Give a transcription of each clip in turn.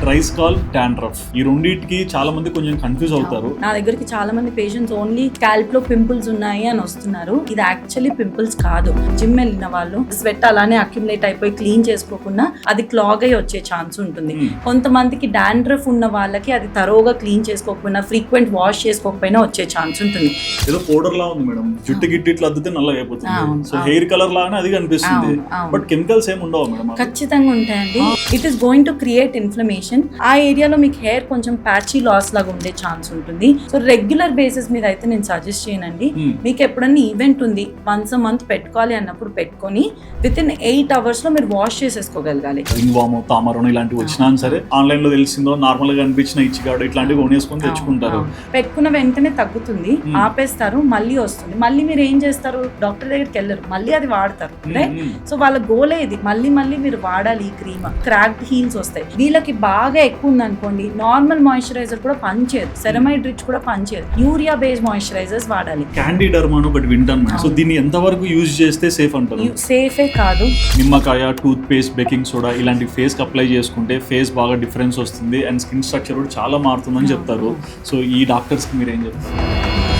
Dry scalp, dandruff, ఈ రెండింటికి చాలా మంది కొంచెం కన్ఫ్యూజ్ అవుతారు. నా దగ్గరికి చాలా మంది పేషెంట్స్ ఓన్లీ స్కాల్ప్ లో పింపుల్స్ ఉన్నాయి అని వస్తున్నారు. ఇది యాక్చువల్లీ పింపుల్స్ కాదు. జిమ్ వెళ్ళిన వాళ్ళు స్వెట్ అలానే అక్యుములేట్ అయిపోయి క్లీన్ చేసుకోకుండా అది క్లాగ్ అయ్యి వచ్చే ఛాన్స్ ఉంటుంది. కొంతమందికి డాండ్రఫ్ ఉన్న వాళ్ళకి అది తరోగా క్లీన్ చేసుకోకపోయినా, ఫ్రీక్వెంట్ వాష్ చేసుకోకపోయినా వచ్చే ఛాన్స్ ఉంటుంది. ఏదో పౌడర్ లా ఉంది మేడం, జుట్టు గిట్టి ఇట్లా అద్దితే నల్లగా అయిపోతుంది. సో హెయిర్ కలర్ లాగానే అది కనిపిస్తుంది. బట్ కెమికల్స్ ఏమి ఉండవు మేడం? ఖచ్చితంగా ఉంటాయండి. It is going to create inflammation. ఆ ఏరియాలో మీకు హెయిర్ కొంచెం ప్యాచీ లాస్ లాగా ఉండే ఛాన్స్ ఉంటుంది. సో రెగ్యులర్ బేసిస్ మీద అయితే నేను సజెస్ట్ చేయనండి. మీకు ఎప్పుడన్నా ఈవెంట్ ఉంది, వన్స్ అ మంత్ పెట్టుకోవాలి అన్నప్పుడు పెట్టుకొని విత్ ఇన్ 8 hours లో మీరు వాష్ చేసేసుకోగలగాలి. రింగ్ వామ్, తామరం ఇలాంటివి వచ్చినా సరే ఆన్లైన్ లో తెలిసిందో నార్మల్ గా అనిపించిన ఇచ్చిగాడు ఇట్లాంటివి కొనేసుకొని తెచ్చుకుంటారు. పెట్టుకున్న వెంటనే తగ్గుతుంది, ఆపేస్తారు, మళ్ళీ వస్తుంది. మళ్ళీ మీరు ఏం చేస్తారు? డాక్టర్ దగ్గరికి వెళ్ళరు, మళ్ళీ అది వాడతారు. సో వాళ్ళ గోలే ఇది, మళ్ళీ మీరు వాడాలి ఈ క్రీమ్. క్రాక్డ్ హీల్స్ వస్తాయి. వీళ్ళకి బాగా ఎక్కువ ఉంది అనుకోండి, నార్మల్ మాయిశ్చరైజర్ కూడా పనిచేయదు, సెరమైడ్ రిచ్ కూడా పనిచేయదు, యూరియా బేస్డ్ మాయిశ్చరైజర్స్ వాడాలి. క్యాండిడర్మా అని ఒకటి వింటాను. సో దీన్ని ఎంతవరకు యూజ్ చేస్తే సేఫ్ అంటారు? సేఫే కాదు. నిమ్మకాయ, టూత్ పేస్ట్, బేకింగ్ సోడా ఇలాంటి ఫేస్ కి అప్లై చేసుకుంటే ఫేస్ బాగా డిఫరెన్స్ వస్తుంది అండ్ స్కిన్ స్ట్రక్చర్ కూడా చాలా మారుతుందని చెప్తారు. సో ఈ డాక్టర్స్ కి మీరు ఏం చెప్తారు?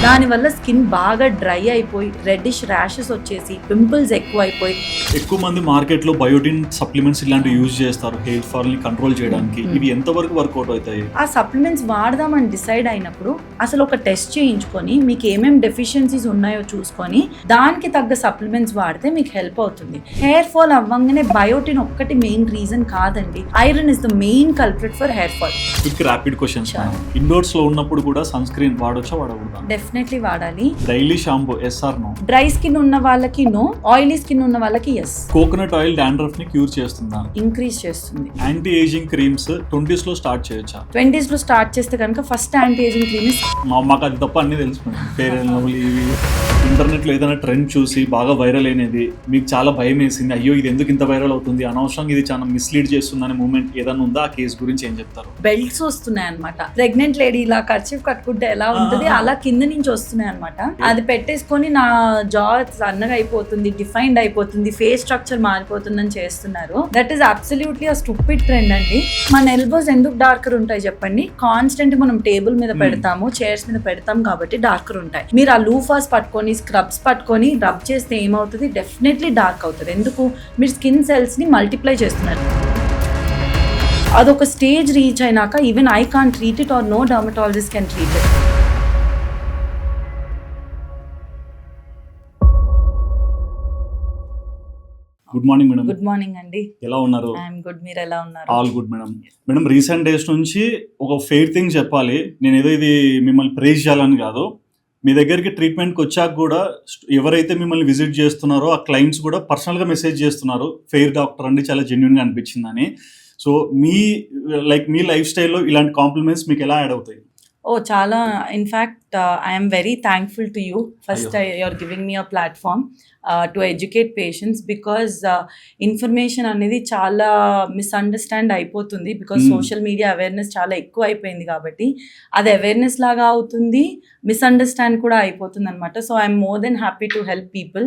దానివల్ల స్కిన్ బాగా డ్రై అయిపోయి రెడ్డిష్ ర్యాషెస్ వచ్చేసి పింపుల్స్ ఎక్కువ అయిపోయి. ఎక్కువ మంది మార్కెట్ లో బయోటిన్ సప్లిమెంట్స్ ఇలాంటివి యూజ్ చేస్తారు హెయిర్ ఫాల్ ని కంట్రోల్ చేయడానికి. ఇవి ఎంతవరకు వర్కౌట్ అవుతాయి? ఆ సప్లిమెంట్స్ వాడదామని డిసైడ్ అయినప్పుడు అసలు ఒక టెస్ట్ చేయించుకొని మీకు ఏమేమి డెఫిషియన్సీస్ ఉన్నాయో చూసుకొని దానికి తగ్గ సప్లిమెంట్స్ వాడితే మీకు హెల్ప్ అవుతుంది. హెయిర్ ఫాల్ అవ్వగానే బయోటిన్ ఒక్కటి మెయిన్ రీజన్ కాదండి. Iron is the main culprit for hair fall. Quick rapid questions. Indoors లో ఉన్నప్పుడు కూడా సన్ స్క్రీన్ వాడొచ్చా వాడకూడదా? డెఫినెట్లీ వాడాలి. Daily shampoo yes or no? Dry skin ఉన్న వాళ్ళకి నో, ఆయిలీ స్కిన్ ఉన్న వాళ్ళకి ఎస్. కోకోనట్ ఆయిల్ డాండ్రఫ్ ని క్యూర్ చేస్తుందా? ఇంక్రీజ్ చేస్తుంది. యాంటీ ఏజింగ్ క్రీమ్స్ 20s లో స్టార్ట్ చేయొచ్చా? 20s లో స్టార్ట్ చేస్తే కనుక ఫస్ట్ యాంటీ ఏజింగ్ క్రీమ్. మాకు అది తప్ప అన్ని తెలిసిపోయింది. ఫెయిర్ అండ్ లవ్లీ ఇవి ఇంటర్నెట్ లో ఏదైనా ట్రెండ్ చూసి బాగా వైరల్ అయినది, మీకు చాలా భయం వేసింది, అయ్యో ఇది ఎందుకు ఇంత వైరల్ అవుతుంది, అనవసరంగా ఇది చాలా మిస్లీడ్ చేస్తుందనే మూమెంట్ ఏదైనా ఉందా? ఆ కేసు గురించి ఏం చెప్తారు? బెల్ట్స్ వస్తున్నాయి అనమాట. ప్రెగ్నెంట్ లేడీ ఇలా కర్చీఫ్ కట్టుకుంటే ఎలా ఉంటుంది అలా కింద నుంచి వస్తున్నాయి అనమాట. అది పెట్టేసుకొని నా జా సన్నగా అయిపోతుంది, డిఫైన్డ్ అయిపోతుంది, ఫేస్ స్ట్రక్చర్ మారిపోతుందని చేస్తున్నారు. That is absolutely a stupid trend అండి. మన ఎల్బోస్ ఎందుకు డార్కర్ ఉంటాయి చెప్పండి? కాన్స్టెంట్ మనం టేబుల్ మీద పెడతాము, చైర్స్ మీద పెడతాం కాబట్టి డార్కర్ ఉంటాయి. మీరు ఆ లూఫాస్ పట్టుకొని, స్క్రబ్స్ పట్టుకొని రబ్ చేస్తే ఏమవుతుంది? డెఫినెట్లీ డార్క్ అవుతుంది. ఎందుకు? మీరు స్కిన్ సెల్స్ ని మల్టిప్లై చేస్తున్నారు. అదొక స్టేజ్ రీచ్ అయినాక even I can't treat it or no dermatologist can treat it. Good morning madam. Good morning అండి. ఎలా ఉన్నారు? I'm good. మీరు ఎలా ఉన్నారు? All good madam. Madam recent days నుంచి ఒక ఫెయిర్ థింగ్ చెప్పాలి. నేను ఏదో ఇది మిమ్మల్ని ప్రైజ్ చేయాలని కాదు, మీ దగ్గరికి ట్రీట్మెంట్కి వచ్చాక కూడా ఎవరైతే మిమ్మల్ని విజిట్ చేస్తున్నారో ఆ క్లయింట్స్ కూడా పర్సనల్గా మెసేజ్ చేస్తున్నారు, ఫెయిర్ డాక్టర్ అండి చాలా జెన్యున్గా అనిపించిందని. సో మీ లైఫ్ స్టైల్లో ఇలాంటి కాంప్లిమెంట్స్ మీకు ఎలా యాడ్ అవుతాయి? చాలా. In fact I'm very thankful to you. First you're giving me a platform to educate patients, because information అనేది చాలా మిస్అండర్స్టాండ్ అయిపోతుంది. బికాజ్ సోషల్ మీడియా అవేర్నెస్ చాలా ఎక్కువ అయిపోయింది కాబట్టి అది అవేర్నెస్ లాగా అవుతుంది, మిస్అండర్స్టాండ్ కూడా అయిపోతుంది అనమాట. So I'm more than happy to help people.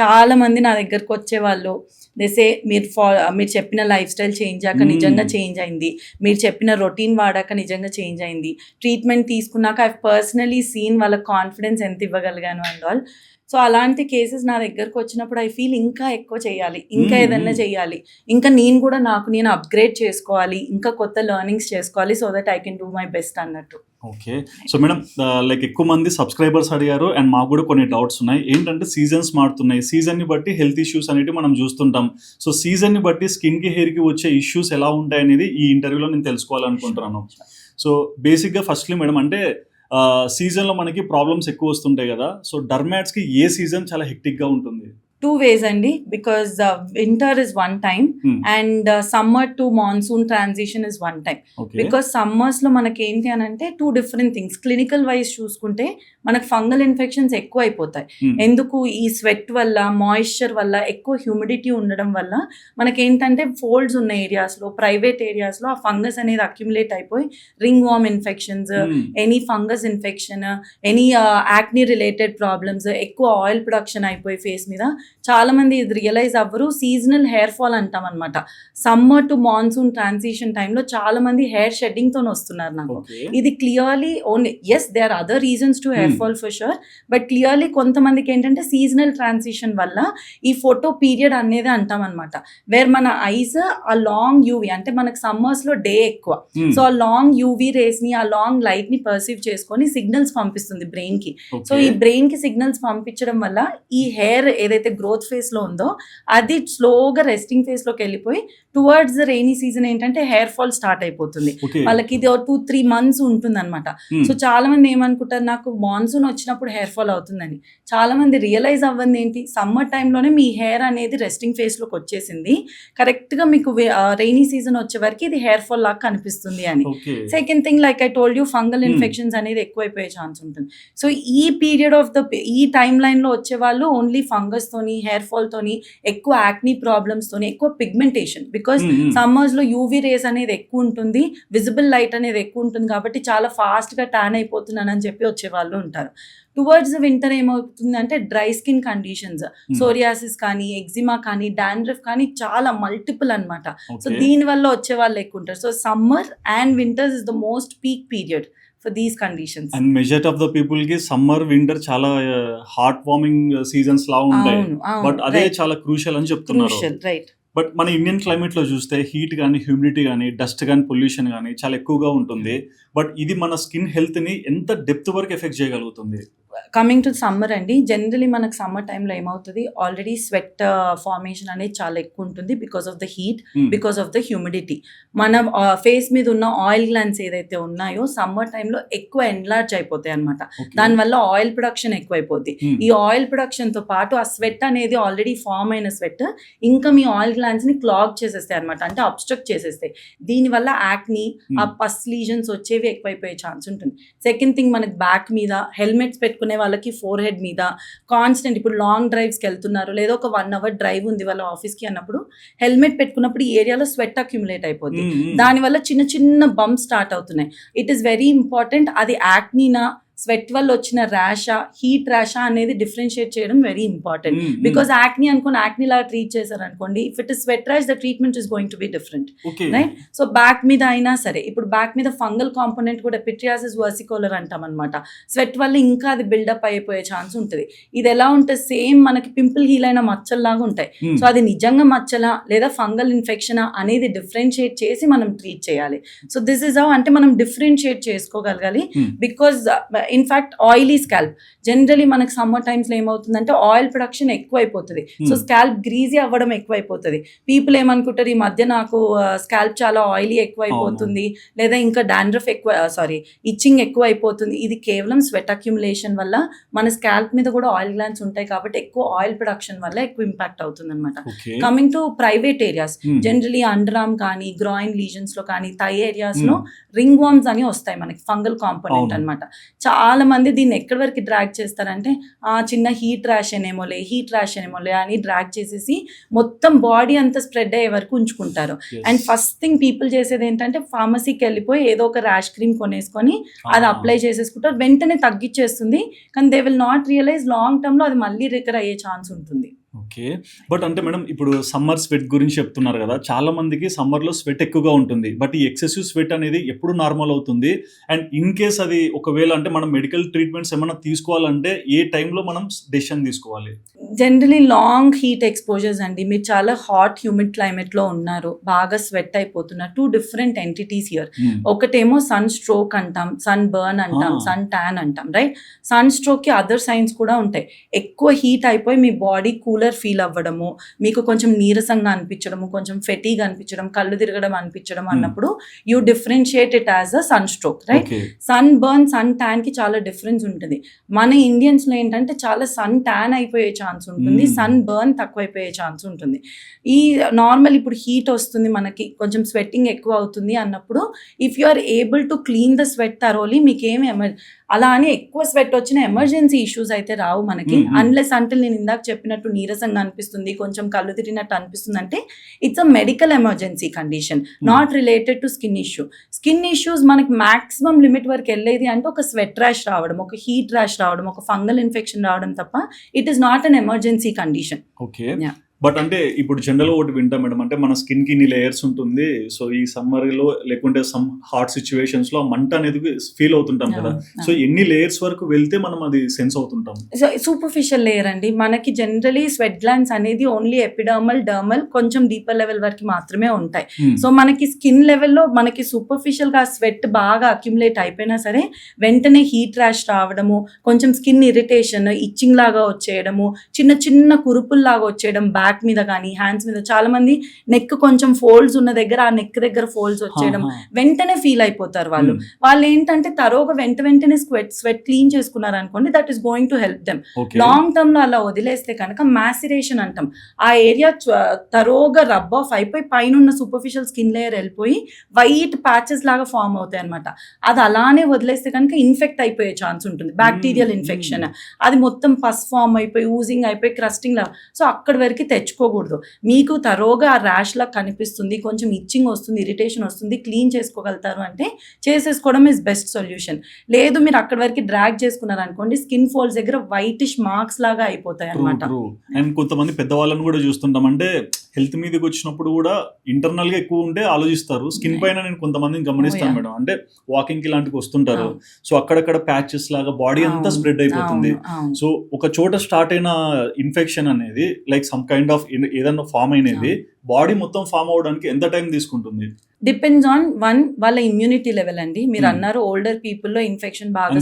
చాలా మంది నా దగ్గరకు వచ్చేవాళ్ళు దేసే మీరు చెప్పిన లైఫ్ స్టైల్ చేంజ్ అయ్యాక నిజంగా చేంజ్ అయింది, మీరు చెప్పిన రొటీన్ వాడాక నిజంగా చేంజ్ అయింది, ట్రీట్మెంట్ తీసుకున్నాక ఐ పర్సనలీ సీన్ వాళ్ళ కాన్ఫిడెన్స్ ఎంత ఇవ్వగలిగాను అండ్ ఆల్. సో అలాంటి కేసెస్ నా దగ్గరకు వచ్చినప్పుడు ఐ ఫీల్ ఇంకా ఎక్కువ చేయాలి, ఇంకా ఏదన్నా చేయాలి, ఇంకా నేను కూడా నేను అప్గ్రేడ్ చేసుకోవాలి, ఇంకా కొత్త లెర్నింగ్స్ చేసుకోవాలి, so that I can do my best అన్నట్టు. ఓకే. సో మేడం ఎక్కువ మంది సబ్స్క్రైబర్స్ అడిగారు అండ్ మాకు కూడా కొన్ని డౌట్స్ ఉన్నాయి. ఏంటంటే సీజన్స్ మారుతున్నాయి, సీజన్ని బట్టి హెల్త్ ఇష్యూస్ అనేవి మనం చూస్తుంటాం. సో సీజన్ని బట్టి స్కిన్కి హెయిర్కి వచ్చే ఇష్యూస్ ఎలా ఉంటాయి అనేది ఈ ఇంటర్వ్యూలో నేను తెలుసుకోవాలనుకుంటున్నాను. సో బేసిక్గా ఫస్ట్లీ మేడం అంటే సీజన్లో మనకి ప్రాబ్లమ్స్ ఎక్కువ వస్తుంటాయి కదా, సో డర్మాట్స్కి ఏ సీజన్ చాలా హెక్టిక్గా ఉంటుంది? 2 ways అండి, because winter is one time and summer to monsoon transition is one time. Because summers లో మనకి ఏంటి అని అంటే 2 different things. క్లినికల్ వైజ్ చూసుకుంటే మనకు ఫంగల్ ఇన్ఫెక్షన్స్ ఎక్కువ అయిపోతాయి. ఎందుకు? ఈ స్వెట్ వల్ల, మాయిశ్చర్ వల్ల, ఎక్కువ హ్యూమిడిటీ ఉండడం వల్ల మనకి ఏంటంటే ఫోల్డ్స్ ఉన్న ఏరియాస్లో, ప్రైవేట్ ఏరియాస్లో ఆ ఫంగస్ అనేది అక్యుములేట్ అయిపోయి ringworm infections, any fungus infection, any acne related problems, ఎక్కువ ఆయిల్ ప్రొడక్షన్ అయిపోయి ఫేస్ మీద చాలా మంది ఇది రియలైజ్ అవ్వరు. సీజనల్ హెయిర్ ఫాల్ అంటాం అనమాట. సమ్మర్ టు మాన్సూన్ ట్రాన్సిషన్ టైంలో చాలా మంది హెయిర్ షెడ్డింగ్ తో వస్తున్నారు నాకు. ఓకే. ఇది clearly only they are other reasons to hair fall for sure, but clearly కొంతమందికి ఏంటంటే సీజనల్ ట్రాన్సిషన్ వల్ల ఈ ఫోటో పీరియడ్ అనేది అంటాం అనమాట. వేర్ మన ఐస్ ఆ లాంగ్ యూవీ అంటే మనకు సమ్మర్స్ లో డే ఎక్కువ, సో ఆ లాంగ్ యూవీ రేస్ ని, ఆ లాంగ్ లైట్ ని పర్సీవ్ చేసుకొని సిగ్నల్స్ పంపిస్తుంది బ్రెయిన్ కి. సో ఈ బ్రెయిన్ కి సిగ్నల్స్ పంపించడం వల్ల ఈ హెయిర్ ఏదైతే గ్రోత్ ఫేజ్ లో ఉందో అది స్లోగా రెస్టింగ్ ఫేజ్ లోకి వెళ్ళిపోయి టువర్డ్స్ ద రెయినీ సీజన్ ఏంటంటే హెయిర్ ఫాల్ స్టార్ట్ అయిపోతుంది. వాళ్ళకి ఇది 2-3 months ఉంటుంది అనమాట. సో చాలా మంది ఏమనుకుంటారు, నాకు మాన్సూన్ వచ్చినప్పుడు హెయిర్ ఫాల్ అవుతుందని. చాలా మంది రియలైజ్ అవ్వంది ఏంటి, సమ్మర్ టైంలోనే మీ హెయిర్ అనేది రెస్టింగ్ ఫేజ్ లోకి వచ్చేసింది, కరెక్ట్ గా మీకు రెయినీ సీజన్ వచ్చే వరకు ఇది హెయిర్ ఫాల్ లాగా కనిపిస్తుంది అని. Second thing, like I told you, fungal infections అనేది ఎక్కువైపోయే ఛాన్స్ ఉంటుంది. సో ఈ పీరియడ్ ఆఫ్ ఈ టైమ్ లైన్ లో వచ్చే వాళ్ళు ఓన్లీ ఫంగస్ తోని, హెయిర్ ఫాల్ తోని, ఎక్కువ యాక్నీ ప్రాబ్లమ్స్ తోని, ఎక్కువ పిగ్మెంటేషన్, బికాస్ సమ్మర్స్ లో యూవీ రేస్ అనేది ఎక్కువ ఉంటుంది, విజిబుల్ లైట్ అనేది ఎక్కువ ఉంటుంది కాబట్టి చాలా ఫాస్ట్ గా ట్యాన్ అయిపోతున్నాను అని చెప్పి వచ్చే వాళ్ళు ఉంటారు. టువర్డ్స్ వింటర్ ఏమవుతుంది అంటే డ్రై స్కిన్ కండిషన్స్, సోరియాసిస్ కానీ, ఎగ్జిమా కానీ, డాండ్రఫ్ కానీ చాలా మల్టిపుల్ అనమాట. సో దీని వల్ల వచ్చే వాళ్ళు ఎక్కువ ఉంటారు. So summer and winters is the most peak period for these conditions. And majority of the people కి సమ్మర్ వింటర్ చాలా హార్ట్ వార్మింగ్ సీజన్స్ లా ఉంటాయి, బట్ అదే చాలా క్రూషియల్ అని చెప్తున్నారు. రైట్. బట్ మన ఇండియన్ క్లైమేట్ లో చూస్తే హీట్ కానీ, హ్యూమిడిటీ కానీ, డస్ట్ కానీ, పొల్యూషన్ కానీ చాలా ఎక్కువగా ఉంటుంది. బట్ ఇది మన స్కిన్ హెల్త్ ని ఎంత డెప్త్ వరకు ఎఫెక్ట్ చేయగలుగుతుంది? కమింగ్ టు సమ్మర్ అండి, జనరలీ మనకు సమ్మర్ టైంలో ఏమవుతుంది, ఆల్రెడీ స్వెట్ ఫార్మేషన్ అనేది చాలా ఎక్కువ ఉంటుంది because of the heat, because of the humidity. మన ఫేస్ మీద ఉన్న ఆయిల్ గ్లాండ్స్ ఏదైతే ఉన్నాయో సమ్మర్ టైంలో ఎక్కువ ఎన్లార్జ్ అయిపోతాయి అనమాట. దానివల్ల ఆయిల్ ప్రొడక్షన్ ఎక్కువైపోద్ది. ఈ ఆయిల్ ప్రొడక్షన్ తో పాటు ఆ స్వెట్ అనేది ఆల్రెడీ ఫామ్ అయిన స్వెట్ ఇంకా మీ ఆయిల్ గ్లాండ్స్ ని క్లాగ్ చేసేస్తాయి అనమాట, అంటే అబ్స్ట్రక్ట్ చేసేస్తాయి. దీనివల్ల యాక్నీ, ఆ పస్ లీజన్స్ వచ్చేవి ఎక్కువైపోయే ఛాన్స్ ఉంటుంది. సెకండ్ థింగ్, మనకి బ్యాక్ మీద హెల్మెట్స్ పెట్టుకునే వాళ్ళకి ఫోర్ హెడ్ మీద కాన్స్టెంట్, ఇప్పుడు లాంగ్ డ్రైవ్స్కి వెళ్తున్నారు లేదా ఒక 1 hour డ్రైవ్ ఉంది వాళ్ళ ఆఫీస్కి అన్నప్పుడు హెల్మెట్ పెట్టుకున్నప్పుడు ఈ ఏరియాలో స్వెట్ అక్యుములేట్ అయిపోతుంది. దానివల్ల చిన్న చిన్న బంప్స్ స్టార్ట్ అవుతున్నాయి. It is very important. అది యాక్నీనా, స్వెట్ వల్ల వచ్చిన ర్యాషా, హీట్ ర్యాషా అనేది డిఫరెన్షియేట్ చేయడం వెరీ ఇంపార్టెంట్. బికాస్ యాక్నీ అనుకోని యాక్నీ లాగా ట్రీట్ చేశారు అనుకోండి, if it is sweat rash the treatment is going to be different, right? So back మీద అయినా సరే, ఇప్పుడు బ్యాక్ మీద ఫంగల్ కాంపోనెంట్ కూడా పిట్రియాసిస్ వర్సికోలర్ అంటాం అనమాట. స్వెట్ వల్ల ఇంకా అది బిల్డప్ అయిపోయే ఛాన్స్ ఉంటుంది. ఇది ఎలా ఉంటుంది, సేమ్ మనకి పింపుల్ హీల్ అయిన మచ్చల్లాగా ఉంటాయి. సో అది నిజంగా మచ్చలా లేదా ఫంగల్ ఇన్ఫెక్షనా అనేది డిఫరెన్షియేట్ చేసి మనం ట్రీట్ చేయాలి. సో దిస్ ఇస్ హౌ, అంటే మనం డిఫరెన్షియేట్ చేసుకోగలగాలి. Because in fact oily scalp, generally మనకి సమ్మర్ టైమ్స్ లో ఏమవుతుందంటే ఆయిల్ ప్రొడక్షన్ ఎక్కువ అయిపోతుంది. సో స్కాల్ప్ గ్రీజీ అవ్వడం ఎక్కువ అయిపోతుంది. పీపుల్ ఏమనుకుంటారు, ఈ మధ్య నాకు స్కాల్ప్ చాలా ఆయిలీ ఎక్కువ అయిపోతుంది లేదా ఇంకా డాండ్రఫ్ ఎక్కువ, ఇచ్చింగ్ ఎక్కువ అయిపోతుంది. ఇది కేవలం స్వెట్ అక్యుములేషన్ వల్ల మన స్కాల్ప్ మీద కూడా ఆయిల్ గ్లాండ్స్ ఉంటాయి కాబట్టి ఎక్కువ ఆయిల్ ప్రొడక్షన్ వల్ల ఎక్కువ ఇంపాక్ట్ అవుతుంది అనమాట. Coming to private areas, generally under arm కానీ, గ్రాయిన్ లీజన్స్ లో కానీ, థై ఏరియాస్ లో రింగ్ వార్మ్స్ అని వస్తాయి మనకి, ఫంగల్ కాంపోనెంట్ అనమాట. చాలా మంది దీన్ని ఎక్కడి వరకు డ్రాగ్ చేస్తారంటే చిన్న హీట్ ర్యాష్ అనేమోలే అని డ్రాగ్ చేసేసి మొత్తం బాడీ అంతా స్ప్రెడ్ అయ్యే వరకు ఉంచుకుంటారు. అండ్ ఫస్ట్ థింగ్ పీపుల్ చేసేది ఏంటంటే ఫార్మసీకి వెళ్ళిపోయి ఏదో ఒక ర్యాష్ క్రీమ్ కొనేసుకొని అది అప్లై చేసేసుకుంటారు, వెంటనే తగ్గించేస్తుంది. కానీ they will not realise long term లో అది మళ్ళీ రికర్ అయ్యే ఛాన్స్ ఉంటుంది. ఓకే, బట్ అంటే మేడం ఇప్పుడు సమ్మర్ స్వెట్ గురించి చెప్తున్నారు కదా, చాలా మందికి సమ్మర్లో స్వెట్ ఎక్కువగా ఉంటుంది. బట్ ఈ ఎక్సెసివ్ స్వెట్ అనేది ఎప్పుడు నార్మల్ అవుతుంది? అండ్ ఇన్ కేస్ అది ఒకవేళ అంటే మనం మెడికల్ ట్రీట్మెంట్స్ ఏమైనా తీసుకోవాలంటే ఏ టైంలో మనం డెసిషన్ తీసుకోవాలి? జనరలీ లాంగ్ హీట్ ఎక్స్పోజర్స్ అండి, మీరు చాలా హాట్ హ్యూమిడ్ క్లైమేట్ లో ఉన్నారు, బాగా స్వెట్ అయిపోతున్నారు. 2 different ఎంటిటీస్ హియర్. ఒకటేమో సన్ స్ట్రోక్ అంటాం, సన్ బర్న్ అంటాం, సన్ ట్యాన్ అంటాం, రైట్? సన్ స్ట్రోక్ కి అదర్ సైన్స్ కూడా ఉంటాయి. ఎక్కువ హీట్ అయిపోయి మీ బాడీ కూలర్ ఫీల్ అవ్వడము, మీకు కొంచెం నీరసంగా అనిపించడము, కొంచెం ఫెటీగ్ అనిపించడం, కళ్ళు తిరగడం అనిపించడం అన్నప్పుడు you differentiate it as a sunstroke, right? Sunburn, suntan కి చాలా డిఫరెన్స్ ఉంటుంది. మన ఇండియన్స్ లో ఏంటంటే చాలా సన్ ట్యాన్ అయిపోయే ఛాన్స్ ఉంటుంది, సన్ బర్న్ తక్కువైపోయే ఛాన్స్ ఉంటుంది. ఈ నార్మల్ ఇప్పుడు హీట్ వస్తుంది మనకి, కొంచెం స్వెట్టింగ్ ఎక్కువ అవుతుంది అన్నప్పుడు if you are able to clean the sweat thoroughly, మీకేమి అలా అని ఎక్కువ స్వెట్ వచ్చిన ఎమర్జెన్సీ ఇష్యూస్ అయితే రావు మనకి, అన్లెస్ అంటే నేను ఇందాక చెప్పినట్టు నీరసంగా అనిపిస్తుంది, కొంచెం కళ్ళు తిరిగినట్టు అనిపిస్తుంది అంటే it's a medical emergency condition, not related to skin issue. Skin issues మనకి మాక్సిమం లిమిట్ వరకు వెళ్ళేది అంటే ఒక స్వెట్ ర్యాష్ రావడం, ఒక హీట్ ర్యాష్ రావడం, ఒక ఫంగల్ ఇన్ఫెక్షన్ రావడం తప్ప it is not an emergency condition. Okay, but అంటే ఇప్పుడు జనరల్ ఒకటి వింటాం మేడం, అంటే మన స్కిన్ కి ఇన్ని లేయర్స్ ఉంటుంది, సో ఈ సమ్మర్ లో లేకుంటే సమ్ హాట్ సిచ్యువేషన్స్ లో మంట అనేది ఫీల్ అవుతుంటాం కదా, సో ఎన్ని లేయర్స్ వరకు వెళ్తే మనం అది సెన్స్ అవుతుంటాం? సూపర్ఫిషియల్ లేయర్ అండి మనకి. జనరలీ స్వెట్ గ్లాండ్స్ అనేది ఓన్లీ ఎపిడర్మల్, డర్మల్, కొంచెం డీపర్ లెవెల్ వరకు మాత్రమే ఉంటాయి. సో మనకి స్కిన్ లెవెల్లో మనకి సూపర్ఫిషియల్ గా స్వెట్ బాగా అక్యుములేట్ అయిపోయినా సరే వెంటనే హీట్ ర్యాష్ రావడము, కొంచెం స్కిన్ ఇరిటేషన్, ఇచ్చింగ్ లాగా వచ్చేయడము, చిన్న చిన్న కురుపుల్లాగా వచ్చేయడం బ్యాక్ మీద కానీ హ్యాండ్స్ మీద. చాలా మంది నెక్ కొంచెం ఫోల్డ్స్ ఉన్న దగ్గర ఆ నెక్ దగ్గర ఫోల్డ్స్ వచ్చేయడం వెంటనే ఫీల్ అయిపోతారు వాళ్ళు. వాళ్ళు ఏంటంటే తరోగా వెంటనే స్వెట్ క్లీన్ చేసుకున్నారు అనుకోండి, that is going to help them. Long term లో అలా వదిలేస్తే కనుక మ్యాసిరేషన్ అంటాం, ఆ ఏరియా తరోగా రబ్ ఆఫ్ అయిపోయి పైన ఉన్న సూపర్ఫిషియల్ స్కిన్ లేయర్ వెళ్ళిపోయి వైట్ ప్యాచెస్ లాగా ఫామ్ అవుతాయి అనమాట. అది అలానే వదిలేస్తే కనుక ఇన్ఫెక్ట్ అయిపోయే ఛాన్స్ ఉంటుంది, బ్యాక్టీరియల్ ఇన్ఫెక్షన్. అది మొత్తం పస్ ఫామ్ అయిపోయి ఊజింగ్ అయిపోయి క్రస్టింగ్ లాగా. సో అక్కడి వరకు తెచ్చుకోకూడదు. మీకు తరోగా ఆ ర్యాష్ లా కనిపిస్తుంది, కొంచెం ఇచ్చింగ్ వస్తుంది, ఇరిటేషన్ వస్తుంది, క్లీన్ చేసుకోగలుగుతారు అంటే చేసేసుకోవడం ఇస్ బెస్ట్ సొల్యూషన్. లేదు మీరు అక్కడి వరకు డ్రాగ్ చేసుకున్నారు అనుకోండి, స్కిన్ ఫోల్డ్స్ దగ్గర వైటిష్ మార్క్స్ లాగా అయిపోతాయి అనమాట. అండ్ కొంతమంది పెద్దవాళ్ళని కూడా చూస్తుంటాం, అంటే హెల్త్ మీదకి వచ్చినప్పుడు కూడా ఇంటర్నల్ గా ఎక్కువ ఉంటే ఆలోచిస్తారు. స్కిన్ పైన నేను కొంతమందిని గమనిస్తాను మేడం, అంటే వాకింగ్ కి ఇలాంటివి వస్తుంటారు, సో అక్కడక్కడ ప్యాచెస్ లాగా బాడీ అంతా స్ప్రెడ్ అయిపోతుంది. సో ఒక చోట స్టార్ట్ అయిన ఇన్ఫెక్షన్ అనేది లైక్ సమ్ కైండ్ ఆఫ్ ఏదన్నా ఫామ్ అయినది బాడీ మొత్తం ఫామ్ అవడానికి ఎంత టైం తీసుకుంటుంది? డిపెండ్స్ ఆన్ వాళ్ళ ఇమ్యూనిటీ లెవెల్ అండి. మీరు అన్నారు ఓల్డర్ పీపుల్ లో ఇన్ఫెక్షన్ బాగా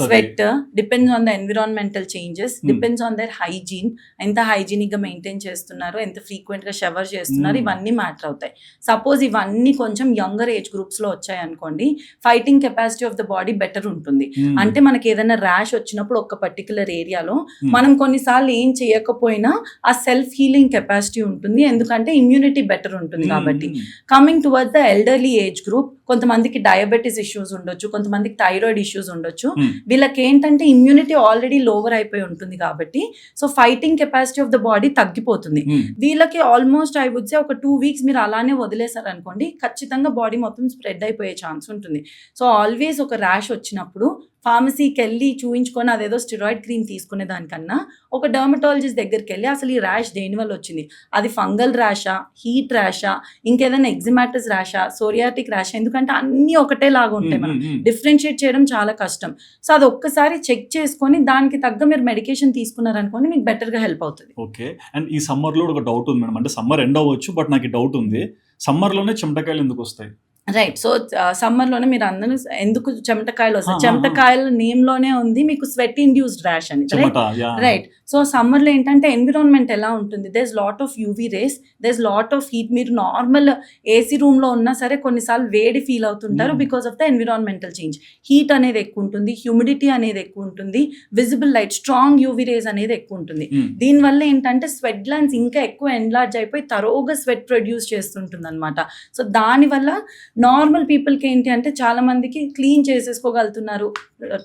sweat depends on the environmental changes, depends on their hygiene, ఎంత హైజీనిక్ గా మెయింటైన్ చేస్తున్నారు, ఎంత ఫ్రీక్వెంట్ గా షవర్ చేస్తున్నారు, ఇవన్నీ మ్యాటర్ అవుతాయి. సపోజ్ ఇవన్నీ కొంచెం యంగర్ ఏజ్ గ్రూప్స్ లో వచ్చాయి అనుకోండి, fighting capacity of the body better ఉంటుంది. అంటే మనకి ఏదైనా ర్యాష్ వచ్చినప్పుడు ఒక పర్టికులర్ ఏరియాలో మనం కొన్నిసార్లు ఏం చేయకపోయినా ఆ సెల్ఫ్ హీలింగ్ కెపాసిటీ ఉంటుంది, ఎందుకంటే ఇమ్యూనిటీ బెటర్ ఉంటుంది కాబట్టి. Coming towards the elderly age group, కొంతమందికి డయాబెటీస్ ఇష్యూస్ ఉండొచ్చు, కొంతమందికి థైరాయిడ్ ఇష్యూస్ ఉండొచ్చు. వీళ్ళకి ఏంటంటే ఇమ్యూనిటీ ఆల్రెడీ లోవర్ అయిపోయి ఉంటుంది కాబట్టి so fighting capacity of the body తగ్గిపోతుంది. వీళ్ళకి ఆల్మోస్ట్ ఐ వుడ్ సే ఒక 2 weeks మీరు అలానే వదిలేశారు అనుకోండి, ఖచ్చితంగా బాడీ మొత్తం స్ప్రెడ్ అయిపోయే ఛాన్స్ ఉంటుంది. సో ఆల్వేస్ ఒక ర్యాష్ వచ్చినప్పుడు ఫార్మసీకి వెళ్ళి చూయించుకొని అదేదో స్టెరాయిడ్ క్రీమ్ తీసుకునే దానికన్నా ఒక డర్మటాలజిస్ట్ దగ్గరికి వెళ్ళి అసలు ఈ ర్యాష్ దేనివల్ల వచ్చింది, అది ఫంగల్ ర్యాషా, హీట్ ర్యాషా, ఇంకేదైనా ఎగ్జిమాటిస్ ర్యాషా, సోరియాటిక్ ర్యాషా, ఎందుకంటే అన్నీ ఒకటే లాగా ఉంటాయి, మనం డిఫరెన్షియేట్ చేయడం చాలా కష్టం. సో అది ఒక్కసారి చెక్ చేసుకొని దానికి తగ్గ మీరు మెడికేషన్ తీసుకున్నారనుకోండి మీకు బెటర్గా హెల్ప్ అవుతుంది. ఓకే, అండ్ ఈ సమ్మర్లో ఒక డౌట్ ఉంది మేడం, అంటే సమ్మర్ ఎండ్ అవ్వచ్చు బట్ నాకు డౌట్ ఉంది, సమ్మర్లోనే చెమటకాయలు ఎందుకు వస్తాయి? రైట్. సో సమ్మర్లోనే మీరు అందరూ ఎందుకు చెమటకాయలు వస్తాయి, చెమటకాయల నేమ్లోనే ఉంది మీకు స్వెట్ ఇండ్యూస్డ్ ర్యాష్ అని, రైట్. సో సమ్మర్లో ఏంటంటే ఎన్విరాన్మెంట్ ఎలా ఉంటుంది, there's lot of UV rays, there's lot of heat. మీరు నార్మల్ ఏసీ రూమ్లో ఉన్నా సరే కొన్నిసార్లు వేడి ఫీల్ అవుతుంటారు because of the environmental change. Heat అనేది ఎక్కువ ఉంటుంది, హ్యూమిడిటీ అనేది ఎక్కువ ఉంటుంది, visible light, strong UV rays అనేది ఎక్కువ ఉంటుంది. దీనివల్ల ఏంటంటే స్వెట్ గ్లాండ్స్ ఇంకా ఎక్కువ ఎన్లార్జ్ అయిపోయి తరోగా స్వెట్ ప్రొడ్యూస్ చేస్తుంటుంది అనమాట. సో దానివల్ల నార్మల్ పీపుల్కి ఏంటి అంటే చాలా మందికి క్లీన్ చేసేసుకోగలుగుతున్నారు,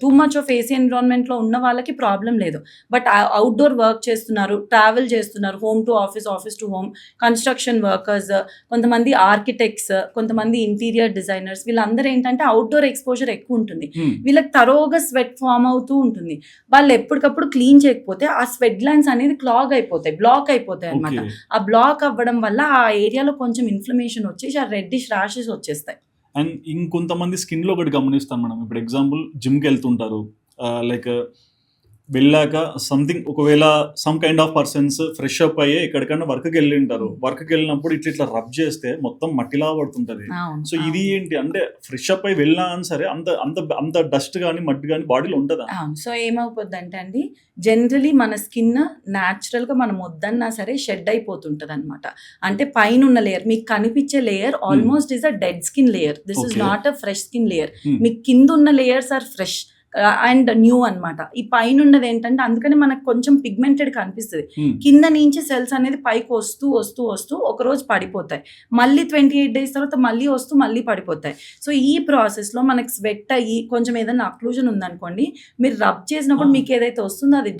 టూ మచ్ ఆఫ్ ఏసీ ఎన్విరాన్మెంట్లో ఉన్న వాళ్ళకి ప్రాబ్లం లేదు. బట్ అవుట్డోర్ వర్క్ చేస్తున్నారు, ట్రావెల్ చేస్తున్నారు, home to office, office to home, construction workers, కొంతమంది ఆర్కిటెక్ట్స్, కొంతమంది ఇంటీరియర్ డిజైనర్స్, వీళ్ళందరూ ఏంటంటే అవుట్డోర్ ఎక్స్పోజర్ ఎక్కువ ఉంటుంది, వీళ్ళకి తరోగా స్వెట్ ఫామ్ అవుతూ ఉంటుంది. వాళ్ళు ఎప్పటికప్పుడు క్లీన్ చేయకపోతే ఆ స్వెట్ గ్లాండ్స్ అనేది క్లాగ్ అయిపోతాయి, బ్లాక్ అయిపోతాయి అనమాట. ఆ బ్లాక్ అవ్వడం వల్ల ఆ ఏరియాలో కొంచెం ఇన్ఫ్లమేషన్ వచ్చేసి ఆ రెడ్డిష్ ర్యాషెస్ వచ్చేస్తాయి. అండ్ ఇంకొంతమంది స్కిన్లో ఒకటి గమనిస్తాం మనం, ఇప్పుడు ఎగ్జాంపుల్ జిమ్కి వెళ్తుంటారు, లైక్ వెళ్ళాక సంథింగ్ ఒకవేళ some kind of persons fresh up అయ్యే ఎక్కడికైనా వర్క్కి వెళ్ళి ఉంటారు, వర్క్కి వెళ్ళినప్పుడు ఇట్లా రబ్ చేస్తే మొత్తం మట్టిలా పడుతుంటది. సో ఇది ఏంటి అంటే ఫ్రెష్ అప్ అయ్యి వెళ్ళినా అని సరే అంత అంత అంత డస్ట్ కానీ మట్టి కానీ బాడీలో ఉంటుందా? సో ఏమైపోద్ది అంటే అండి, జనరలీ మన స్కిన్ న్యాచురల్గా మనం వద్దన్నా సరే షెడ్ అయిపోతుంటుంది అనమాట. అంటే పైన ఉన్న లేయర్ మీకు కనిపించే layer almost is a dead skin layer, this is not a fresh skin layer. మీకు కింద ఉన్న layers are fresh, and new అన్నమాట. ఈ పైన ఉన్నది ఏంటంటే అందుకని మనకు కొంచెం పిగ్మెంటెడ్ కనిపిస్తుంది. Hmm. కింద నుంచి సెల్స్ అనేది పైకి వస్తూ వస్తూ వస్తూ ఒక రోజు పడిపోతాయి, మళ్ళీ 28 days తర్వాత మళ్ళీ వస్తూ మళ్ళీ పడిపోతాయి. సో ఈ ప్రాసెస్లో మనకి స్వెట్ అయ్యి కొంచెం ఏదైనా అక్లూజన్ ఉందనుకోండి, మీరు రబ్ చేసినప్పుడు మీకు ఏదైతే వస్తుందో అది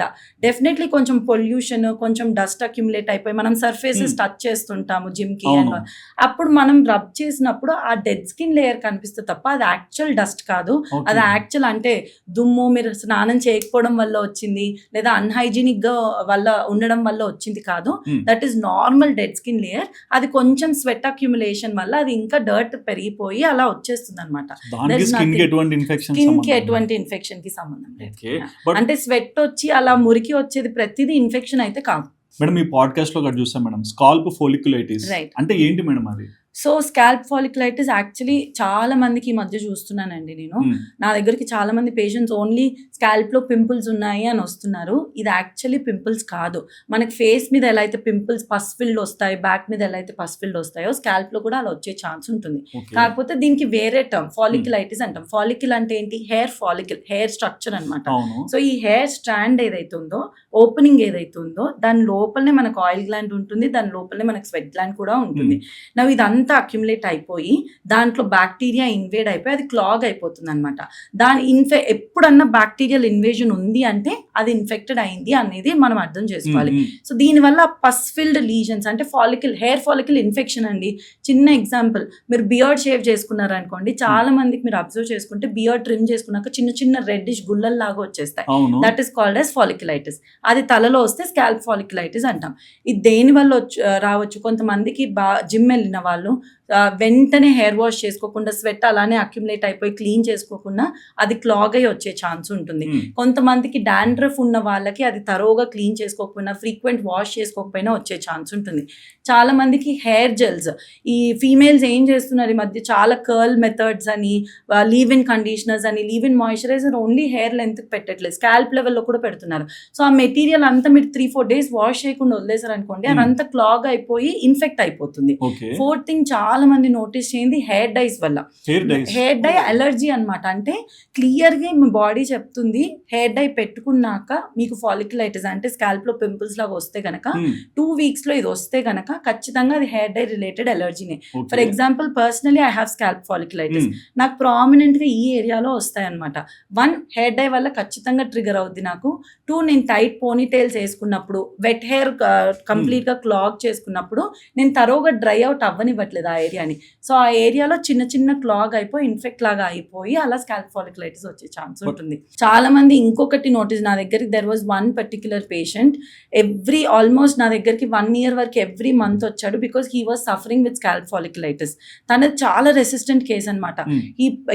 డెఫినెట్లీ కొంచెం పొల్యూషన్, కొంచెం డస్ట్ అక్యుములేట్ అయిపోయి మనం సర్ఫేసెస్ టచ్ చేస్తుంటాము జిమ్కి అవును. అప్పుడు మనం రబ్ చేసినప్పుడు ఆ డెడ్ స్కిన్ లేయర్ కనిపిస్తుంది తప్ప అది యాక్చువల్ డస్ట్ కాదు. Okay. అది యాక్చువల్ అంటే దుమ్ము, మీరు స్నానం చేయకపోవడం వల్ల వచ్చింది లేదా అన్హైజీనిక్ గా వల్ల ఉండడం వల్ల వచ్చింది కాదు. Hmm. That is normal dead skin layer. అది కొంచెం స్వెట్ అక్యుములేషన్ వల్ల అది ఇంకా డర్ట్ పెరిగిపోయి అలా వచ్చేస్తుంది అనమాట. దానికి స్కిన్ కి ఎటువంటి ఇన్ఫెక్షన్ స్కిన్ కి ఎటువంటి ఇన్ఫెక్షన్ కి సంబంధం లేదు. ఓకే బట్ అంటే స్వెట్ వచ్చి అలా మురికి వచ్చేది ప్రతిదీ ఇన్ఫెక్షన్ అయితే కాదు. మేడం ఈ పాడ్కాస్ట్ లో కూడా చూసాం మేడం, స్కాల్ప్ ఫోలిక్యులైటిస్ Right. అంటే ఏంటి మేడం అది? సో స్కాల్ప్ ఫాలిక్యులైటిస్ యాక్చువల్లీ చాలా మందికి ఈ మధ్య చూస్తున్నానండి నేను. Hmm. నా దగ్గరికి చాలా మంది పేషెంట్స్ ఓన్లీ స్కాల్ప్లో పింపుల్స్ ఉన్నాయి అని వస్తున్నారు. ఇది యాక్చువల్లీ పింపుల్స్ కాదు. మనకి ఫేస్ మీద ఎలా అయితే పింపుల్స్ పస్ ఫిల్డ్ వస్తాయి, బ్యాక్ మీద ఎలా అయితే పస్ ఫిల్డ్ వస్తాయో స్కాల్ప్లో కూడా అలా వచ్చే ఛాన్స్ ఉంటుంది. Okay. కాకపోతే దీనికి వేరే టర్మ్ ఫాలిక్యులైటిస్ అంటాం. ఫాలిక్యుల్ అంటే ఏంటి? హెయిర్ ఫాలిక్యుల్, హెయిర్ స్ట్రక్చర్ అనమాట. అవును. సో ఈ హెయిర్ స్ట్రాండ్ ఏదైతే ఉందో, ఓపెనింగ్ ఏదైతే ఉందో దాని లోపలనే మనకు ఆయిల్ గ్లాండ్ ఉంటుంది, దాని లోపలనే మనకు స్వెట్ గ్లాండ్ కూడా ఉంటుంది. నవ్వు ఇదంతా అక్యుములేట్ అయిపోయి దాంట్లో బ్యాక్టీరియా ఇన్వేడ్ అయిపోయి అది క్లాగ్ అయిపోతుంది అనమాట. ఎప్పుడన్నా బ్యాక్టీరియల్ ఇన్వేజన్ ఉంది అంటే అది ఇన్ఫెక్టెడ్ అయింది అనేది మనం అర్థం చేసుకోవాలి. సో దీనివల్ల పస్ ఫిల్డ్ లీజన్స్ అంటే హెయిర్ ఫాలికల్ ఇన్ఫెక్షన్ అండి. చిన్న ఎగ్జాంపుల్, మీరు బియర్డ్ షేవ్ చేసుకున్నారు అనుకోండి, చాలా మందికి మీరు అబ్జర్వ్ చేసుకుంటే బియర్డ్ ట్రిమ్ చేసుకున్నాక చిన్న చిన్న రెడ్డిష్ గుల్లల్లాగా వచ్చేస్తాయి. అవును. That is called as folliculitis. అది తలలో వస్తే స్కాల్ప్ ఫాలిక్యులైటిస్ అంటాం. ఇది దేని వల్ల రావచ్చు? కొంతమందికి జిమ్ వెళ్ళిన వాళ్ళు వెంటనే హెయిర్ వాష్ చేసుకోకుండా స్వెట్ అలానే అక్యుములేట్ అయిపోయి క్లీన్ చేసుకోకుండా అది క్లాగ్ అయ్యి వచ్చే ఛాన్స్ ఉంటుంది. కొంతమందికి డాండ్రఫ్ ఉన్న వాళ్ళకి అది తరోగా క్లీన్ చేసుకోకపోయినా, ఫ్రీక్వెంట్ వాష్ చేసుకోకపోయినా వచ్చే ఛాన్స్ ఉంటుంది. చాలా మందికి హెయిర్ జెల్స్, ఈ ఫీమేల్స్ ఏం చేస్తున్నారు ఈ మధ్య చాలా కర్ల్ మెథడ్స్ అని, లీవ్ ఇన్ కండిషనర్స్ అని, leave in moisturiser only hair length పెట్టట్లేదు, స్కాల్ప్ లెవెల్లో కూడా పెడుతున్నారు. సో ఆ మెటీరియల్ అంతా మీరు 3-4 days వాష్ చేయకుండా వదిలేసారు అనుకోండి, అదంతా క్లాగ్ అయిపోయి ఇన్ఫెక్ట్ అయిపోతుంది. ఫోర్త్ థింగ్, చాలా మంది నోటీస్ చేయండి హెయిర్ డైస్ వల్ల. హెయిర్ డై అలర్జీ అనమాట. అంటే క్లియర్ గా మీ బాడీ చెప్తుంది హెయిర్ డై పెట్టుకున్నాక మీకు ఫాలిక్యులైటిస్ అంటే స్కాల్ప్ లో పింపుల్స్ లాగా వస్తే గనక 2 weeks లో ఇది వస్తే గనక ఖచ్చితంగా అది హెయిర్ డై రిలేటెడ్ అలర్జీనే. For example, personally I have scalp folliculitis. నాకు ప్రామినెంట్ గా ఈ ఏరియాలో వస్తాయి అనమాట. 1, హెయిర్ డై వల్ల ఖచ్చితంగా ట్రిగర్ అవుద్ది నాకు. 2, నేను టైట్ పోనీటైల్స్ వేసుకున్నప్పుడు, వెట్ హెయిర్ కంప్లీట్ గా క్లాగ్ చేసుకున్నప్పుడు నేను తరోగా డ్రై అవుట్ అవ్వనివ్వట్లేదు ఆ ఏరియాని. సో ఆ ఏరియాలో చిన్న చిన్న క్లాగ్ అయిపోయి ఇన్ఫెక్ట్ లాగా అయిపోయి అలా స్కాల్ప్ ఫాలిక్యులైటిస్ వచ్చే ఛాన్స్ ఉంటుంది. చాలా మంది ఇంకొకటి నోటీస్, నా దగ్గరికి there was 1 particular patient, almost నా దగ్గరికి 1 year వరకు ఎవ్రీ మంత్ వచ్చాడు because he was suffering with scalp folliculitis. తనది చాలా రెసిస్టెంట్ కేస్ అనమాట.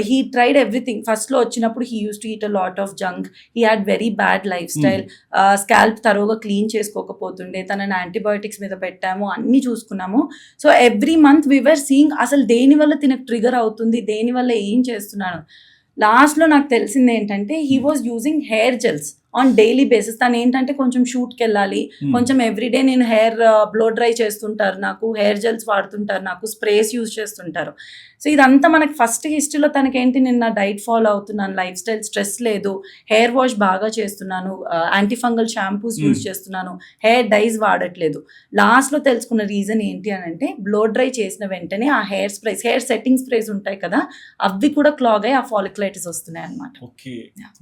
He tried everything. ఫస్ట్ లో వచ్చినప్పుడు he use to eat a lot of junk, he had very bad lifestyle, scalp తరోగా clean చేసుకోకపోతుండే, తనని antibiotics మీద పెట్టాము, అన్ని చూసుకున్నాము. So every month we were seeing అసలు దేని వల్ల తినకు ట్రిగర్ అవుతుంది, దేని వల్ల ఏం చేస్తున్నాను. లాస్ట్లో నాకు తెలిసింది ఏంటంటే he was using hair gels on daily basis. తను ఏంటంటే కొంచెం షూట్కి వెళ్ళాలి, కొంచెం ఎవ్రీడే నేను హెయిర్ బ్లో డ్రై చేస్తుంటారు, నాకు హెయిర్ జెల్స్ వాడుతుంటారు, నాకు స్ప్రేస్ యూజ్ చేస్తుంటారు. సో ఇదంతా మనకి ఫస్ట్ హిస్టరీలో తనకేంటి, నేను నా డైట్ ఫాలో అవుతున్నాను, లైఫ్ స్టైల్ స్ట్రెస్ లేదు, హెయిర్ వాష్ బాగా చేస్తున్నాను, యాంటీ ఫంగల్ షాంపూస్ యూజ్ చేస్తున్నాను, హెయిర్ డైస్ వాడట్లేదు. లాస్ట్లో తెలుసుకున్న రీజన్ ఏంటి అని అంటే, బ్లో డ్రై చేసిన వెంటనే ఆ hair sprays, hair setting sprays ఉంటాయి కదా, అవి కూడా క్లాగ్ అయ్యి ఆ ఫాలిక్యులైటిస్ వస్తున్నాయి అనమాట. ఓకే,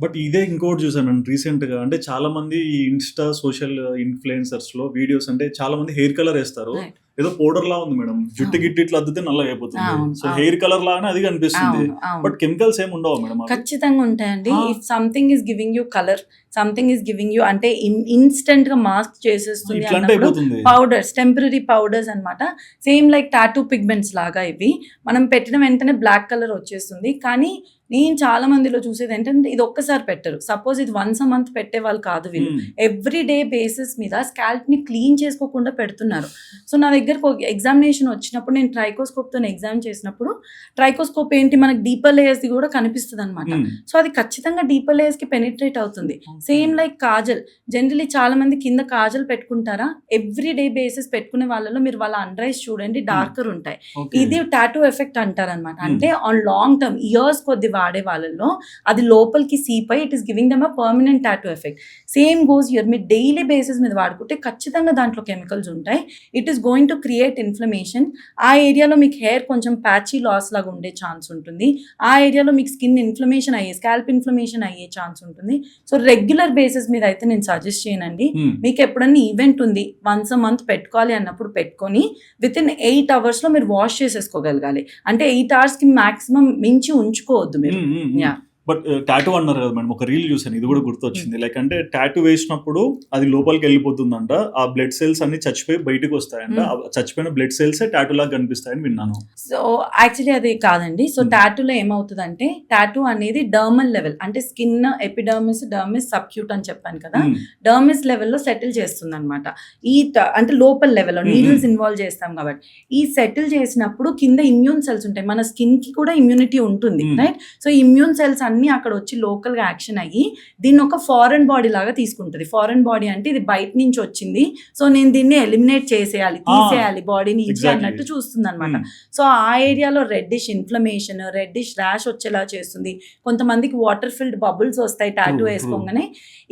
బట్ ఇదే ఇంకోటి చూసాను రీసెంట్ గా. అంటే చాలా మంది ఈ ఇన్స్టా సోషల్ ఇన్ఫ్లుయెన్సర్స్ లో వీడియోస్ అంటే చాలా మంది హెయిర్ కలర్ వేస్తారు, ఏదో పౌడర్ లా ఉంది మేడం, జుట్టు గిట్టి ఇట్లా అద్దితే నల్లగా అయిపోతుంది. సో హెయిర్ కలర్ లాగానే అది కనిపిస్తుంది, బట్ కెమికల్స్ ఏమి ఉండవు మేడం? ఖచ్చితంగా ఉంటాయండి. If something is giving you colour, something is giving you అంటే ఇన్స్టెంట్ గా మాస్క్ చేసేస్తుంది అన్నప్పుడు పౌడర్స్, టెంపరీ పౌడర్స్ అనమాట. సేమ్ లైక్ టాటూ పిగ్మెంట్స్ లాగా ఇవి మనం పెట్టిన వెంటనే బ్లాక్ కలర్ వచ్చేస్తుంది. కానీ నేను చాలా మందిలో చూసేది ఏంటంటే ఇది ఒక్కసారి పెట్టరు, సపోజ్ ఇది వన్స్ అ మంత్ పెట్టే వాళ్ళు కాదు వీళ్ళు, ఎవ్రీ డే బేసిస్ మీద స్కాల్ప్ ని క్లీన్ చేసుకోకుండా పెడుతున్నారు. సో నా దగ్గర దగ్గరకు ఎగ్జామినేషన్ వచ్చినప్పుడు నేను ట్రైకోస్కోప్తో ఎగ్జామ్ చేసినప్పుడు ట్రైకోస్కోప్ ఏంటి మనకి డీపర్ లేయర్స్ కూడా కనిపిస్తుంది అనమాట. సో అది ఖచ్చితంగా డీపర్ లేయర్స్ కి పెనిట్రేట్ అవుతుంది. సేమ్ లైక్ కాజల్, జనరలీ చాలా మంది కింద కాజల్ పెట్టుకుంటారా, ఎవ్రీ డే బేసిస్ పెట్టుకునే వాళ్ళలో మీరు వాళ్ళ అండర్ ఐస్ చూడండి డార్కర్ ఉంటాయి. ఇది టాటూ ఎఫెక్ట్ అంటారు అనమాట. అంటే ఆన్ లాంగ్ టర్మ్ ఇయర్స్ కొద్ది వాడే వాళ్ళలో అది లోపలికి సీప్ అయి it is giving them a permanent tattoo effect. Same goes your, మీరు డైలీ బేసిస్ మీద వాడుకుంటే ఖచ్చితంగా దాంట్లో కెమికల్స్ ఉంటాయి. It is going to create inflammation. ఆ ఏరియాలో మీకు హెయిర్ కొంచెం ప్యాచీ లాస్ లాగా ఉండే ఛాన్స్ ఉంటుంది. ఆ ఏరియాలో మీకు స్కిన్ ఇన్ఫ్లమేషన్ అయ్యే, స్కాల్ప్ ఇన్ఫ్లమేషన్ అయ్యే ఛాన్స్ ఉంటుంది. సో రెగ్యులర్ బేసిస్ మీద అయితే నేను సజెస్ట్ చేయనండి. మీకు ఎప్పుడన్నా ఈవెంట్ ఉంది వన్స్ అ మంత్ పెట్టుకోవాలి అన్నప్పుడు పెట్టుకొని విత్ ఇన్ 8 hours లో మీరు వాష్ చేసేసుకోగలగాలి. అంటే 8 hours కి మాక్సిమం మించి ఉంచుకోవద్దు మీరు. యా, బట్ టాటూ అన్నారు కదా మేడం, ఒక రీల్ చూసాను, ఇది కూడా గుర్తొచ్చింది. లైక్ అంటే టాటూ వేసినప్పుడు అది లోపలికి వెళ్ళిపోతుందంట, ఆ బ్లడ్ సెల్స్ అన్ని చచ్చిపోయి బయటకు వస్తాయంట, చచ్చిపోయిన బ్లడ్ సెల్స్ టాటూ లాగా కనిపిస్తాయని విన్నాను. సో యాక్చువల్లీ అది కాదండి. సో టాటూలో ఏమవుతుందంటే, టాటూ అనేది డర్మల్ లెవెల్, అంటే స్కిన్ ఎపిడర్మిస్, డర్మిస్, సబ్క్యూట్ అని చెప్పాను కదా, డర్మిస్ లెవెల్లో సెటిల్ చేస్తుంది అనమాట. అంటే లోపల లెవెల్లో నీడిల్స్ ఇన్వాల్వ్ చేస్తాం కాబట్టి ఈ సెటిల్ చేసినప్పుడు కింద ఇమ్యూన్ సెల్స్ ఉంటాయి. మన స్కిన్ కి కూడా ఇమ్యూనిటీ ఉంటుంది, రైట్? సో ఇమ్యూన్ సెల్స్ అన్ని అక్కడ వచ్చి లోకల్ గా యాక్షన్ అయ్యి దీన్ని ఒక ఫారెన్ బాడీ లాగా తీసుకుంటది. ఫారెన్ బాడీ అంటే ఇది బయట నుంచి వచ్చింది, సో నేను దీన్ని ఎలిమినేట్ చేసేయాలి, తీసేయాలి బాడీ నుంచి అన్నట్టు చూస్తుంది అనమాట. సో ఆ ఏరియాలో రెడ్డిష్ ఇన్ఫ్లమేషన్, రెడ్డిష్ ర్యాష్ వచ్చేలా చేస్తుంది. కొంతమందికి వాటర్ ఫిల్డ్ బబుల్స్ వస్తాయి టాటూ వేసుకోగానే.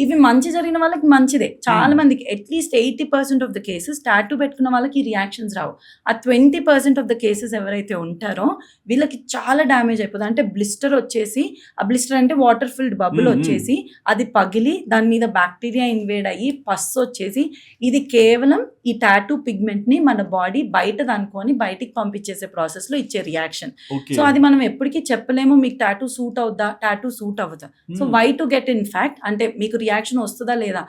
ఇవి మంచి జరిగిన వాళ్ళకి మంచిదే. చాలా మందికి at least 80% of the cases tattoo పెట్టుకున్న వాళ్ళకి రియాక్షన్స్ రావు. ఆ 20% ఆఫ్ ద కేసెస్ ఎవరైతే ఉంటారో వీళ్ళకి చాలా డ్యామేజ్ అయిపోతుంది. అంటే బ్లిస్టర్ వచ్చేసి, ఆ బ్లిస్టర్ అంటే వాటర్ ఫిల్డ్ బబుల్ వచ్చేసి అది పగిలి దాని మీద బ్యాక్టీరియా ఇన్వేడ్ అయ్యి పస్ వచ్చేసి, ఇది కేవలం ఈ టాటూ పిగ్మెంట్ ని మన బాడీ బయట అనుకొని బయటికి పంపించేసే ప్రాసెస్ లో ఇచ్చే రియాక్షన్. సో అది మనం ఎప్పటికీ చెప్పలేము మీకు టాటూ సూట్ అవుద్దా, టాటూ సూట్ అవ్వదా. So why to get in fact అంటే మీకు రియాక్షన్ వస్తుందా లేదా.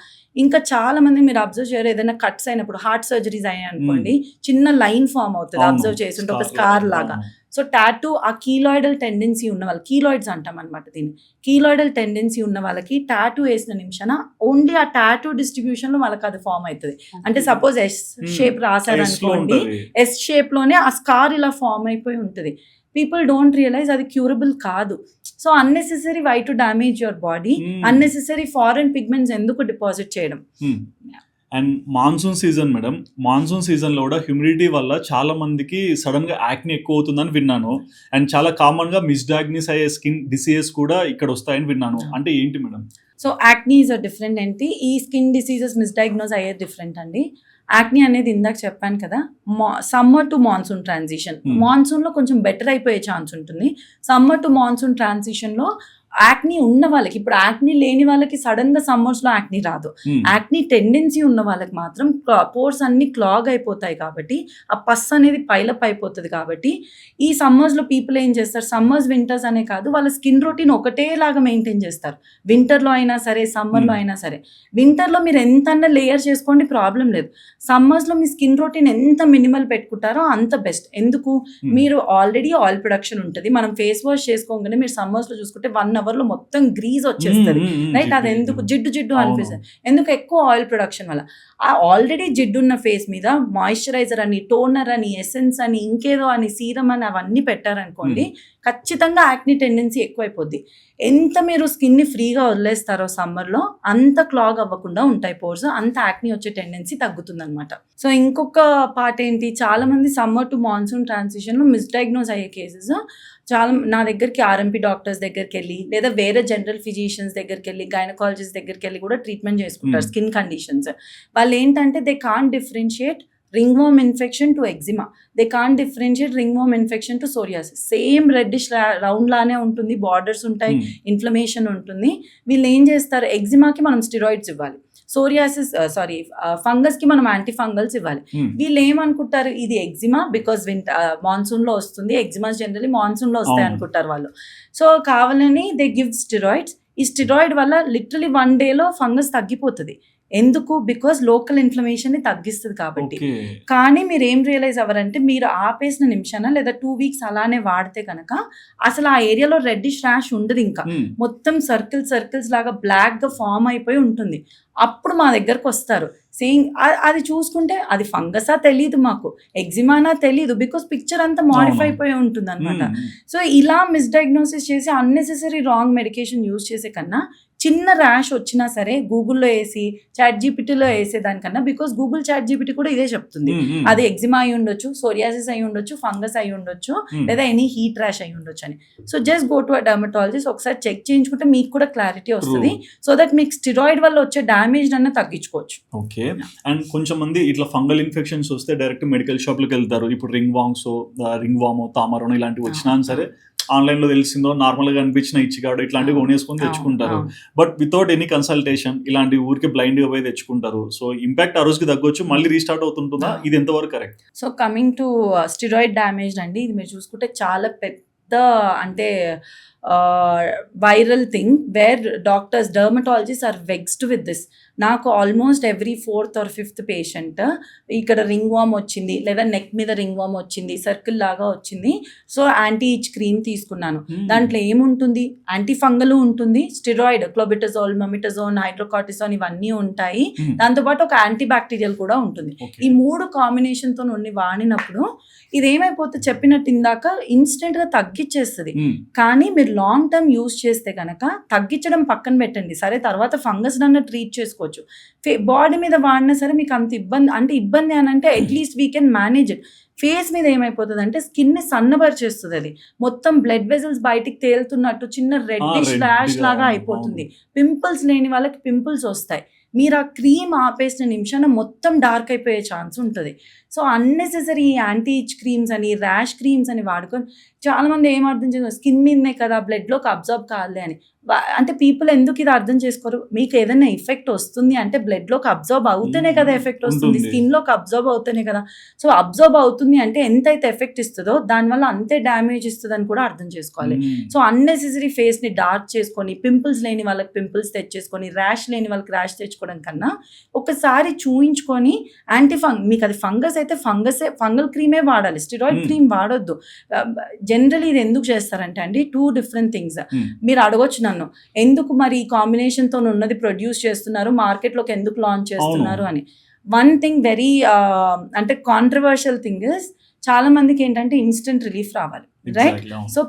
ఇంకా చాలా మంది మీరు అబ్జర్వ్ చేయరు, ఏదైనా కట్స్ అయినప్పుడు, హార్ట్ సర్జరీస్ అయ్యాయి అనుకోండి, చిన్న లైన్ ఫామ్ అవుతుంది అబ్జర్వ్ చేస్తుంటే, ఒక స్కార్ లాగా. సో టాటూ ఆ కీలాయిడల్ టెండెన్సీ ఉన్న వాళ్ళు, కీలాయిడ్స్ అంటాం అనమాట దీన్ని, కీలాయిడల్ టెండెన్సీ ఉన్న వాళ్ళకి టాటూ వేసిన నిమిషాన ఓన్లీ ఆ టాటూ డిస్ట్రిబ్యూషన్ లో వాళ్ళకి అది ఫామ్ అవుతుంది. అంటే సపోజ్ ఎస్ షేప్ రాశారనుకోండి, ఎస్ షేప్ లోనే ఆ స్కార్ ఇలా ఫామ్ అయిపోయి ఉంటుంది. పీపుల్ డోంట్ రియలైజ్ అది క్యూరబుల్ కాదు. So unnecessary why to damage your body, unnecessary foreign pigments ఎందుకు డిపాజిట్ చేయడం. And monsoon season madam, monsoon సీజన్లో కూడా హ్యూమిడిటీ వల్ల చాలా మందికి సడన్గా యాక్ని ఎక్కువ అవుతుందని విన్నాను. అండ్ చాలా కామన్గా మిస్డయాగ్నోస్ అయ్యే స్కిన్ డిసీజెస్ కూడా ఇక్కడ వస్తాయని విన్నాను. అంటే ఏంటి madam? So acne is a different ఏంటి, ఈ స్కిన్ డిసీజెస్ మిస్డయాగ్నోస్ అయ్యేది డిఫరెంట్ అండి. యాక్నీ అనేది ఇందాక చెప్పాను కదా, సమ్మర్ టు మాన్సూన్ ట్రాన్సిషన్, మాన్సూన్లో కొంచెం బెటర్ అయిపోయే ఛాన్స్ ఉంటుంది. సమ్మర్ టు మాన్సూన్ ట్రాన్సిషన్లో యాక్నీ ఉన్న వాళ్ళకి, ఇప్పుడు యాక్నీ లేని వాళ్ళకి సడన్ గా సమ్మర్స్ లో యాక్నీ రాదు. యాక్నీ టెండెన్సీ ఉన్న వాళ్ళకి మాత్రం పోర్స్ అన్ని క్లాగ్ అయిపోతాయి కాబట్టి ఆ పస్ అనేది పైలప్ అయిపోతుంది. కాబట్టి ఈ సమ్మర్స్ లో పీపుల్ ఏం చేస్తారు, సమ్మర్స్ వింటర్స్ అనే కాదు, వాళ్ళ స్కిన్ రొటీన్ ఒకటేలాగా మెయింటైన్ చేస్తారు. వింటర్ లో అయినా సరే, సమ్మర్ లో అయినా సరే. వింటర్ లో మీరు ఎంత లేయర్ చేసుకోండి, ప్రాబ్లం లేదు. సమ్మర్స్ లో మీ స్కిన్ రొటీన్ ఎంత మినిమల్ పెట్టుకుంటారో అంత బెస్ట్. ఎందుకు, మీరు ఆల్రెడీ ఆయిల్ ప్రొడక్షన్ ఉంటుంది. మనం ఫేస్ వాష్ చేసుకోగానే మీరు సమ్మర్స్ లో చూసుకుంటే 1 hour లో మొత్తం గ్రీజ్ వచ్చేస్తుంది, రైట్? అది ఎందుకు జిడ్డు అనిపిస్తుంది, ఎందుకు, ఎక్కువ ఆయిల్ ప్రొడక్షన్ వల్ల. ఆ ఆల్రెడీ జిడ్డు ఉన్న ఫేస్ మీద మాయిశ్చరైజర్ అని, టోనర్ అని, ఎసెన్స్ అని, ఇంకేదో అని, సీరం అని అవన్నీ పెట్టారనుకోండి, ఖచ్చితంగా యాక్నీ టెండెన్సీ ఎక్కువైపోద్ది. ఎంత మీరు స్కిన్ని ఫ్రీగా వదిలేస్తారో సమ్మర్లో అంత క్లాగ్ అవ్వకుండా ఉంటాయి పోర్స్, అంత యాక్నీ వచ్చే టెండెన్సీ తగ్గుతుంది అనమాట. సో ఇంకొక పార్ట్ ఏంటి, చాలా మంది సమ్మర్ టు మాన్సూన్ ట్రాన్సిషన్లో మిస్డయాగ్నోస్ అయ్యే కేసెస్ చాలా నా దగ్గరికి ఆర్ఎంపీ డాక్టర్స్ దగ్గరికి వెళ్ళి, లేదా వేరే జనరల్ ఫిజిషియన్స్ దగ్గరికి వెళ్ళి, గైనకాలజిస్ట్ దగ్గరికి వెళ్ళి కూడా ట్రీట్మెంట్ చేసుకుంటారు స్కిన్ కండిషన్స్. వాళ్ళు ఏంటంటే they can't differentiate ringworm infection to eczema. They can't differentiate ringworm infection to psoriasis. Same reddish round లానే ఉంటుంది, బార్డర్స్ ఉంటాయి, ఇన్ఫ్లమేషన్ ఉంటుంది. వీళ్ళు ఏం చేస్తారు, ఎగ్జిమాకి మనం స్టిరాయిడ్స్ ఇవ్వాలి, సోరియాసిస్ ఫంగస్ కి మనం యాంటీ ఫంగల్స్ ఇవ్వాలి. వీళ్ళు ఏమనుకుంటారు, ఇది ఎగ్జిమా బికాస్ మాన్సూన్ లో వస్తుంది, ఎగ్జిమాస్ జనరల్లీ మాన్సూన్ లో వస్తాయి అనుకుంటారు వాళ్ళు. సో కావాలని దే గివ్ స్టిరాయిడ్స్. ఈ స్టిరాయిడ్ వల్ల లిటరలీ 1 day లో ఫంగస్ తగ్గిపోతుంది. ఎందుకు? బికాజ్ లోకల్ ఇన్ఫ్లమేషన్ని తగ్గిస్తది కాబట్టి. ఓకే. కానీ మీరేం రియలైజ్ అవ్వరంటే, మీరు ఆపేసిన నిమిషాన లేదా 2 వీక్స్ అలానే వాడితే గనక అసలు ఆ ఏరియాలో రెడ్డిష్ ర్యాష్ ఉండదింక. మొత్తం సర్కిల్స్ లాగా బ్లాక్‌గా ఫార్మ్ అయిపోయి ఉంటుంది. అప్పుడు మా దగ్గరకొస్తారు. సేయింగ్ అది చూసుకుంటే అది ఫంగసా తెలీదు మాకు. ఎగ్జిమానా తెలీదు. బికాజ్ పిక్చర్ అంతా మాడిఫై అయిపోయి ఉంటుందనమాట. సో, ఇలా మిస్‌డయాగ్నోసిస్ చేసి అన్నెసెసరీ రాంగ్ మెడికేషన్ యూజ్ చేసే కన్నా, చిన్న ర్యాష్ వచ్చినా సరే గూగుల్‌లో ఏసి, చాట్‌జీపీటీలో ఏసేదానికన్నా, బికాజ్ గూగుల్, చాట్‌జీపీటీ కూడా ఇదే చెప్తుంది. అది ఎగ్జిమా అయ్యుండొచ్చు, సోరియాసిస్ అయ్యుండొచ్చు, ఫంగస్ అయ్యుండొచ్చు, లేదా ఎనీ హీట్ ర్యాష్ అయ్యుండొచ్చు అని. So, just go to a dermatologist. ఒకసారి చెక్ చేయించుకుంటే మీకు కూడా క్లారిటీ వస్తది. సో దట్ మీకు స్టెరాయిడ్ వల్ల వచ్చే డ్యామేజ్ అన్న తగ్గించుకోవచ్చు. ఓకే. అండ్ కొంచెం మంది ఇట్లా ఫంగల్ ఇన్ఫెక్షన్స్ వస్తే డైరెక్ట్ మెడికల్ షాప్‌లోకి వెళ్తారు. ఇప్పుడు రింగ్ వామో, తామరనో ఇలాంటివి వచ్చినా సరే ఆన్‌లైన్‌లో తెలిసిందో నార్మల్‌గా అనిపించిన ఇచ్చిగాడు ఇట్లాంటివి కొనేసుకొని తెచ్చుకుంటారు. బట్ వితౌట్ ఎనీ కన్సల్టేషన్ ఇలాంటి ఊరికే బ్లైండ్‌గా పోయి తెచ్చుకుంటారు. సో, ఇంపాక్ట్ ఆ రోజుకి తగ్గొచ్చు. మళ్ళీ రీస్టార్ట్ అవుతుంటుందా? ఇది ఎంతవరకు correct? So, coming to steroid damage అండి. ఇది మీరు చూసుకుంటే చాలా పెద్ద అంటే viral thing where doctors, dermatologist are vexed with this. నాకు almost every 4th or 5th patient ఇక్కడ రింగ్ వామ్ వచ్చింది, లేదా నెక్ మీద రింగ్ వామ్ వచ్చింది, సర్కిల్ లాగా వచ్చింది. సో, యాంటీ ఇచ్ క్రీమ్ తీసుకున్నాను. దాంట్లో ఏముంటుంది? యాంటీ ఫంగల్ ఉంటుంది, స్టెరాయిడ్, క్లోబెటజోల్, మెమిటజోన్, హైడ్రోకార్టిసోన్ ఇవన్నీ ఉంటాయి. దాంతోపాటు ఒక యాంటీ బ్యాక్టీరియల్ కూడా ఉంటుంది. ఈ 3 కాంబినేషన్తో నుండి వాడినప్పుడు ఇదేమైపోతుంది చెప్పినట్టు ఇందాక ఇన్స్టెంట్గా తగ్గించేస్తుంది. కానీ మీరు లాంగ్ టర్మ్ యూజ్ చేస్తే కనుక తగ్గించడం పక్కన పెట్టండి, సరే తర్వాత ఫంగస్ అన్న ట్రీట్ చేసుకోవచ్చు. బాడీ మీద వాడినా సరే మీకు అంత ఇబ్బంది అని అంటే at least we can manage it. Face మీద ఏమైపోతుంది అంటే స్కిన్ని సన్నబరిచేస్తుంది. అది మొత్తం బ్లడ్ వెజల్స్ బయటికి తేలుతున్నట్టు చిన్న రెడ్డిష్ ర్యాష్ లాగా అయిపోతుంది. పింపుల్స్ లేని వాళ్ళకి పింపుల్స్ వస్తాయి. మీరు ఆ క్రీమ్ ఆపేసిన నిమిషాన మొత్తం డార్క్ అయిపోయే ఛాన్స్ ఉంటుంది. సో, అన్నెసెసరీ యాంటీ ఇచ్ క్రీమ్స్ అని, ర్యాష్ క్రీమ్స్ అని వాడుకొని చాలామంది ఏం అర్థం చేసుకోరు, స్కిన్ మీదనే కదా బ్లడ్లోకి అబ్జర్వ్ కాదులే అని. అంటే పీపుల్ ఎందుకు ఇది అర్థం చేసుకోరు? మీకు ఏదైనా ఎఫెక్ట్ వస్తుంది అంటే బ్లడ్లోకి అబ్జర్వ్ అవుతేనే కదా ఎఫెక్ట్ వస్తుంది, స్కిన్లోకి అబ్జర్వ్ అవుతేనే కదా. సో, అబ్జర్వ్ అవుతుంది అంటే ఎంతైతే ఎఫెక్ట్ ఇస్తుందో దానివల్ల అంతే డ్యామేజ్ ఇస్తుందని కూడా అర్థం చేసుకోవాలి. సో, అన్నెసెసరీ ఫేస్ని డార్క్ చేసుకొని, పింపుల్స్ లేని వాళ్ళకి పింపుల్స్ తెచ్చేసుకొని, ర్యాష్ లేని వాళ్ళకి ర్యాష్ తెచ్చుకోవడం కన్నా ఒకసారి చూయించుకొని మీకు అది ఫంగస్ అయితే ఫంగల్ క్రీమే వాడాలి, స్టెరాయిడ్ క్రీమ్ వాడొద్దు. జనరలీ ఇది ఎందుకు చేస్తారంటే అండి, 2 డిఫరెంట్ థింగ్స్. మీరు అడగొచ్చు నన్ను, ఎందుకు మరి ఈ కాంబినేషన్తో ఉన్నది ప్రొడ్యూస్ చేస్తున్నారు, మార్కెట్లోకి ఎందుకు లాంచ్ చేస్తున్నారు అని. వన్ థింగ్ వెరీ అంటే కాంట్రవర్షియల్ థింగ్ ఇస్, చాలా మందికి ఏంటంటే ఇన్స్టెంట్ రిలీఫ్ రావాలి, right? So,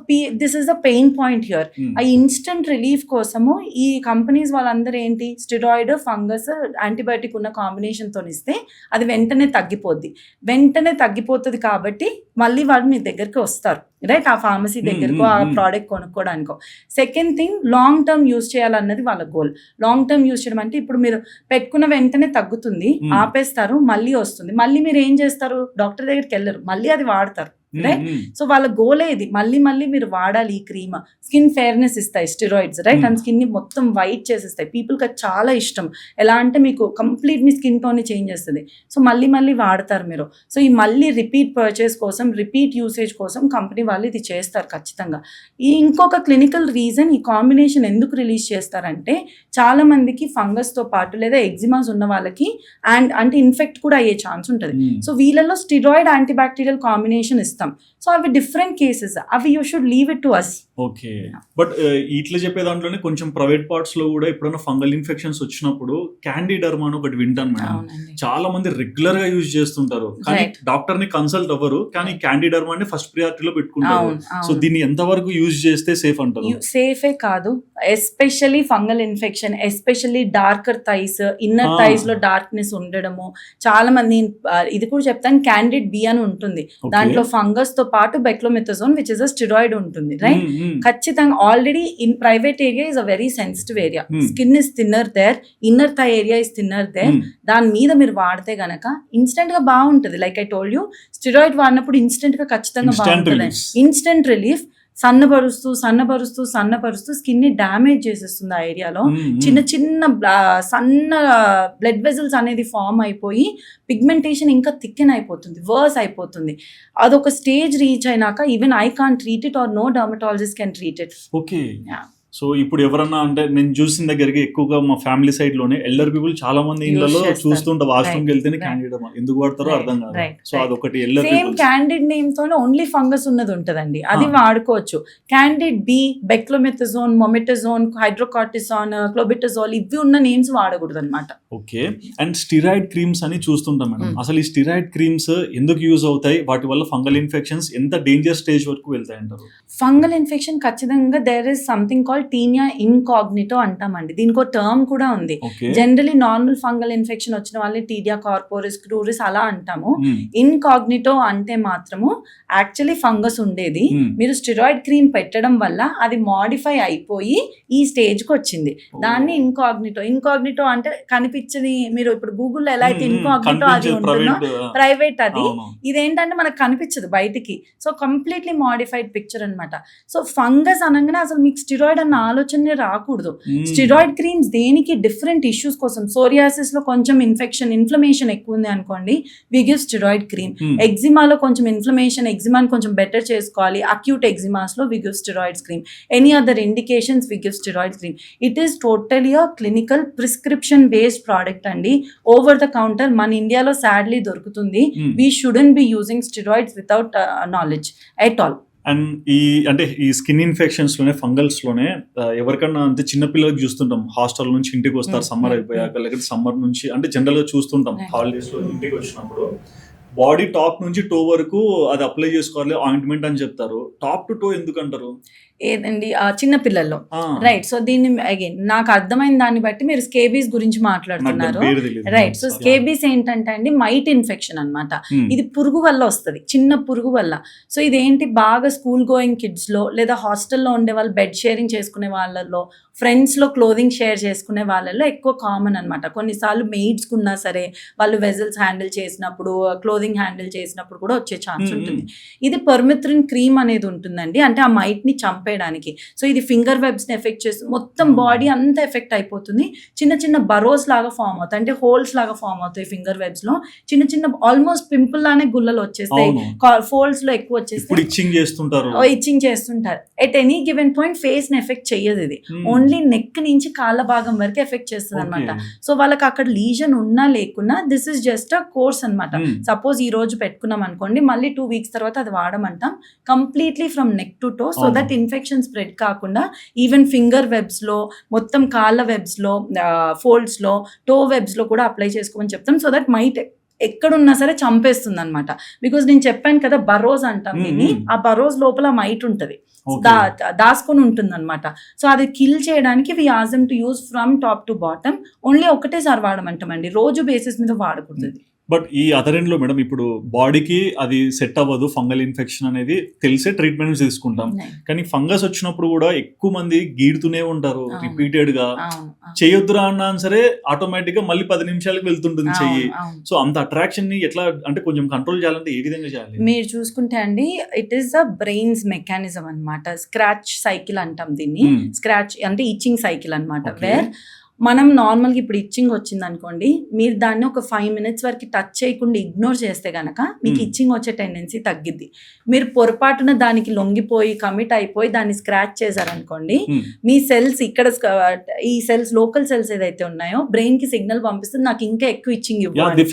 this is the pain point here. ఆ ఇన్స్టెంట్ రిలీఫ్ కోసము ఈ కంపెనీస్ వాళ్ళందరూ ఏంటి, స్టెరాయిడ్, ఫంగస్, యాంటీబయాటిక్ ఉన్న కాంబినేషన్తో ఇస్తే అది వెంటనే తగ్గిపోతుంది కాబట్టి మళ్ళీ వాళ్ళు మీ దగ్గరికి వస్తారు, రైట్? ఆ ఫార్మసీ దగ్గరకు ఆ ప్రోడక్ట్ కొనుక్కోవడానికో. Second thing, long term use చేయాలన్నది వాళ్ళ గోల్. లాంగ్ టర్మ్ యూజ్ చేయడం అంటే ఇప్పుడు మీరు పెట్టుకున్న వెంటనే తగ్గుతుంది, ఆపేస్తారు, మళ్ళీ వస్తుంది, మళ్ళీ మీరు ఏం చేస్తారు, డాక్టర్ దగ్గరికి వెళ్ళరు, మళ్ళీ అది వాడతారు, రైట్? సో, వాళ్ళ గోలే ఇది, మళ్ళీ మీరు వాడాలి ఈ క్రీమ్. స్కిన్ ఫేర్నెస్ ఇస్తాయి స్టెరాయిడ్స్, రైట్? అండ్ స్కిన్ని మొత్తం వైట్ చేసేస్తాయి. పీపుల్కి అది చాలా ఇష్టం. ఎలా అంటే మీకు కంప్లీట్ మీ స్కిన్ టోన్ని చేంజ్ చేస్తుంది. సో, మళ్ళీ వాడతారు మీరు. సో, ఈ మళ్ళీ రిపీట్ పర్చేస్ కోసం, రిపీట్ యూసేజ్ కోసం కంపెనీ వాళ్ళు ఇది చేస్తారు ఖచ్చితంగా. ఈ ఇంకొక క్లినికల్ రీజన్, ఈ కాంబినేషన్ ఎందుకు రిలీజ్ చేస్తారంటే, చాలా మందికి ఫంగస్తో పాటు లేదా ఎగ్జిమాస్ ఉన్న వాళ్ళకి అంటే ఇన్ఫెక్ట్ కూడా అయ్యే ఛాన్స్ ఉంటుంది. సో, వీళ్ళలో స్టెరాయిడ్ యాంటీబ్యాక్టీరియల్ కాంబినేషన్ ఇస్తాం. సో, అవి డిఫరెంట్ కేసెస్, అవి you should leave it to us. Okay. But ఇట్లా చెప్పే దాంట్లోనే కొంచెం ప్రైవేట్ పార్ట్స్ లో కూడా ఎప్పుడైనా ఫంగల్ ఇన్ఫెక్షన్స్ వచ్చినప్పుడు క్యాండిడర్మా అని ఒకటి వింటాను మేడం. చాలా మంది రెగ్యులర్ గా యూజ్ చేస్తుంటారు, కానీ డాక్టర్ ని కన్సల్ట్ అవ్వరు, కానీ క్యాండిడర్మా ని ఫస్ట్ ప్రియారిటీలో పెట్టుకుంటారు. సో, దీన్ని ఎంతవరకు యూజ్ చేస్తే సేఫ్ అంటారు? సేఫే కాదు, especially fungal infection, especially darker thighs, inner thighs లో డార్క్నెస్ ఉండడము. చాలా మంది ఇది కూడా చెప్తాను, క్యాండిడ్ బి అని ఉంటుంది, దాంట్లో ఫంగస్ తో పాటు beclomethasone which is a steroid ఉంటుంది, రైట్? ఖచ్చితంగా already in private area is a very sensitive area. Skin is thinner there, inner thigh area is thinner there. దాని మీద మీరు వాడితే గనక ఇన్స్టెంట్ గా బాగుంటుంది. Like I told you, steroid వాడినప్పుడు ఇన్స్టెంట్ గా ఖచ్చితంగా బాగుంటుంది. Instant relief. సన్నబరుస్తూ స్కిన్ ని డ్యామేజ్ చేసేస్తుంది ఆ ఏరియాలో. చిన్న సన్న బ్లడ్ వెజల్స్ అనేది ఫామ్ అయిపోయి పిగ్మెంటేషన్ ఇంకా థిక్కెన్ అయిపోతుంది, వర్స్ అయిపోతుంది. అదొక స్టేజ్ రీచ్ అయినాక even I can't treat it or no dermatologist can treat it. Okay. So ఇప్పుడు ఎవరన్నా అంటే నేను చూసిన దగ్గరికి ఎక్కువగా మా ఫ్యామిలీ సైడ్ లోనే ఎల్డర్ పీపుల్ చాలా మంది ఇళ్లలో చేస్తారు. చూస్తుంటే వాష్రూమ్ కి వెళ్తేనే Right. క్యాండిడ్ ఎందుకు వాడతారో Right. అర్థం కాదు. Right. సో అదొకటి elder same people. Candid name తోనే ఓన్లీ ఫంగస్ ఉన్నది ఉంటదండి, అది Ah. వాడుకోవచ్చు. క్యాండిడ్ బి, బెక్లోమెథజోన్, మొమెటజోన్, హైడ్రోకార్టిసాన్, క్లోబెటజోల్ ఇవి ఉన్న నేమ్స్ వాడకూడదు అనమాట. ఓకే. అండ్ స్టిరాయిడ్ క్రీమ్స్ అని చూస్తుంటాం మేడం. అసలు ఈ స్టిరాయిడ్ క్రీమ్స్ ఎందుకు యూజ్ అవుతాయి, వాటి వల్ల ఫంగల్ ఇన్ఫెక్షన్స్ ఎంత డేంజర్ స్టేజ్ వరకు వెళ్తాయి అంటారు? ఫంగల్ ఇన్ఫెక్షన్ ఖచ్చితంగా there is something call tinea incognito అంటామండి. దీనికి ఒక టర్మ్ కూడా ఉంది. Okay. Generally normal fungal infection వచ్చిన వాళ్ళని టీనియా కార్పోరిస్, క్రూరిస్ అలా అంటాము. Hmm. ఇన్కాగ్నిటో అంటే మాత్రము యాక్చువల్లీ ఫంగస్ ఉండేది, మీరు స్టిరాయిడ్ క్రీమ్ పెట్టడం వల్ల అది మాడిఫై అయిపోయి ఈ స్టేజ్ కి వచ్చింది. దాన్ని ఇన్కాగ్నిటో అంటే కనిపించని, మీరు ఇప్పుడు గూగుల్లో ఎలా అయితే ఇన్కాగ్నిటో అది ఉంటుందో ప్రైవేట్, అది ఇదేంటంటే మనకు కనిపించదు బయటికి. సో కంప్లీట్లీ మాడిఫైడ్ పిక్చర్ అన్నమాట. సో ఫంగస్ అనగానే అసలు మీకు స్టిరాయిడ్ అన్న ఆలోచనే రాకూడదు. స్టిరాయిడ్ క్రీమ్స్ దేనికి డిఫరెంట్ ఇష్యూస్ కోసం, సోరియాసిస్ లో కొంచెం ఇన్ఫ్లమేషన్ ఎక్కువ ఉంది అనుకోండి, వి గివ్ స్టిరాయిడ్ క్రీమ్. ఎగ్జిమాలో కొంచెం ఎగ్జిమాని కొంచెం బెటర్ చేసుకోవాలి, అక్యూట్ ఎగ్జిమాస్ లో we give steroids cream. Any other indications we give steroids cream. It is totally a clinical prescription based product అండి. ఓవర్ ద కౌంటర్ మన ఇండియాలో సాడ్లీ దొరుకుతుంది. We shouldn't be using steroids without knowledge at all. And ఈ skin infections లోనే fungals లోనే ఎవరికన్నా అంటే చిన్నపిల్లలకి చూస్తుంటాం, హాస్టల్ నుంచి ఇంటికి వస్తారు సమ్మర్ అయిపోయాక, లేకపోతే సమ్మర్ నుంచి అంటే జనరల్ గా చూస్తుంటాం హాలిడేస్ లో ఇంటికి వచ్చినప్పుడు బాడీ టాప్ నుంచి టో వరకు అది అప్లై చేసుకోవాలి ఆయింట్మెంట్ అని చెప్తారు. టాప్ టు టో ఎందుకు అంటారు? ఏదండి చిన్న పిల్లల్లో, రైట్. సో దీన్ని అగైన్ నాకు అర్థమైన దాన్ని బట్టి మీరు స్కేబీస్ గురించి మాట్లాడుతున్నారు, రైట్. సో స్కేబీస్ ఏంటంటే అండి మైట్ ఇన్ఫెక్షన్ అన్నమాట. ఇది పురుగు వల్ల వస్తుంది, చిన్న పురుగు వల్ల. సో ఇదేంటి బాగా స్కూల్ గోయింగ్ కిడ్స్ లో, లేదా హాస్టల్లో ఉండే వాళ్ళు, బెడ్ షేరింగ్ చేసుకునే వాళ్ళలో, ఫ్రెండ్స్ లో క్లోదింగ్ షేర్ చేసుకునే వాళ్ళలో ఎక్కువ కామన్ అనమాట. కొన్నిసార్లు మెయిడ్స్ కున్నా సరే వాళ్ళు వెజల్స్ హ్యాండిల్ చేసినప్పుడు, క్లోదింగ్ హ్యాండిల్ చేసినప్పుడు కూడా వచ్చే ఛాన్స్ ఉంటుంది. ఇది పర్మిథ్రిన్ క్రీమ్ అనేది ఉంటుందండి, అంటే ఆ మైట్ ని చంపేయడానికి. సో ఇది ఫింగర్ వెబ్స్ ని ఎఫెక్ట్ చేస్తుంది, మొత్తం బాడీ అంతా ఎఫెక్ట్ అయిపోతుంది. చిన్న చిన్న బరోస్ లాగా ఫామ్ అవుతాయి, అంటే హోల్స్ లాగా ఫామ్ అవుతాయి ఫింగర్ వెబ్స్ లో. చిన్న చిన్న ఆల్మోస్ట్ పింపుల్ లానే గుల్లలు వచ్చేస్తాయి, ఫోల్డ్స్ లో ఎక్కువ వచ్చేస్తాయి, ఇచ్చింగ్ చేస్తుంటారు. At any given point face ని ఎఫెక్ట్ చెయ్యదు ఇది, ఓన్లీ నెక్ నుంచి కాళ్ళ భాగం వరకు ఎఫెక్ట్ చేస్తుంది అనమాట. సో వాళ్ళకి అక్కడ లీజన్ ఉన్నా లేకున్నా this is just a course అనమాట. సపోజ్ ఈ రోజు పెట్టుకున్నాం అనుకోండి, మళ్ళీ 2 weeks తర్వాత అది వాడమంటాం, completely from neck to toe, so that infection spread కాకుండా ఈవెన్ ఫింగర్ వెబ్స్ లో, మొత్తం కాళ్ళ వెబ్స్ లో, ఫోల్డ్స్ లో, టో వెబ్స్ లో కూడా అప్లై చేసుకోమని చెప్తాం. సో దట్ మైట్ ఎక్కడున్నా సరే చంపేస్తుంది అనమాట. బికాజ్ నేను చెప్పాను కదా బరోస్ అంటాం దీన్ని, ఆ బరోస్ లోపల మైట్ ఉంటుంది, దాచుకొని ఉంటుంది అనమాట. సో అది కిల్ చేయడానికి we ask them to use from top to bottom. Only ఒకటేసారి వాడమంటామండి, రోజు బేసిస్ మీద వాడకూడదు. బట్ ఈ అదర్ ఎండ్ లో మేడం ఇప్పుడు బాడీకి అది సెట్ అవ్వదు ఫంగల్ ఇన్ఫెక్షన్ అనేది, తెలిసే ట్రీట్మెంట్స్ తీసుకుంటాం, కానీ ఫంగస్ వచ్చినప్పుడు కూడా ఎక్కువ మంది గీడుతూనే ఉంటారు రిపీటెడ్ గా. చేయొద్దురా అన్నా సరే ఆటోమేటిక్ గా మళ్ళీ 10 నిమిషాలకు వెళ్తుంటుంది చెయ్యి. సో అంత అట్రాక్షన్ ని ఎట్లా అంటే కొంచెం కంట్రోల్ చేయాలంటే ఏ విధంగా చేయాలి? మీరు చూసుకుంటే అండి, it is a brains mechanism అనమాట. స్క్రాచ్ సైకిల్ అంటాం దీన్ని. స్క్రాచ్ అంటే ఇచ్చింగ్ సైకిల్ అనమాట. వేర్ మనం నార్మల్గా ఇప్పుడు ఇచ్చింగ్ వచ్చింది అనుకోండి, మీరు దాన్ని ఒక 5 minutes వరకు టచ్ చేయకుండా ఇగ్నోర్ చేస్తే గనక మీకు ఇచ్చింగ్ వచ్చే టెండెన్సీ తగ్గిద్ది. మీరు పొరపాటున దానికి లొంగిపోయి కమిట్ అయిపోయి దాన్ని స్క్రాచ్ చేశారనుకోండి, మీ సెల్స్ ఇక్కడ ఈ సెల్స్ లోకల్ సెల్స్ ఏదైతే ఉన్నాయో బ్రెయిన్ కి సిగ్నల్ పంపిస్తుంది, నాకు ఇంకా ఎక్కువ ఇచ్చింగ్ ఇవ్వాలి, దే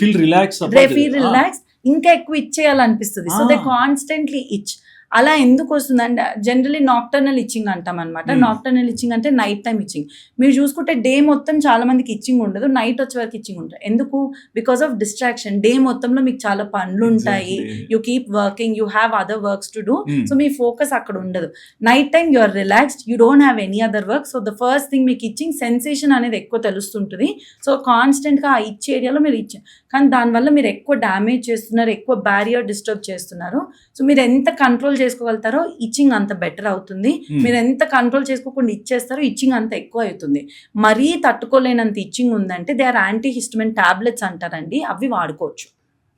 ఫీల్ రిలాక్స్, ఇంకా ఎక్కువ ఇచ్చేయాలనిపిస్తుంది. సో దే కాన్స్టెంట్లీ ఇచ్. అలా ఎందుకు వస్తుందంటే జనరలీ నాక్టర్నల్ ఇచ్చింగ్ అంటాం అనమాట. నాక్టర్నల్ ఇచ్చింగ్ అంటే నైట్ టైం ఇచ్చింగ్. మీరు చూసుకుంటే డే మొత్తం చాలా మందికి ఇచ్చింగ్ ఉండదు, నైట్ వచ్చే వరకు ఇచ్చింగ్ ఉంటుంది. ఎందుకు? Because of distraction. డే మొత్తంలో మీకు చాలా పనులు ఉంటాయి, you keep working, you have other works to do, so మీ ఫోకస్ అక్కడ ఉండదు. Night time you are relaxed, you don't have any other work. So the first thing మీకు ఇచ్చింగ్ సెన్సేషన్ అనేది ఎక్కువ తెలుస్తుంటుంది. సో కాన్స్టెంట్గా ఆ ఇచ్చే ఏరియాలో మీరు ఇచ్చారు, కానీ దానివల్ల మీరు ఎక్కువ డ్యామేజ్ చేస్తున్నారు, ఎక్కువ బ్యారియర్ డిస్టర్బ్ చేస్తున్నారు. సో మీరు ఎంత కంట్రోల్ చేసుకోగలుగుతారో ఇచ్చింగ్ అంత బెటర్ అవుతుంది. మీరు ఎంత కంట్రోల్ చేసుకోకుండా ఇచ్చేస్తారో ఇచ్చింగ్ అంత ఎక్కువ అవుతుంది. మరీ తట్టుకోలేనంత ఇచ్చింగ్ ఉందంటే they are anti histamine tablets అంటారండి, అవి వాడుకోవచ్చు.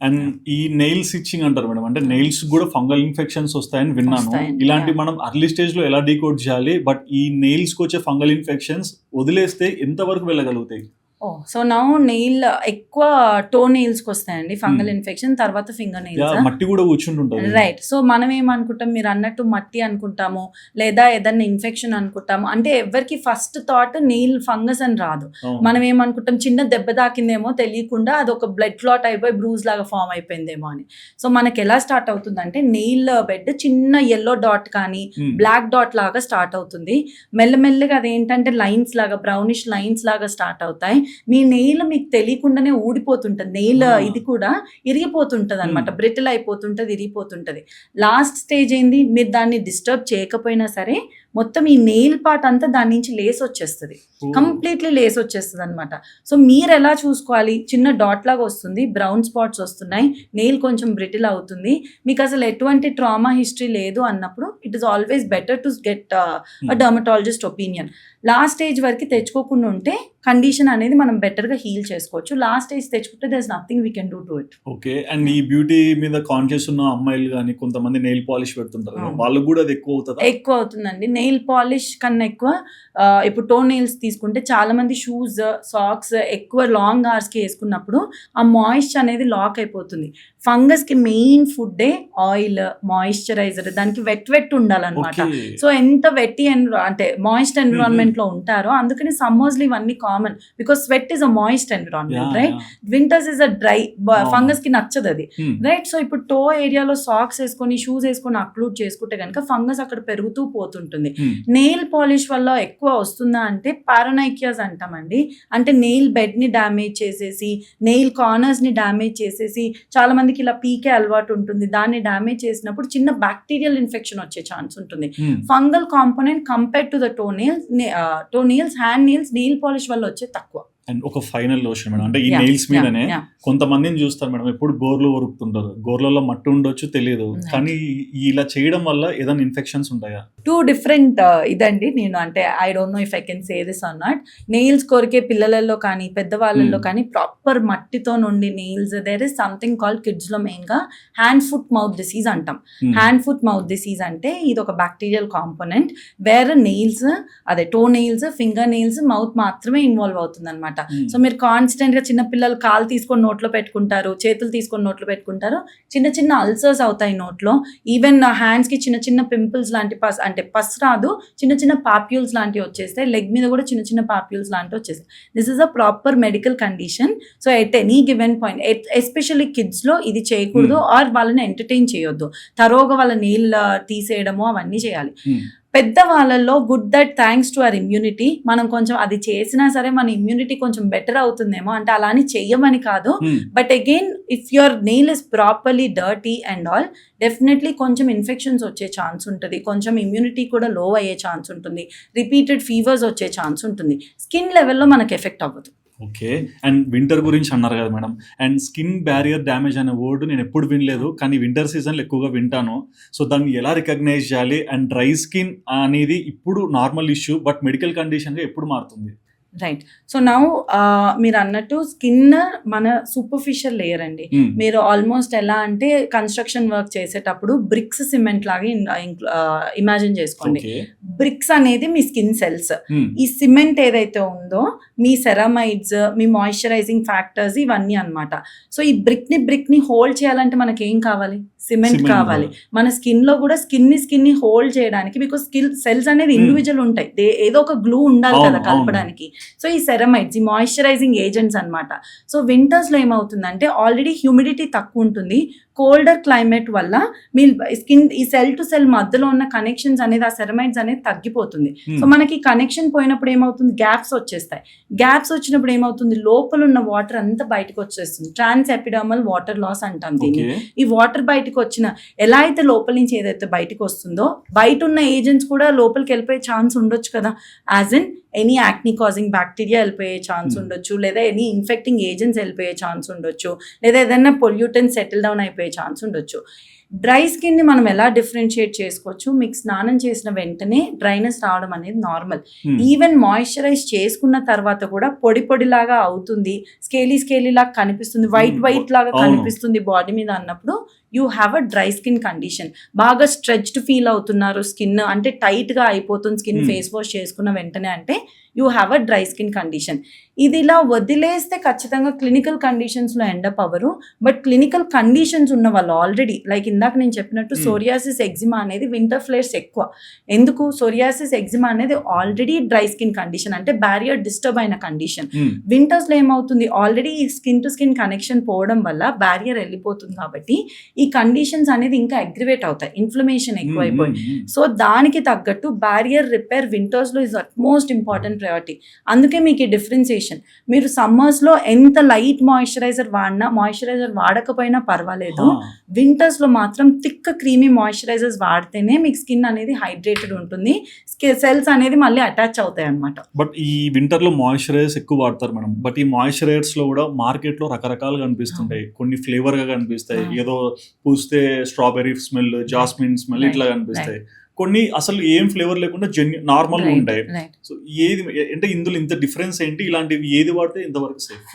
అండ్ ఈ నెయిల్స్ ఇచ్చింగ్ అంటారు మేడం, అంటే నెయిల్స్ కూడా ఫంగల్ ఇన్ఫెక్షన్స్ వస్తాయని విన్నాను. ఇలాంటి మనం అర్లీ స్టేజ్ లో ఎలా డీకోడ్ చేయాలి? బట్ ఈ నెయిల్స్ కి వచ్చే ఫంగల్ ఇన్ఫెక్షన్స్ వదిలేస్తే ఎంత వరకు వెళ్ళగలుగుతాయి? సో నౌ నెయిల్ ఎక్కువ టో నెయిల్స్కి వస్తాయండి ఫంగల్ ఇన్ఫెక్షన్, తర్వాత ఫింగర్ నెయిల్స్. మట్టి కూడా కూర్చుంటుంటది. రైట్. సో మనం ఏమనుకుంటాం, మీరు అన్నట్టు మట్టి అనుకుంటాము, లేదా ఏదన్నా ఇన్ఫెక్షన్ అనుకుంటాము. అంటే ఎవరికి ఫస్ట్ థాట్ నెయిల్ ఫంగస్ అని రాదు. మనం ఏమనుకుంటాం, చిన్న దెబ్బ తాకిందేమో తెలియకుండా అది ఒక బ్లడ్ క్లాట్ అయిపోయి బ్రూజ్ లాగా ఫామ్ అయిపోయిందేమో అని. సో మనకి ఎలా స్టార్ట్ అవుతుందంటే నెయిల్ బెడ్ చిన్న ఎల్లో డాట్ కానీ బ్లాక్ డాట్ లాగా స్టార్ట్ అవుతుంది. మెల్లమెల్లగా అదేంటంటే లైన్స్ లాగా, బ్రౌనిష్ లైన్స్ లాగా స్టార్ట్ అవుతాయి. మీ నెయిల్ మీకు తెలియకుండానే ఊడిపోతుంటది, నెయిల్ ఇది కూడా ఇరిగిపోతుంటది అనమాట, బ్రిటిల్ అయిపోతుంటది, ఇరిగిపోతుంటది. లాస్ట్ స్టేజ్ ఏంది, మీరు దాన్ని డిస్టర్బ్ చేయకపోయినా సరే మొత్తం ఈ నెయిల్ పార్ట్ అంతా దాని నుంచి లేస్ వచ్చేస్తుంది, కంప్లీట్లీ లేస్ వచ్చేస్తుంది అనమాట. సో మీరు ఎలా చూసుకోవాలి, చిన్న డాట్ లాగా వస్తుంది, బ్రౌన్ స్పాట్స్ వస్తున్నాయి, నెయిల్ కొంచెం బ్రిటిల్ అవుతుంది, మీకు అసలు ఎటువంటి ట్రామా హిస్టరీ లేదు అన్నప్పుడు it is always better to get dermatologist opinion. Last stage వరకు తెచ్చుకోకుండా ఉంటే కండిషన్ అనేది మనం బెటర్గా హీల్ చేసుకోవచ్చు. లాస్ట్ స్టేజ్ తెచ్చుకుంటే there is nothing we can do to it. Okay. And ఈ బ్యూటీ మీద కాన్షియస్ ఉన్న అమ్మాయిలు కానీ కొంతమంది నెయిల్ పాలిష్ పెడుతుంటారు, వాళ్ళకు కూడా అది ఎక్కువ అవుతుంది. ఎక్కువ అవుతుందండి. నెయిల్ పాలిష్ కన్నా ఎక్కువ ఇప్పుడు టో నెయిల్స్ తీసుకుంటే చాలా మంది షూస్, సాక్స్ ఎక్కువ లాంగ్ అవర్స్కి వేసుకున్నప్పుడు ఆ మాయిశ్చర్ అనేది లాక్ అయిపోతుంది. ఫంగస్కి మెయిన్ ఫుడ్డే ఆయిల్, మాయిశ్చరైజర్, దానికి వెట్ ఉండాలన్నమాట. సో ఎంత వెట్టి అంటే మాయిస్ట్ ఎన్విరాన్మెంట్ లో ఉంటారో, అందుకని సమ్మర్స్ లో ఇవన్నీ common, because sweat is a moist environment, right. Winters is a dry, fungus కి నచ్చదు అది, రైట్. సో ఇప్పుడు టో ఏరియాలో సాక్స్ వేసుకొని, షూస్ వేసుకొని అక్లూడ్ చేసుకుంటే కనుక ఫంగస్ అక్కడ పెరుగుతూ పోతుంటుంది. నెయిల్ పాలిష్ వల్ల ఎక్కువ వస్తుందా అంటే పారానైకియాస్ అంటామండి. అంటే నెయిల్ బెడ్ ని డ్యామేజ్ చేసేసి, నెయిల్ కార్నర్స్ ని డ్యామేజ్ చేసేసి, చాలా మందికి ఇలా పీకే అలవాటు ఉంటుంది, దాన్ని డ్యామేజ్ చేసినప్పుడు చిన్న బ్యాక్టీరియల్ ఇన్ఫెక్షన్ వచ్చే ఛాన్స్ ఉంటుంది. Fungal component compare to the to nails, hand nails nail polish వల్ల వచ్చే తక్కువ. అండ్ ఒక ఫైనల్ క్వశ్చన్ మేడం, అంటే ఈ నెయిల్స్ మీదనే కొంతమందిని చూస్తారు మేడం, ఎప్పుడు గోర్లు కొరుకుతుంటారు, గోర్లలో మట్టి ఉండొచ్చు తెలియదు, కానీ ఇలా చేయడం వల్ల ఏదైనా ఇన్ఫెక్షన్స్ ఉంటాయా? టూ డిఫరెంట్ ఇదండి. నేను అంటే I don't know if I can say this or not. Nails కొరికే పిల్లలలో కానీ పెద్దవాళ్ళలో కానీ ప్రాపర్ మట్టితో నుండి nails, there is something called kids లో మెయిన్ గా హ్యాండ్ ఫుట్ మౌత్ డిసీజ్ అంటాం. హ్యాండ్ ఫుట్ మౌత్ డిసీజ్ అంటే ఇది ఒక బ్యాక్టీరియల్ కాంపోనెంట్, వేరే నెయిల్స్, అదే toe nails, finger nails, mouth మాత్రమే ఇన్వాల్వ్ అవుతుంది అనమాట. సో మీరు కాన్స్టెంట్ గా చిన్న పిల్లలు కాలు తీసుకొని నోట్లో పెట్టుకుంటారు, చేతులు తీసుకొని నోట్లో పెట్టుకుంటారు, చిన్న చిన్న అల్సర్స్ అవుతాయి నోట్లో. ఈవెన్ హ్యాండ్స్ కి చిన్న చిన్న పింపుల్స్ లాంటి అంటే పస్ రాదు, చిన్న చిన్న పాప్యూల్స్ లాంటివి వచ్చేస్తాయి, లెగ్ మీద కూడా చిన్న చిన్న పాప్యూల్స్ లాంటివి వచ్చేస్తాయి. This is a proper medical condition. So at any given point, especially kids లో ఇది చేయకూడదు, ఆర్ వాళ్ళని ఎంటర్టైన్ చేయొద్దు, తరోగా వాళ్ళ నీళ్ళ తీసేయడము అవన్నీ చేయాలి. పెద్దవాళ్ళలో good that thanks to our immunity, మనం కొంచెం అది చేసినా సరే మన ఇమ్యూనిటీ కొంచెం బెటర్ అవుతుందేమో, అంటే అలా అని చెయ్యమని కాదు, but again if your nail is properly dirty and all, definitely కొంచెం ఇన్ఫెక్షన్స్ వచ్చే ఛాన్స్ ఉంటుంది, కొంచెం ఇమ్యూనిటీ కూడా లో అయ్యే ఛాన్స్ ఉంటుంది, రిపీటెడ్ ఫీవర్స్ వచ్చే ఛాన్స్ ఉంటుంది. స్కిన్ లెవెల్లో మనకు ఎఫెక్ట్ అవ్వదు. ఓకే. అండ్ వింటర్ గురించి అన్నారు కదా madam, and skin barrier damage అనే వర్డ్ నేను ఎప్పుడు వినలేదు, కానీ వింటర్ సీజన్లో ఎక్కువగా వింటాను. సో దాన్ని ఎలా రికగ్నైజ్ చేయాలి, అండ్ డ్రై స్కిన్ అనేది ఇప్పుడు నార్మల్ ఇష్యూ, బట్ మెడికల్ కండిషన్గా ఎప్పుడు మారుతుంది? రైట్. సో నౌ మీరు అన్నట్టు స్కిన్ మన సూపర్ఫిషియల్ లేయర్ అండి. మీరు ఆల్మోస్ట్ ఎలా అంటే కన్స్ట్రక్షన్ వర్క్ చేసేటప్పుడు బ్రిక్స్ సిమెంట్ లాగా ఇమాజిన్ చేసుకోండి. బ్రిక్స్ అనేది మీ స్కిన్ సెల్స్, ఈ సిమెంట్ ఏదైతే ఉందో మీ సెరమైడ్స్, మీ మాయిశ్చరైజింగ్ ఫ్యాక్టర్స్, ఇవన్నీ అన్నమాట. సో ఈ బ్రిక్ ని హోల్డ్ చేయాలంటే మనకి ఏం కావాలి, సిమెంట్ కావాలి. మన స్కిన్ లో కూడా స్కిన్ ని హోల్డ్ చేయడానికి, బికాస్ సెల్స్ అనేది ఇండివిజువల్ ఉంటాయి, ఏదో ఒక గ్లూ ఉండాలి కదా కలపడానికి. సో ఈ సెరమైడ్స్, ఈ మాయిశ్చరైజింగ్ ఏజెంట్స్ అన్నమాట. సో వింటర్స్ లో ఏమవుతుందంటే ఆల్రెడీ హ్యూమిడిటీ తక్కువ ఉంటుంది, కోల్డర్ క్లైమేట్ వల్ల మీ స్కిన్ ఈ సెల్ టు సెల్ మధ్యలో ఉన్న కనెక్షన్స్ అనేది, ఆ సెరమైడ్స్ అనేది తగ్గిపోతుంది. సో మనకి కనెక్షన్ పోయినప్పుడు ఏమవుతుంది, గ్యాప్స్ వచ్చేస్తాయి. గ్యాప్స్ వచ్చినప్పుడు ఏమవుతుంది, లోపల ఉన్న వాటర్ అంతా బయటకు వచ్చేస్తుంది, ట్రాన్స్ ఎపిడర్మల్ వాటర్ లాస్ అంటాం దీన్ని. ఈ వాటర్ బయటకు వచ్చిన, ఎలా అయితే లోపల నుంచి ఏదైతే బయటకు వస్తుందో, బయట ఉన్న ఏజెంట్స్ కూడా లోపలికి వెళ్ళిపోయే ఛాన్స్ ఉండొచ్చు కదా, as in any acne causing bacteria వెళ్ళిపోయే ఛాన్స్ ఉండొచ్చు, లేదా ఎనీ ఇన్ఫెక్టింగ్ ఏజెంట్స్ వెళ్ళిపోయే ఛాన్స్ ఉండొచ్చు, లేదా ఏదైనా పొల్యూటెంట్ సెటిల్ డౌన్ అయిపోయే ఛాన్స్ ఉండొచ్చు. డ్రై స్కిన్ ని మనం ఎలా డిఫరెన్షియేట్ చేసుకోవచ్చు, మీకు స్నానం చేసిన వెంటనే డ్రైనెస్ రావడం అనేది నార్మల్. ఈవెన్ మాయిశ్చరైజ్ చేసుకున్న తర్వాత కూడా పొడి లాగా అవుతుంది, స్కేలీ లాగా కనిపిస్తుంది, వైట్ లాగా కనిపిస్తుంది బాడీ మీద అన్నప్పుడు you have a dry skin condition. బాగా స్ట్రెచ్డ్ ఫీల్ అవుతున్నారు, స్కిన్ అంటే టైట్గా అయిపోతుంది స్కిన్ ఫేస్ వాష్ చేసుకున్న వెంటనే అంటే you have a dry skin condition. ఇది ఇలా వదిలేస్తే ఖచ్చితంగా క్లినికల్ కండిషన్స్లో ఎండప్ అవ్వరు. బట్ క్లినికల్ కండిషన్స్ ఉన్న వాళ్ళు ఆల్రెడీ లైక్ ఇందాక నేను చెప్పినట్టు సోరియాసిస్ ఎగ్జిమా అనేది వింటర్ ఫ్లేర్స్ ఎక్కువ. ఎందుకు సోరియాసిస్ ఎగ్జిమా అనేది ఆల్రెడీ డ్రై స్కిన్ కండిషన్, అంటే బ్యారియర్ డిస్టర్బ్ అయిన కండిషన్. వింటర్స్లో ఏమవుతుంది, already skin to skin connection పోవడం వల్ల బ్యారియర్ వెళ్ళిపోతుంది కాబట్టి ఈ కండిషన్స్ అనేది ఇంకా అగ్రివేట్ అవుతాయి, ఇన్ఫ్లమేషన్ ఎక్కువైపోయి. సో దానికి తగ్గట్టు బ్యారియర్ రిపేర్ వింటర్స్లో ఇస్ అట్మోస్ట్ ఇంపార్టెంట్ ప్రయారిటీ. అందుకే మీకు ఈ డిఫరెన్సియేషన్. మీరు సమ్మర్స్లో ఎంత లైట్ మాయిశ్చరైజర్ వాడినా, మాయిశ్చరైజర్ వాడకపోయినా పర్వాలేదు, వింటర్స్లో మాత్రం థిక్ క్రీమీ మాయిశ్చరైజర్స్ వాడితేనే మీకు స్కిన్ అనేది హైడ్రేటెడ్ ఉంటుంది, సెల్స్ అనేది మళ్ళీ అటాచ్ అవుతాయి అన్నమాట. బట్ ఈ వింటర్ లో మాయిశ్చరైజర్స్ ఎక్కువ వాడతారు మేడం. బట్ ఈ మాయిశ్చరైజర్స్ లో కూడా మార్కెట్ లో రకరకాలుగా కనిపిస్తుంటాయి. కొన్ని ఫ్లేవర్ గా కనిపిస్తాయి, ఏదో పూస్తే స్ట్రాబెర్రీ స్మెల్, జాస్మిన్ స్మెల్ ఇట్లా కనిపిస్తాయి. కొన్ని అసలు ఏం ఫ్లేవర్ లేకుండా నార్మల్ గా ఉంటాయి. సో ఏది అంటే ఇందులో ఇంత డిఫరెన్స్ ఏంటి, ఇలాంటివి ఏది వాడితే ఇంతవరకు సేఫ్?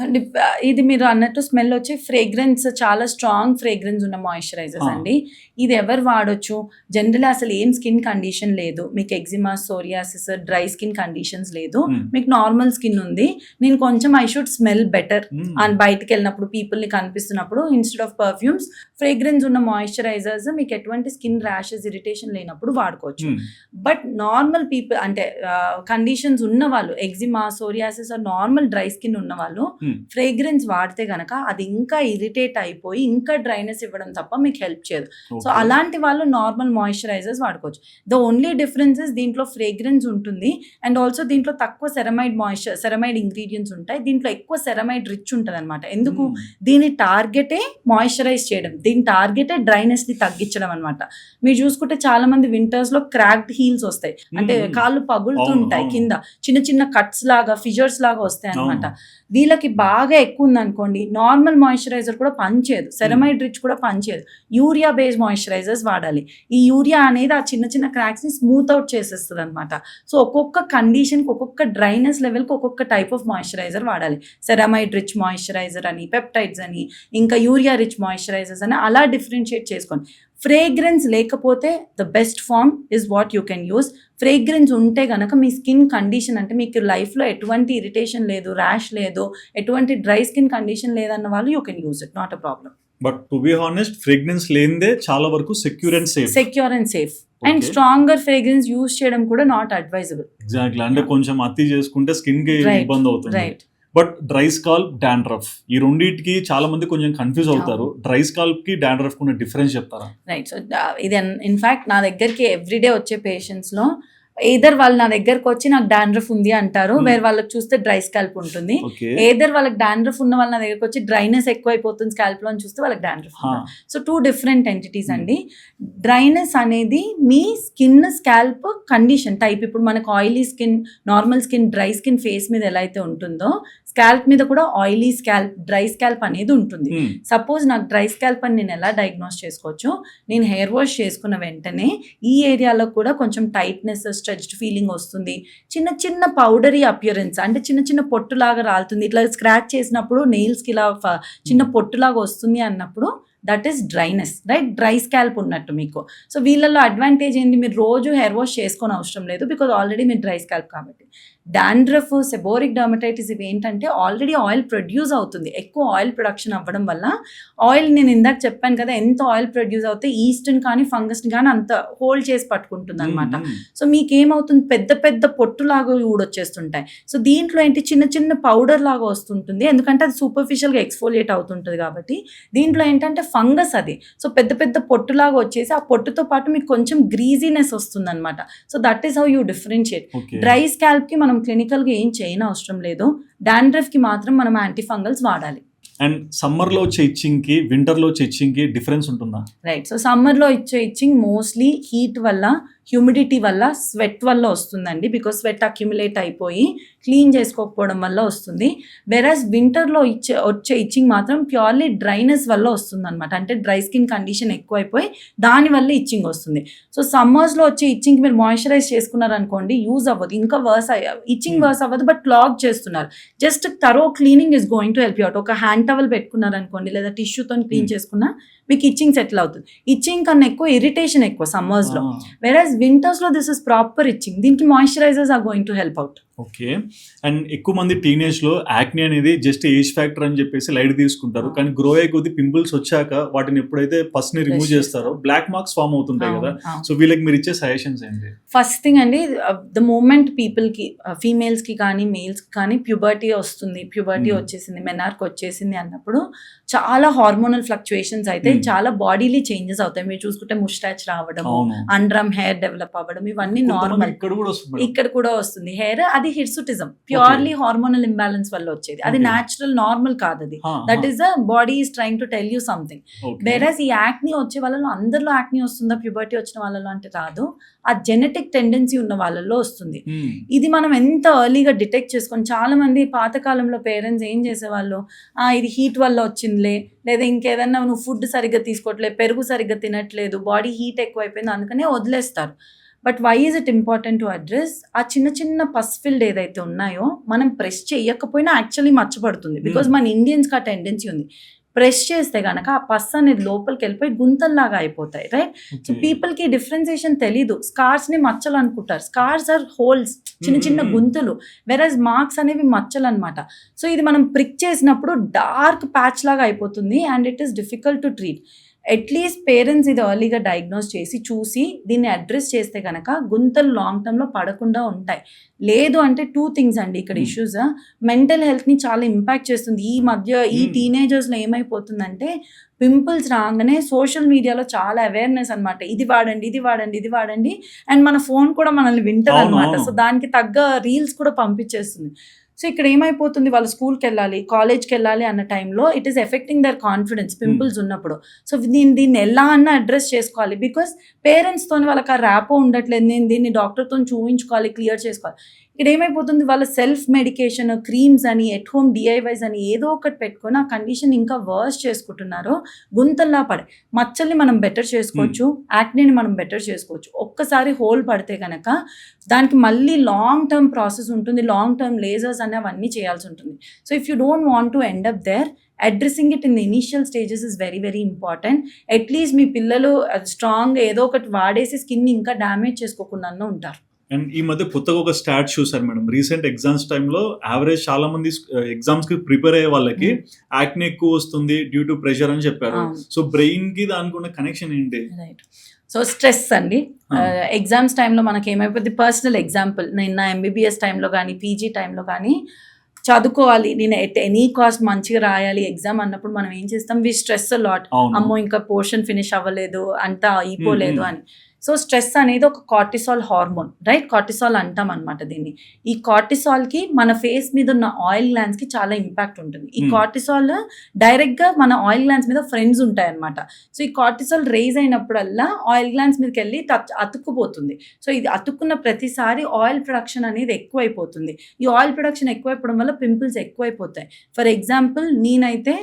ఇది మీరు అన్నట్టు స్మెల్ వచ్చి ఫ్రేగ్రెన్స్, చాలా స్ట్రాంగ్ ఫ్రేగ్రెన్స్ ఉన్న మాయిశ్చరైజర్స్ అండి. ఇది ఎవరు వాడొచ్చు, జనరల్ అసలు ఏం స్కిన్ కండిషన్ లేదు, మీకు eczema, psoriasis, dry skin conditions లేదు, మీకు నార్మల్ స్కిన్ ఉంది, నేను కొంచెం ఐ షుడ్ స్మెల్ బెటర్ అని బయటకు వెళ్ళినప్పుడు పీపుల్ ని కనిపిస్తున్నప్పుడు ఇన్స్టెడ్ ఆఫ్ పర్ఫ్యూమ్స్ ఫ్రేగ్రెన్స్ ఉన్న మాయిశ్చరైజర్స్ మీకు ఎటువంటి స్కిన్ ర్యాషెస్, ఇరిటేషన్ లేనప్పుడు వాడుకోవచ్చు. బట్ నార్మల్ పీపుల్ అంటే కండిషన్స్ ఉన్న వాళ్ళు, eczema, psoriasis normal dry skin ఉన్న వాళ్ళు ఫ్రేగ్రెన్స్ వాడితే గనక అది ఇంకా ఇరిటేట్ అయిపోయి ఇంకా డ్రైనెస్ ఇవ్వడం తప్ప మీకు హెల్ప్ చేయదు. సో అలాంటి వాళ్ళు నార్మల్ మాయిశ్చరైజర్స్ వాడుకోవచ్చు. ద ఓన్లీ డిఫరెన్స్ ఇస్ దీంట్లో ఫ్రేగ్రెన్స్ ఉంటుంది అండ్ ఆల్సో దీంట్లో తక్కువ సెరమైడ్ ఇంగ్రీడియంట్స్ ఉంటాయి, దీంట్లో ఎక్కువ సెరమైడ్ రిచ్ ఉంటుంది అనమాట. ఎందుకు, దీని టార్గెటే మాయిశ్చరైజ్ చేయడం, దీని టార్గెటే డ్రైనెస్ ని తగ్గించడం అనమాట. మీరు చూసుకుంటే చాలా మంది వింటర్స్ లో క్రాక్డ్ హీల్స్ వస్తాయి, అంటే కాళ్ళు పగులుతుంటాయి, కింద చిన్న చిన్న కట్స్ లాగా, ఫిజర్స్ లాగా వస్తాయి అనమాట. వీళ్ళకి బాగా ఎక్కువ ఉంది అనుకోండి, నార్మల్ మాయిశ్చరైజర్ కూడా పనిచేయదు, సెరమైడ్ రిచ్ కూడా పనిచేయదు, యూరియా బేస్డ్ మాయిశ్చరైజర్స్ వాడాలి. ఈ యూరియా అనేది ఆ చిన్న చిన్న క్రాక్స్ ని స్మూత్ అవుట్ చేసేస్తుంది అనమాట. సో ఒక్కొక్క కండిషన్కి, ఒక్కొక్క డ్రైనెస్ లెవెల్కి ఒక్కొక్క టైప్ ఆఫ్ మాయిశ్చరైజర్ వాడాలి. సెరమైడ్ రిచ్ మాయిశ్చరైజర్ అని, పెప్టైడ్స్ అని, ఇంకా యూరియా రిచ్ మాయిశ్చరైజర్స్ అని అలా డిఫరెన్షియేట్ చేసుకోండి. ఫ్రేగ్రెన్స్ లేకపోతే the best form is what you can use. Fragrance ఉంటే గనక మీ స్కిన్ కండిషన్, అంటే మీకు లైఫ్లో ఎటువంటి ఇరిటేషన్ లేదు, ర్యాష్ లేదు, ఎటువంటి డ్రై స్కిన్ కండిషన్ లేదన్న వాళ్ళు you can use it, not a problem. But to be honest fragrance లేనిదే చాలా వరకు secure and safe and stronger fragrance use చేయడం కూడా నాట్ అడ్వైజబుల్. ఎగ్జాక్ట్లీ, అంటే కొంచెం అతి చేసుకుంటే స్కిన్ కి ఇబ్బంది అవుతుంది. Right. But dry scalp, dandruff, ఈ రెండింటికి చాలా మంది కొంచెం కన్ఫ్యూజ్ అవుతారు. డ్రై స్కాల్ప్ కి డాండ్రఫ్ కి డిఫరెన్స్ చెప్తారా? రైట్. సో ఇది ఇన్ఫాక్ట్ నా దగ్గరికి ఎవ్రీడే వచ్చే పేషెంట్స్ లో ఏదర్ వాళ్ళు నా దగ్గరకు వచ్చి నాకు డాండ్రఫ్ ఉంది అంటారు, వేరే వాళ్ళకి చూస్తే డ్రై స్కాల్ప్ ఉంటుంది. ఏదర్ వాళ్ళకి డాండ్రఫ్ ఉన్న వాళ్ళు నా దగ్గరకు వచ్చి డ్రైనెస్ ఎక్కువైపోతుంది స్కాల్ప్ లో అని చూస్తే వాళ్ళకి డాండ్రఫ్. సో 2 డిఫరెంట్ ఎంటిటీస్ అండి. డ్రైనెస్ అనేది మీ స్కిన్ స్కాల్ప్ కండిషన్ టైప్. ఇప్పుడు మనకు oily skin, normal skin, dry skin face మీద ఎలా అయితే ఉంటుందో స్కాల్ప్ మీద కూడా ఆయిలీ స్కాల్ప్, డ్రై స్కాల్ప్ అనేది ఉంటుంది. సపోజ్ నాకు డ్రై స్కాల్ప్ అని నేను ఎలా డయాగ్నోస్ చేసుకోవచ్చు, నేను హెయిర్ వాష్ చేసుకున్న వెంటనే ఈ ఏరియాలో కూడా కొంచెం టైట్నెస్, స్ట్రెచ్డ్ ఫీలింగ్ వస్తుంది, చిన్న చిన్న పౌడరీ అపియరెన్స్, అంటే చిన్న చిన్న పొట్టులాగా రాలుతుంది, ఇట్లా స్క్రాచ్ చేసినప్పుడు నెయిల్స్కి ఇలా చిన్న పొట్టులాగా వస్తుంది అన్నప్పుడు that is dryness, right? Dry scalp ఉన్నట్టు మీకు. సో వీళ్ళలో అడ్వాంటేజ్ ఏంటి, మీరు రోజు హెయిర్ వాష్ చేసుకొని అవసరం లేదు, బికాజ్ ఆల్రెడీ మీరు డ్రై స్కాల్ప్ కాబట్టి. డాండ్రఫ్, సెబోరిక్ డర్మటైటిస్ ఇవి ఏంటంటే ఆల్రెడీ ఆయిల్ ప్రొడ్యూస్ అవుతుంది, ఎక్కువ ఆయిల్ ప్రొడక్షన్ అవ్వడం వల్ల ఆయిల్, నేను ఇందాక చెప్పాను కదా, ఎంత ఆయిల్ ప్రొడ్యూస్ అవుతే ఈస్ట్ని కానీ ఫంగస్ని కానీ అంత హోల్డ్ చేసి పట్టుకుంటుంది అనమాట. సో మీకేమవుతుంది, పెద్ద పెద్ద పొట్టులాగా ఊడొచ్చేస్తుంటాయి. సో దీంట్లో ఏంటి, చిన్న చిన్న పౌడర్ లాగా వస్తుంటుంది, ఎందుకంటే అది సూపర్ఫిషియల్గా ఎక్స్ఫోలియేట్ అవుతుంటుంది కాబట్టి. దీంట్లో ఏంటంటే ఫంగస్ అది, సో పెద్ద పెద్ద పొట్టులాగా వచ్చేసి ఆ పొట్టుతో పాటు మీకు కొంచెం గ్రీజీనెస్ వస్తుంది అనమాట. So that is how you differentiate. Dry scalp కి మనం క్లినికల్గా ఏం చేయని అవసరం లేదు, డాండ్రఫ్ కి మాత్రం మనం యాంటీ ఫంగల్స్ వాడాలి. అండ్ సమ్మర్లో వచ్చే ఇచ్చింగ్ కి, వింటర్లో వచ్చే ఇచ్చింగ్ కి డిఫరెన్స్ ఉంటుందా? రైట్. సో సమ్మర్లో వచ్చే ఇచ్చింగ్ మోస్ట్లీ హీట్ వల్ల, హ్యూమిడిటీ వల్ల, స్వెట్ వల్ల వస్తుందండి, బికాస్ స్వెట్ అక్యుములేట్ అయిపోయి క్లీన్ చేసుకోకపోవడం వల్ల వస్తుంది. వెరాజ్ వింటర్లో వచ్చే ఇచ్చింగ్ మాత్రం ప్యూర్లీ డ్రైనెస్ వల్ల వస్తుంది అనమాట, అంటే డ్రై స్కిన్ కండిషన్ ఎక్కువైపోయి దానివల్ల ఇచ్చింగ్ వస్తుంది. సో సమ్మర్స్లో వచ్చే ఇచ్చింగ్ మీరు మాయిశ్చరైజ్ చేసుకున్నారనుకోండి యూజ్ అవ్వదు, ఇంకా వర్స్ ఇచ్చింగ్ వర్స్ అవ్వదు, బట్ క్లాగ్ చేస్తున్నారు. Just thorough cleaning is going to help you out. ఒక హ్యాండ్ టవల్ పెట్టుకున్నారనుకోండి, లేదా టిష్యూతో క్లీన్ చేసుకున్నా మీకు ఇచ్చింగ్ సెటిల్ అవుతుంది. ఇచ్చింగ్ కన్నా ఎక్కువ ఇరిటేషన్ ఎక్కువ సమ్మర్స్లో, Ah, వెరాజ్ వింటర్స్లో దిస్ ఇస్ ప్రాపర్ ఇచ్చింగ్. దీనికి moisturizers are going to help out. Okay. And ఎక్కువ మంది టీనేజ్‌లో యాక్నే అనేది జస్ట్ ఏజ్ ఫ్యాక్టర్ అని చెప్పేసి లైట్ తీసుకుంటారు. కానీ గ్రో అయ్యే కొద్దీ పింపుల్స్ వచ్చాక వాటిని ఎప్పుడైతే పస్‌ని రిమూవ్ చేస్తారో బ్లాక్ మార్క్స్ ఫార్మ్ అవుతుంటాయి కదా! సో వీళ్ళకి మీరు ఇచ్చే సజెషన్స్ ఏంటి? ఫస్ట్ థింగ్ అండి, ద మూమెంట్ పీపుల్కి, ఫీమేల్స్కి కానీ మేల్స్కి కానీ ప్యూబర్టీ వస్తుంది, ప్యూబర్టీ వచ్చేసింది, మెనార్క్ వచ్చేసింది అన్నప్పుడు చాలా హార్మోనల్ ఫ్లక్చుయేషన్స్ అయితే చాలా బాడీలీ చేంజెస్ అవుతాయి. మీరు చూసుకుంటే ముస్టాచ్ రావడము, అవును. అండర్‌ఆర్మ్ హెయిర్ డెవలప్ అవ్వడం, ఇవన్నీ కొంతమంది నార్మల్. ఇక్కడ కూడా వస్తుంది మేడం. ఇక్కడ కూడా వస్తుంది హెయిర్. అది హిర్సుటిజం, ప్యూర్లీ హార్మోనల్ ఇంబ్యాలెన్స్ వల్ల వచ్చేది. అది Okay. న్యాచురల్ నార్మల్ కాదు అది. That is the body is trying to tell you something. Okay. Whereas ఈ యాక్నీ వచ్చే వాళ్ళలో అందరిలో యాక్నీ వస్తుందా, ప్యూబర్టీ వచ్చిన వాళ్ళలో అంటే రాదు. ఆ జెనెటిక్ టెండెన్సీ ఉన్న వాళ్ళలో వస్తుంది. Hmm. ఇది మనం ఎంత ఎర్లీగా డిటెక్ట్ చేసుకొని, చాలా మంది పాతకాలంలో పేరెంట్స్ ఏం చేసేవాళ్ళు, ఇది హీట్ వల్ల వచ్చిందిలే, లేదా ఇంకేదన్నా నువ్వు ఫుడ్ సరిగ్గా తీసుకోవట్లేదు, పెరుగు సరిగ్గా తినట్లేదు, బాడీ హీట్ ఎక్కువైపోయింది అందుకనే వదిలేస్తారు. But why is it important to address? ఆ చిన్న చిన్న పస్ ఫిల్డ్ ఏదైతే ఉన్నాయో మనం ప్రెస్ చేయకపోయినా యాక్చువల్లీ మచ్చబడుతుంది. బికాజ్ మన ఇండియన్స్కి ఆ టెండెన్సీ ఉంది. ప్రెస్ చేస్తే కనుక ఆ పస్ అనేది లోపలికి వెళ్ళిపోయి గుంతల్లాగా అయిపోతాయి, రైట్? సో పీపుల్కి డిఫరెన్సియేషన్ తెలీదు. స్కార్స్ని మచ్చలు అనుకుంటారు. స్కార్స్ ఆర్ హోల్స్, చిన్న చిన్న గుంతలు, వెరస్ మార్క్స్ అనేవి మచ్చలు అనమాట. సో ఇది మనం ప్రిక్ చేసినప్పుడు డార్క్ ప్యాచ్ లాగా అయిపోతుంది and it is difficult to treat. At least parents ఇది ఎర్లీగా డయాగ్నోస్ చేసి చూసి దీన్ని అడ్రస్ చేస్తే కనుక గుంతలు లాంగ్ టర్మ్లో పడకుండా ఉంటాయి. లేదు అంటే 2 థింగ్స్ అండి ఇక్కడ ఇష్యూస్. మెంటల్ హెల్త్ని చాలా ఇంపాక్ట్ చేస్తుంది. ఈ మధ్య ఈ టీనేజర్స్లో ఏమైపోతుందంటే పింపుల్స్ రాగానే సోషల్ మీడియాలో చాలా అవేర్నెస్ అనమాట. ఇది వాడండి, ఇది వాడండి, ఇది వాడండి, అండ్ మన ఫోన్ కూడా మనల్ని వింటది అనమాట. సో దానికి తగ్గ రీల్స్ కూడా పంపించేస్తుంది. సో ఇక్కడ ఏమైపోతుంది, వాళ్ళు స్కూల్కి వెళ్ళాలి, కాలేజ్కి వెళ్ళాలి అన్న టైంలో it is affecting their confidence pimples ఉన్నప్పుడు. సో దీన్ని ఎలా అన్నా అడ్రస్ చేసుకోవాలి. బికాస్ పేరెంట్స్తో వాళ్ళకి ఆ ర్యాపో ఉండట్లేదు. నేను దీన్ని డాక్టర్తో చూపించుకోవాలి, క్లియర్ చేసుకోవాలి. ఇక్కడ ఏమైపోతుంది, వాళ్ళ సెల్ఫ్ మెడికేషన్, క్రీమ్స్ అని, ఎట్ హోమ్ డిఐవైస్ అని ఏదో ఒకటి పెట్టుకొని ఆ కండిషన్ ఇంకా వర్స్ చేసుకుంటున్నారు. గుంతల్లా పడే మచ్చల్ని మనం బెటర్ చేసుకోవచ్చు, యాక్నీని మనం బెటర్ చేసుకోవచ్చు. ఒక్కసారి హోల్ పడితే కనుక దానికి మళ్ళీ లాంగ్ టర్మ్ ప్రాసెస్ ఉంటుంది, లాంగ్ టర్మ్ లేజర్స్ అని అవన్నీ చేయాల్సి ఉంటుంది. So if you don't want to end up there, addressing it in the initial stages is very very important. At least మీ పిల్లలు స్ట్రాంగ్ ఏదో ఒకటి వాడేసి స్కిన్ ఇంకా డ్యామేజ్ చేసుకోకుండా ఉంటారు. అండ్ ఈ మధ్య కొత్తగా ఒక స్టాట్ చూసారు మేడం. రీసెంట్ ఎగ్జామ్స్ టైంలో యావరేజ్ చాలా మంది ఎగ్జామ్స్ కి ప్రిపేర్ అయ్యే వాళ్ళకి యాక్నే ఎక్కువ వస్తుంది డ్యూ టు ప్రెషర్ అని చెప్పారు. సో బ్రెయిన్ కి దానికి ఉన్న కనెక్షన్ ఏంటి? రైట్. సో స్ట్రెస్ అండి. ఎగ్జామ్స్ టైంలో మనకి ఏమైపోద్ది, పర్సనల్ ఎగ్జాంపుల్, నేను నా ఎంబీబీఎస్ టైంలో కానీ పీజీ టైంలో కానీ చదువుకోవాలి, నేను ఎట్ ఎనీ కాస్ట్ మంచిగా రాయాలి ఎగ్జామ్ అన్నప్పుడు మనం ఏం చేస్తాం, వి స్ట్రెస్ లాట్. అమ్మో ఇంకా పోర్షన్ ఫినిష్ అవ్వలేదు, అంతా అయిపోలేదు అని. సో స్ట్రెస్ అనేది ఒక కార్టిసాల్ హార్మోన్, రైట్? కార్టిసాల్ అంటాం అనమాట దీన్ని. ఈ కార్టిసాల్కి మన ఫేస్ మీద ఉన్న ఆయిల్ గ్లాండ్స్కి చాలా ఇంపాక్ట్ ఉంటుంది. ఈ కార్టిసాల్ డైరెక్ట్గా మన ఆయిల్ గ్లాండ్స్ మీద ఫ్రెండ్స్ ఉంటాయి అనమాట. సో ఈ కార్టిసాల్ రేజ్ అయినప్పుడల్లా ఆయిల్ గ్లాండ్స్ మీదకి వెళ్ళి అతుక్కుపోతుంది. సో ఇది అతుక్కున్న ప్రతిసారి ఆయిల్ ప్రొడక్షన్ అనేది ఎక్కువైపోతుంది. ఈ ఆయిల్ ప్రొడక్షన్ ఎక్కువైపోవడం వల్ల పింపుల్స్ ఎక్కువైపోతాయి. ఫర్ ఎగ్జాంపుల్ నేనైతే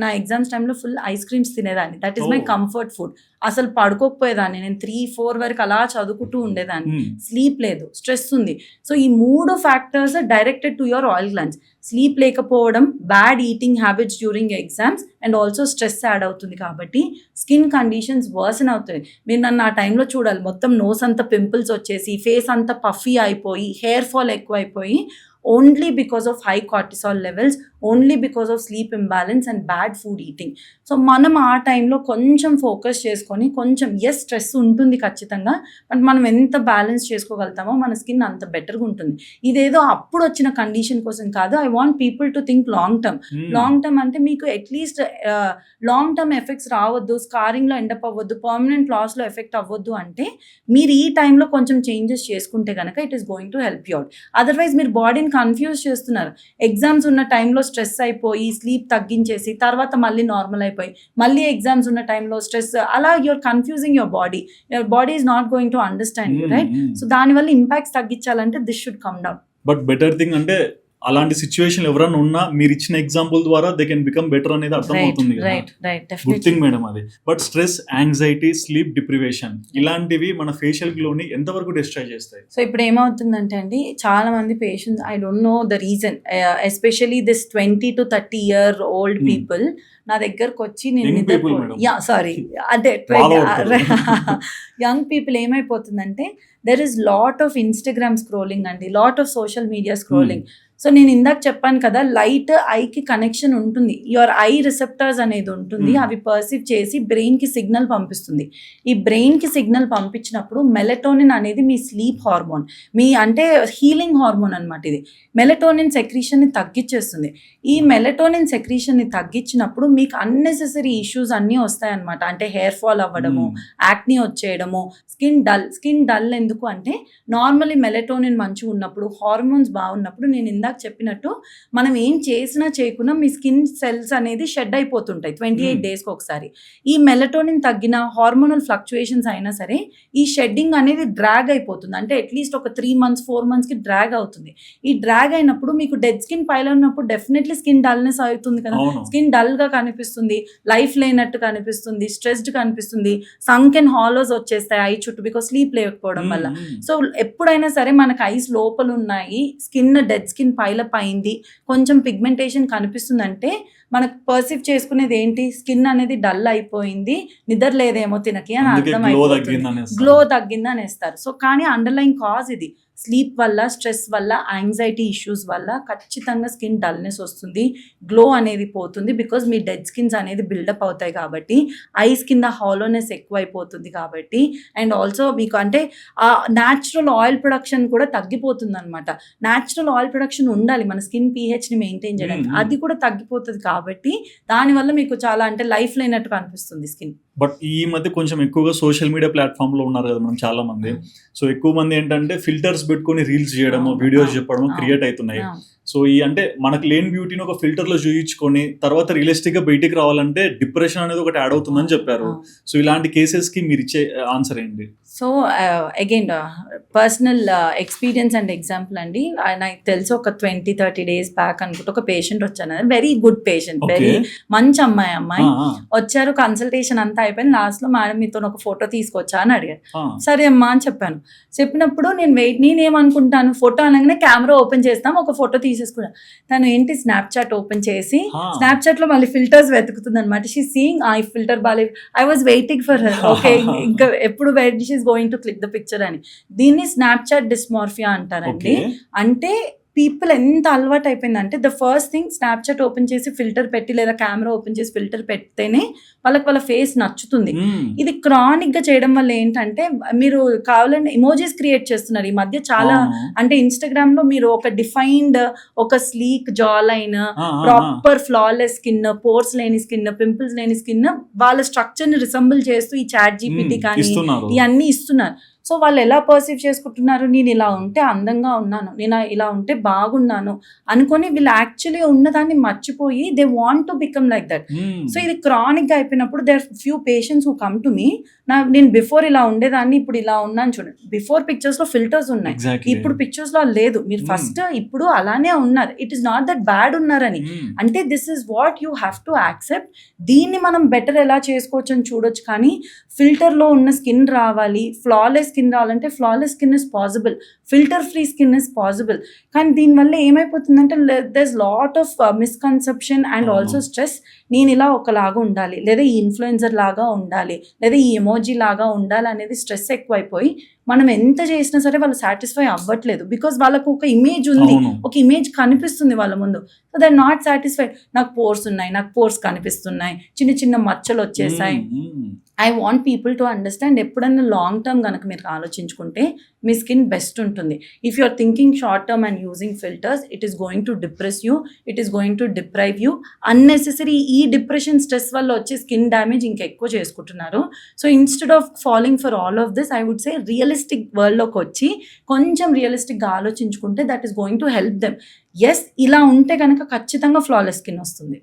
నా ఎగ్జామ్స్ టైంలో ఫుల్ ఐస్ క్రీమ్స్ తినేదాన్ని. That is my comfort food. అసలు పడుకోకపోయేదాన్ని నేను. 3-4 వరకు అలా చదువుకుంటూ ఉండేదాన్ని. స్లీప్ లేదు, స్ట్రెస్ ఉంది. సో ఈ 3 factors directed to your oil glands. Sleep లేకపోవడం, bad eating habits during exams and also stress add అవుతుంది. కాబట్టి స్కిన్ కండిషన్స్ వర్సన్ అవుతాయి. మీరు నన్ను ఆ టైంలో చూడాలి, మొత్తం నోస్ అంతా పింపుల్స్ వచ్చేసి, ఫేస్ అంతా పఫీ అయిపోయి, హెయిర్ ఫాల్ ఎక్కువైపోయి, only because of high cortisol levels, only because of sleep imbalance and bad food eating. So మనం ఆ టైంలో కొంచెం ఫోకస్ చేసుకొని, కొంచెం స్ట్రెస్ ఉంటుంది ఖచ్చితంగా, బట్ మనం ఎంత బ్యాలెన్స్ చేసుకోగలుగుతామో మన స్కిన్ అంత బెటర్గా ఉంటుంది. ఇదేదో అప్పుడు వచ్చిన కండిషన్ కోసం కాదు. I want people to think long term. Long term అంటే మీకు అట్లీస్ట్ లాంగ్ టర్మ్ ఎఫెక్ట్స్ రావద్దు, స్కారింగ్లో ఎండప్ అవ్వద్దు, పర్మనెంట్ లాస్లో ఎఫెక్ట్ అవ్వద్దు అంటే మీరు ఈ టైంలో కొంచెం చేంజెస్ చేసుకుంటే కనుక it is going to help you out. Otherwise మీరు బాడీని కన్ఫ్యూజ్ చేస్తున్నారు. ఎగ్జామ్స్ ఉన్న టైంలో స్ట్రెస్ అయిపోయి, స్లీప్ తగ్గించేసి, తర్వాత మళ్ళీ నార్మల్ అయిపోయి, మళ్ళీ ఎగ్జామ్స్ ఉన్న టైంలో స్ట్రెస్, అలా you're confusing your body is not going to understand you, right? So దానివల్ల ఇంపాక్ట్స్ తగ్గించాలంటే this should come down. But better thing అంటే అలాంటి సిచ్యువేషన్ ఎవరైనా ఉన్నా మీరు ఇచ్చిన ఎగ్జాంపుల్ ద్వారా దే కెన్ బికమ్ బెటర్ అనేది అర్థం అవుతుంది కదా. Right good definitely. Thing madam అది. But stress, anxiety, sleep deprivation ఇలాంటివి మన ఫేషియల్ గ్లోని ఎంతవరకు డిస్ట్రాయ్ చేస్తాయి? సో ఇప్పుడు ఏమవుతుందంటే అండి, చాలా మంది patients, I don't know the reason, especially this 20 to 30 year old Hmm. People నా దగ్గరకు వచ్చి నేను Young people, madam. సారీ అంటే Follow అవుతారు. యంగ్ పీపుల్ ఏమైపోతుందంటే there is lot of Instagram scrolling అండి, lot of social media scrolling. So నేను ఇందాక చెప్పాను కదా, లైట్ ఐకి కనెక్షన్ ఉంటుంది, యువర్ ఐ రిసెప్టర్స్ అనేది ఉంటుంది, Hmm. అవి పర్సీవ్ చేసి బ్రెయిన్కి సిగ్నల్ పంపిస్తుంది. ఈ బ్రెయిన్కి సిగ్నల్ పంపించినప్పుడు మెలటోనిన్ అనేది మీ స్లీప్ హార్మోన్, మీ అంటే హీలింగ్ హార్మోన్ అనమాట. ఇది మెలటోనిన్ సెక్రీషన్ని తగ్గించేస్తుంది. ఈ మెలటోనిన్ సెక్రీషన్ని తగ్గించినప్పుడు మీకు అన్నెసెసరీ ఇష్యూస్ అన్నీ వస్తాయన్నమాట. అంటే హెయిర్ ఫాల్ అవ్వడము, యాక్నీ వచ్చేయడము, స్కిన్ డల్ ఎందుకు అంటే నార్మల్లీ మెలటోనిన్ మంచిగా ఉన్నప్పుడు, హార్మోన్స్ బాగున్నప్పుడు, నేను ఇందాక చెప్పినట్టు మనం ఏం చేసినా చేయకున్నా మీ స్కిన్ సెల్స్ అనేది షెడ్ అయిపోతుంటాయి 28 డేస్కి ఒకసారి. ఈ మెలటోనిన్ తగ్గిన, హార్మోనల్ ఫ్లక్చుయేషన్స్ అయినా సరే ఈ షెడ్డింగ్ అనేది డ్రాగ్ అయిపోతుంది. అంటే అట్లీస్ట్ ఒక 3 months 4 monthsకి డ్రాగ్ అవుతుంది. ఈ డ్రాగ్ అయినప్పుడు మీకు డెడ్ స్కిన్ పైల ఉన్నప్పుడు డెఫినెట్లీ స్కిన్ డల్నెస్ అవుతుంది కదా, అవును. స్కిన్ డల్గా కనిపిస్తుంది, లైఫ్ లేనట్టు కనిపిస్తుంది, స్ట్రెస్డ్ కనిపిస్తుంది, సంకెన్ హాలోస్ వచ్చేస్తాయి ఐ చుట్టూ, బికాస్ స్లీప్ లేకపోవడం వల్ల. సో ఎప్పుడైనా సరే మనకు ఐస్ లోపల ఉన్నాయి, స్కిన్ డెడ్ స్కిన్ పైలప్ అయింది, కొంచెం పిగ్మెంటేషన్ కనిపిస్తుందంటే మనకు పర్సీవ్ చేసుకునేది ఏంటి, స్కిన్ అనేది డల్ అయిపోయింది, నిద్ర లేదేమో తినకి అని అందుకే అర్థం గ్లో అయిపోతుంది, తగ్గిందనేస్తారు. గ్లో తగ్గిందని వేస్తారు. సో కానీ అండర్లైన్ కాజ్ ఇది స్లీప్ వల్ల, స్ట్రెస్ వల్ల, యాంగ్జైటీ ఇష్యూస్ వల్ల ఖచ్చితంగా స్కిన్ డల్నెస్ వస్తుంది, గ్లో అనేది పోతుంది. బికాజ్ మీ డెడ్ స్కిన్స్ అనేది బిల్డప్ అవుతాయి కాబట్టి, ఐస్ కింద హాలోనెస్ ఎక్కువ అయిపోతుంది కాబట్టి, అండ్ ఆల్సో మీకు అంటే ఆ న్యాచురల్ ఆయిల్ ప్రొడక్షన్ కూడా తగ్గిపోతుంది అనమాట. న్యాచురల్ ఆయిల్ ప్రొడక్షన్ ఉండాలి మన స్కిన్ pHని మెయింటైన్ చేయడానికి, అది కూడా తగ్గిపోతుంది కాబట్టి దానివల్ల మీకు చాలా అంటే లైఫ్ లేనట్టు కనిపిస్తుంది స్కిన్. బట్ ఈ మధ్య కొంచెం ఎక్కువగా సోషల్ మీడియా ప్లాట్ఫామ్ లో ఉన్నారు కదా మనం చాలా మంది. సో ఎక్కువ మంది ఏంటంటే ఫిల్టర్స్ పెట్టుకొని రీల్స్ చేయడము, వీడియోస్ చెప్పడము క్రియేట్ అవుతున్నాయి. సో ఈ అంటే మనకు లేని బ్యూటీని ఒక ఫిల్టర్ లో చూయించుకొని తర్వాత రియలిస్టిక్ గా బయటికి రావాలంటే డిప్రెషన్ అనేది ఒకటి యాడ్ అవుతుందని చెప్పారు. సో ఇలాంటి కేసెస్ కి మీరు ఇచ్చే ఆన్సర్ ఏంటి? So again personal experience and example అండి. నాకు తెలిసి ఒక 20-30 days బ్యాక్ అనుకుంటే ఒక పేషెంట్ వచ్చాను, వెరీ గుడ్ పేషెంట్, వెరీ మంచి అమ్మాయి వచ్చారు, కన్సల్టేషన్ అంతా అయిపోయింది. లాస్ట్ లో మేడం మీతో ఒక ఫోటో తీసుకొచ్చా అని అడిగారు. సరే అమ్మా అని చెప్పాను. చెప్పినప్పుడు నేనేమనుకుంటాను, ఫోటో అనగానే కెమెరా ఓపెన్ చేస్తాం, ఒక ఫోటో తీసేసుకున్నాను. తను ఏంటి స్నాప్చాట్ ఓపెన్ చేసి స్నాప్చాట్ లో మళ్ళీ ఫిల్టర్స్ వెతుకుతుంది అనమాట. షీ సీయింగ్ ఈ ఫిల్టర్ బాలేదు, I was waiting for her, okay ఇంకా ఎప్పుడు wait she is going to click the picture అని. దీన్ని స్నాప్చాట్ డిస్మార్ఫియా అంటారండి. అంటే పీపుల్ ఎంత అలవాటు అయిపోయిందంటే the first thing Snapchat open చేసి ఫిల్టర్ పెట్టి లేదా కెమెరా ఓపెన్ చేసి ఫిల్టర్ పెడితేనే వాళ్ళ ఫేస్ నచ్చుతుంది. ఇది క్రానిక్ గా చేయడం వల్ల ఏంటంటే మీరు కావాలంటే ఇమోజీస్ క్రియేట్ చేస్తున్నారు ఈ మధ్య చాలా. అంటే ఇన్స్టాగ్రామ్ లో మీరు ఒక డిఫైన్డ్, ఒక sleek jaw line, proper flawless skin, pores లేని స్కిన్, పింపుల్స్ లేని స్కిన్, వాళ్ళ స్ట్రక్చర్ ని రిసెంబుల్ చేస్తూ ఈ చాట్ జీపీటీ కానీ ఇవన్నీ ఇస్తున్నారు. సో వాళ్ళు ఎలా పర్సీవ్ చేసుకుంటున్నారు, నేను ఇలా ఉంటే అందంగా ఉన్నాను, నేను ఇలా ఉంటే బాగున్నాను అనుకొని వీళ్ళు యాక్చువల్లీ ఉన్నదాన్ని మర్చిపోయి they want to become like that. So ఇది క్రానిక్ గా అయిపోయినప్పుడు there few patients who come to me, నేను బిఫోర్ ఇలా ఉండేదాన్ని ఇప్పుడు ఇలా ఉన్నాను చూడండి. బిఫోర్ పిక్చర్స్ లో ఫిల్టర్స్ ఉన్నాయి, ఇప్పుడు పిక్చర్స్ లో లేదు. మీరు ఫస్ట్ ఇప్పుడు అలానే ఉన్నారు, it is not that bad ఉన్నారని. అంటే this is what you have to accept. దీన్ని మనం బెటర్ ఎలా చేసుకోవచ్చు అని చూడొచ్చు. కానీ ఫిల్టర్ లో ఉన్న స్కిన్ రావాలి, ఫ్లాలెస్ స్కిన్ రావాలంటే flawless skin is possible, filter free skin is possible. కానీ దీనివల్ల ఏమైపోతుందంటే there's lot of misconception and also stress. నేను ఇలా ఒకలాగా ఉండాలి, లేదా ఈ ఇన్ఫ్లుయెన్సర్ లాగా ఉండాలి, లేదా ఈ ఎమోజీ లాగా ఉండాలి అనేది స్ట్రెస్ ఎక్కువైపోయి మనం ఎంత చేసినా సరే వాళ్ళు సాటిస్ఫై అవ్వట్లేదు. బికాస్ వాళ్ళకు ఒక ఇమేజ్ ఉంది, ఒక ఇమేజ్ కనిపిస్తుంది వాళ్ళ ముందు. So they are not satisfied. నాకు పోర్స్ ఉన్నాయి, నాకు పోర్స్ కనిపిస్తున్నాయి, చిన్న చిన్న మచ్చలు వచ్చేసాయి. I want people to understand, ఎప్పుడైనా లాంగ్ టర్మ్ కనుక మీరు ఆలోచించుకుంటే మీ స్కిన్ బెస్ట్ ఉంటుంది. If you are thinking short term and using filters, it is going to depress you, it is going to deprive you. Unnecessary ఈ depression, stress వల్ల వచ్చే skin damage ఇంకా ఎక్కువ చేసుకుంటున్నారు. So instead of following for all of this, I would say realistic వరల్డ్లోకి వచ్చి కొంచెం రియలిస్టిక్గా ఆలోచించుకుంటే that is going to help them. Yes, ఇలా ఉంటే కనుక ఖచ్చితంగా ఫ్లాలెస్ స్కిన్ వస్తుంది.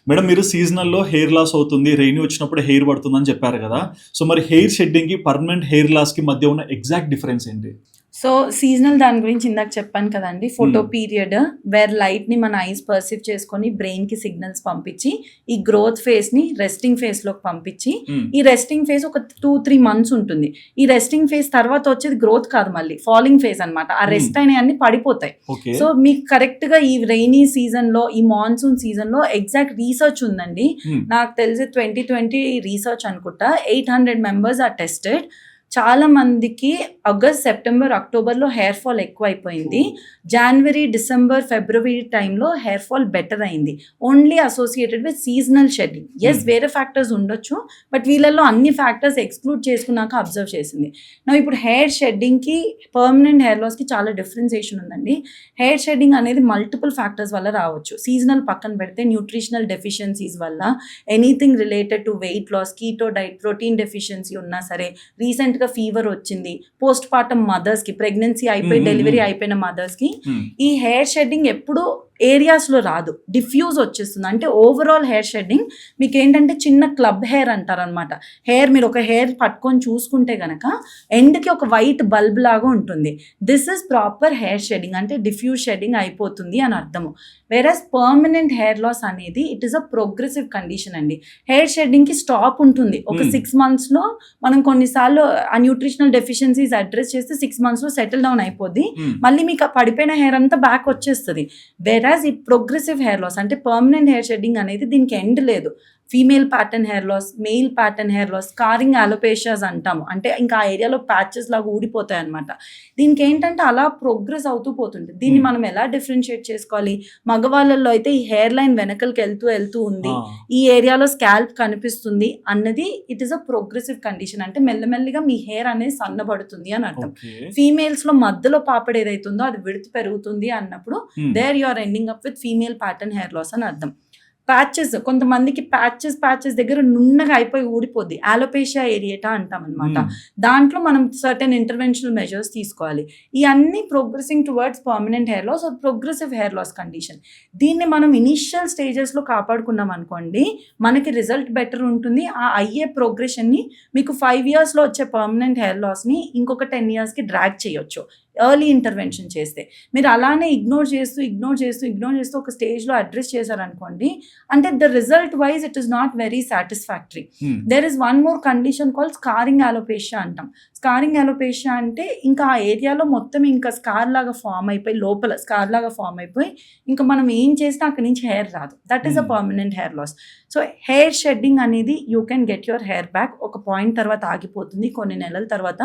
మేడం, మీరు సీజనల్లో హెయిర్ లాస్ అవుతుంది, రెయిన్ వచ్చినప్పుడు హెయిర్ పడుతుంది అని చెప్పారు కదా. సో మరి హెయిర్ షెడ్డింగ్ కి పర్మనెంట్ హెయిర్ లాస్ కి మధ్య ఉన్న ఎగ్జాక్ట్ డిఫరెన్స్ ఏంటి? సో సో సీజనల్ దాని గురించి ఇందాక చెప్పాను కదండి, ఫోటో పీరియడ్ వేర్ లైట్ ని మన ఐస్ పర్సీవ్ చేసుకొని బ్రెయిన్ కి సిగ్నల్స్ పంపించి ఈ గ్రోత్ ఫేజ్ ని రెస్టింగ్ ఫేజ్ లోకి పంపించి, ఈ రెస్టింగ్ ఫేజ్ ఒక 2-3 months ఉంటుంది. ఈ రెస్టింగ్ ఫేజ్ తర్వాత వచ్చేది గ్రోత్ కాదు, మళ్ళీ ఫాలింగ్ ఫేజ్ అన్నమాట. ఆ రెస్ట్ అయిన అన్ని పడిపోతాయి. సో మీకు కరెక్ట్ గా ఈ రైనీ సీజన్ లో, ఈ మాన్సూన్ సీజన్ లో ఎగ్జాక్ట్ రీసెర్చ్ ఉందండి. నాకు తెలిసి 2020 రీసెర్చ్ అనుకుంటా, 800 members ఆర్ టెస్టెడ్. చాలా మందికి ఆగస్ట్, సెప్టెంబర్, అక్టోబర్లో హెయిర్ ఫాల్ ఎక్కువ అయిపోయింది. జనవరి, డిసెంబర్, ఫిబ్రవరి టైంలో హెయిర్ ఫాల్ బెటర్ అయింది. Only associated with seasonal shedding. Yes, వేరే ఫ్యాక్టర్స్ ఉండొచ్చు, బట్ వీళ్ళల్లో అన్ని ఫ్యాక్టర్స్ ఎక్స్క్లూడ్ చేసుకున్నాక అబ్జర్వ్ చేసింది. నా ఇప్పుడు హెయిర్ షెడ్డింగ్కి పర్మనెంట్ హెయిర్ లాస్కి చాలా డిఫరెన్సియేషన్ ఉందండి. హెయిర్ షెడ్డింగ్ అనేది మల్టిపుల్ ఫ్యాక్టర్స్ వల్ల రావచ్చు. సీజనల్ పక్కన పెడితే న్యూట్రిషనల్ డెఫిషియన్సీస్ వల్ల, anything related to weight loss, keto diet, protein deficiency ఉన్నా సరే, రీసెంట్గా ఫీవర్ వచ్చింది, పోస్ట్ పార్టమ్ మదర్స్కి, ప్రెగ్నెన్సీ అయిపోయి డెలివరీ అయిపోయిన మదర్స్కి, ఈ హెయిర్ షెడ్డింగ్ ఎప్పుడు ఏరియాస్లో రాదు, డిఫ్యూజ్ వచ్చేస్తుంది. అంటే ఓవరాల్ హెయిర్ షెడ్డింగ్ మీకు ఏంటంటే చిన్న క్లబ్ హెయిర్ అంటారనమాట. హెయిర్ మీరు ఒక హెయిర్ పట్టుకొని చూసుకుంటే గనక ఎండ్కి ఒక వైట్ బల్బ్ లాగా ఉంటుంది. This is proper hair shedding, అంటే డిఫ్యూజ్ షెడ్డింగ్ అయిపోతుంది అని అర్థము. వేరస్ పర్మనెంట్ హెయిర్ లాస్ అనేది it is a progressive condition అండి. హెయిర్ షెడ్డింగ్కి స్టాప్ ఉంటుంది. ఒక 6 monthsలో మనం కొన్నిసార్లు ఆ న్యూట్రిషనల్ డెఫిషియన్సీస్ అడ్రస్ చేస్తే 6 monthsలో సెటిల్ డౌన్ అయిపోద్ది. మళ్ళీ మీకు ఆ పడిపోయిన హెయిర్ అంతా బ్యాక్ వచ్చేస్తుంది. వేరాజ్ ఈ ప్రోగ్రెసివ్ హెయిర్ లాస్ అంటే పర్మనెంట్ హెయిర్ షెడ్డింగ్ అనేది దీనికి ఎండ్ లేదు. Female pattern hair loss, male pattern hair loss, scarring alopecias అంటాము. అంటే ఇంకా ఆ ఏరియాలో ప్యాచెస్ లాగా ఊడిపోతాయి అనమాట. దీనికి ఏంటంటే అలా ప్రోగ్రెస్ అవుతూ పోతుంది. దీన్ని మనం ఎలా డిఫరెన్షియేట్ చేసుకోవాలి? మగవాళ్ళల్లో అయితే ఈ హెయిర్ లైన్ వెనకలకి వెళ్తూ ఉంది, ఈ ఏరియాలో స్కాల్ప్ కనిపిస్తుంది అన్నది it is a progressive condition. అంటే మెల్లమెల్లిగా మీ హెయిర్ అనేది సన్నబడుతుంది అని అర్థం. ఫీమేల్స్ లో మధ్యలో పాపడ్ ఏదైతుందో అది విడత పెరుగుతుంది అన్నప్పుడు there you are ending up with female pattern hair loss అని అర్థం. ప్యాచెస్, కొంతమందికి ప్యాచెస్ దగ్గర నున్నగా అయిపోయి ఊడిపోద్ది, ఆలోపేషియా ఏరియేటా అంటాం అనమాట. దాంట్లో మనం సర్టెన్ ఇంటర్వెన్షనల్ మెజర్స్ తీసుకోవాలి. ఇవన్నీ progressing towards permanent hair loss, progressive hair loss condition. దీన్ని మనం ఇనిషియల్ స్టేజెస్లో కాపాడుకున్నాం అనుకోండి, మనకి రిజల్ట్ బెటర్ ఉంటుంది. ఆ అయ్యే ప్రోగ్రెషన్ని మీకు 5 yearsలో వచ్చే పర్మనెంట్ హెయిర్ లాస్ని ఇంకొక 10 yearsకి డ్రాగ్ చేయొచ్చు ఎర్లీ ఇంటర్వెన్షన్ చేస్తే. మీరు అలానే ఇగ్నోర్ చేస్తూ ఒక స్టేజ్లో అడ్రస్ చేశారనుకోండి, అంటే the result wise it is not very satisfactory. There is one more condition called scarring alopecia అంటాం. స్కారింగ్ అలోపేషియా అంటే ఇంకా ఆ ఏరియాలో మొత్తం ఇంకా స్కార్ లాగా ఫామ్ అయిపోయి, లోపల స్కార్ లాగా ఫామ్ అయిపోయి ఇంకా మనం ఏం చేసినా అక్కడి నుంచి హెయిర్ రాదు. That is a permanent hair loss. So hair shedding అనేది you can get your hair back. ఒక పాయింట్ తర్వాత ఆగిపోతుంది. కొన్ని నెలల తర్వాత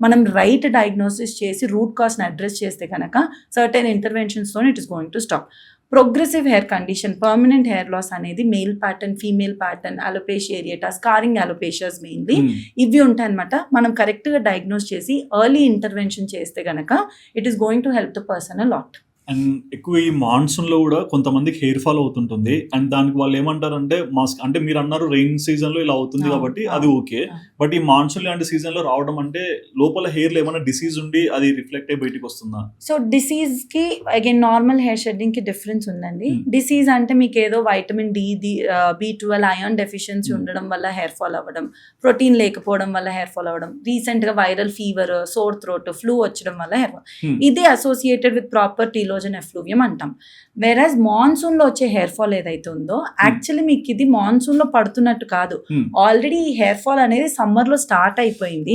మనం రైట్ డయాగ్నోసిస్ చేసి రూట్ కాస్ని అడ్రస్ చేస్తే కనుక సర్టెన్ ఇంటర్వెన్షన్స్తో it is going to stop. Progressive hair condition, permanent hair loss అనేది male pattern, female pattern, alopecia areata, scarring alopecias mainly ఇవి ఉంటాయి అనమాట. మనం కరెక్ట్గా డయాగ్నోస్ చేసి ఎర్లీ ఇంటర్వెన్షన్ చేస్తే కనుక it is going to help the person a lot. And ఎక్కువ ఈ మాన్సూన్లో కూడా కొంతమందికి హెయిర్ ఫాల్ అవుతుంటుంది. అండ్ దానికి వాళ్ళు ఏమంటారంటే మాస్క్, అంటే మీరు అన్నారు రెయిన్ సీజన్లో ఇలా అవుతుంది కాబట్టి అది ఓకే, బట్ ఈ మాన్సూన్ లాంటి సీజన్లో రావడం అంటే లోపల హెయిర్లో ఏమైనా డిసీజ్ ఉండి అది రిఫ్లెక్ట్ అయ్యి బయటికి వస్తుందా? సో డిసీజ్కి అగైన్ నార్మల్ హెయిర్ షెడ్డింగ్కి డిఫరెన్స్ ఉందండి. డిసీజ్ అంటే మీకు ఏదో vitamin D, B12, iron deficiency ఉండడం వల్ల హెయిర్ ఫాల్ అవ్వడం, ప్రోటీన్ లేకపోవడం వల్ల హెయిర్ ఫాల్ అవ్వడం, రీసెంట్గా viral fever, sore throat, flu వచ్చడం వల్ల హెయిర్ ఫాల్, ఇది అసోసియేటెడ్ విత్ ప్రాపర్ ఎఫ్లూవియం అంటాం. వేరాజ్ మాన్సూన్లో వచ్చే హెయిర్ ఫాల్ ఏదైతే ఉందో యాక్చువల్లీ మీకు ఇది మాన్సూన్లో పడుతున్నట్టు కాదు. ఆల్రెడీ ఈ హెయిర్ ఫాల్ అనేది సమ్మర్లో స్టార్ట్ అయిపోయింది.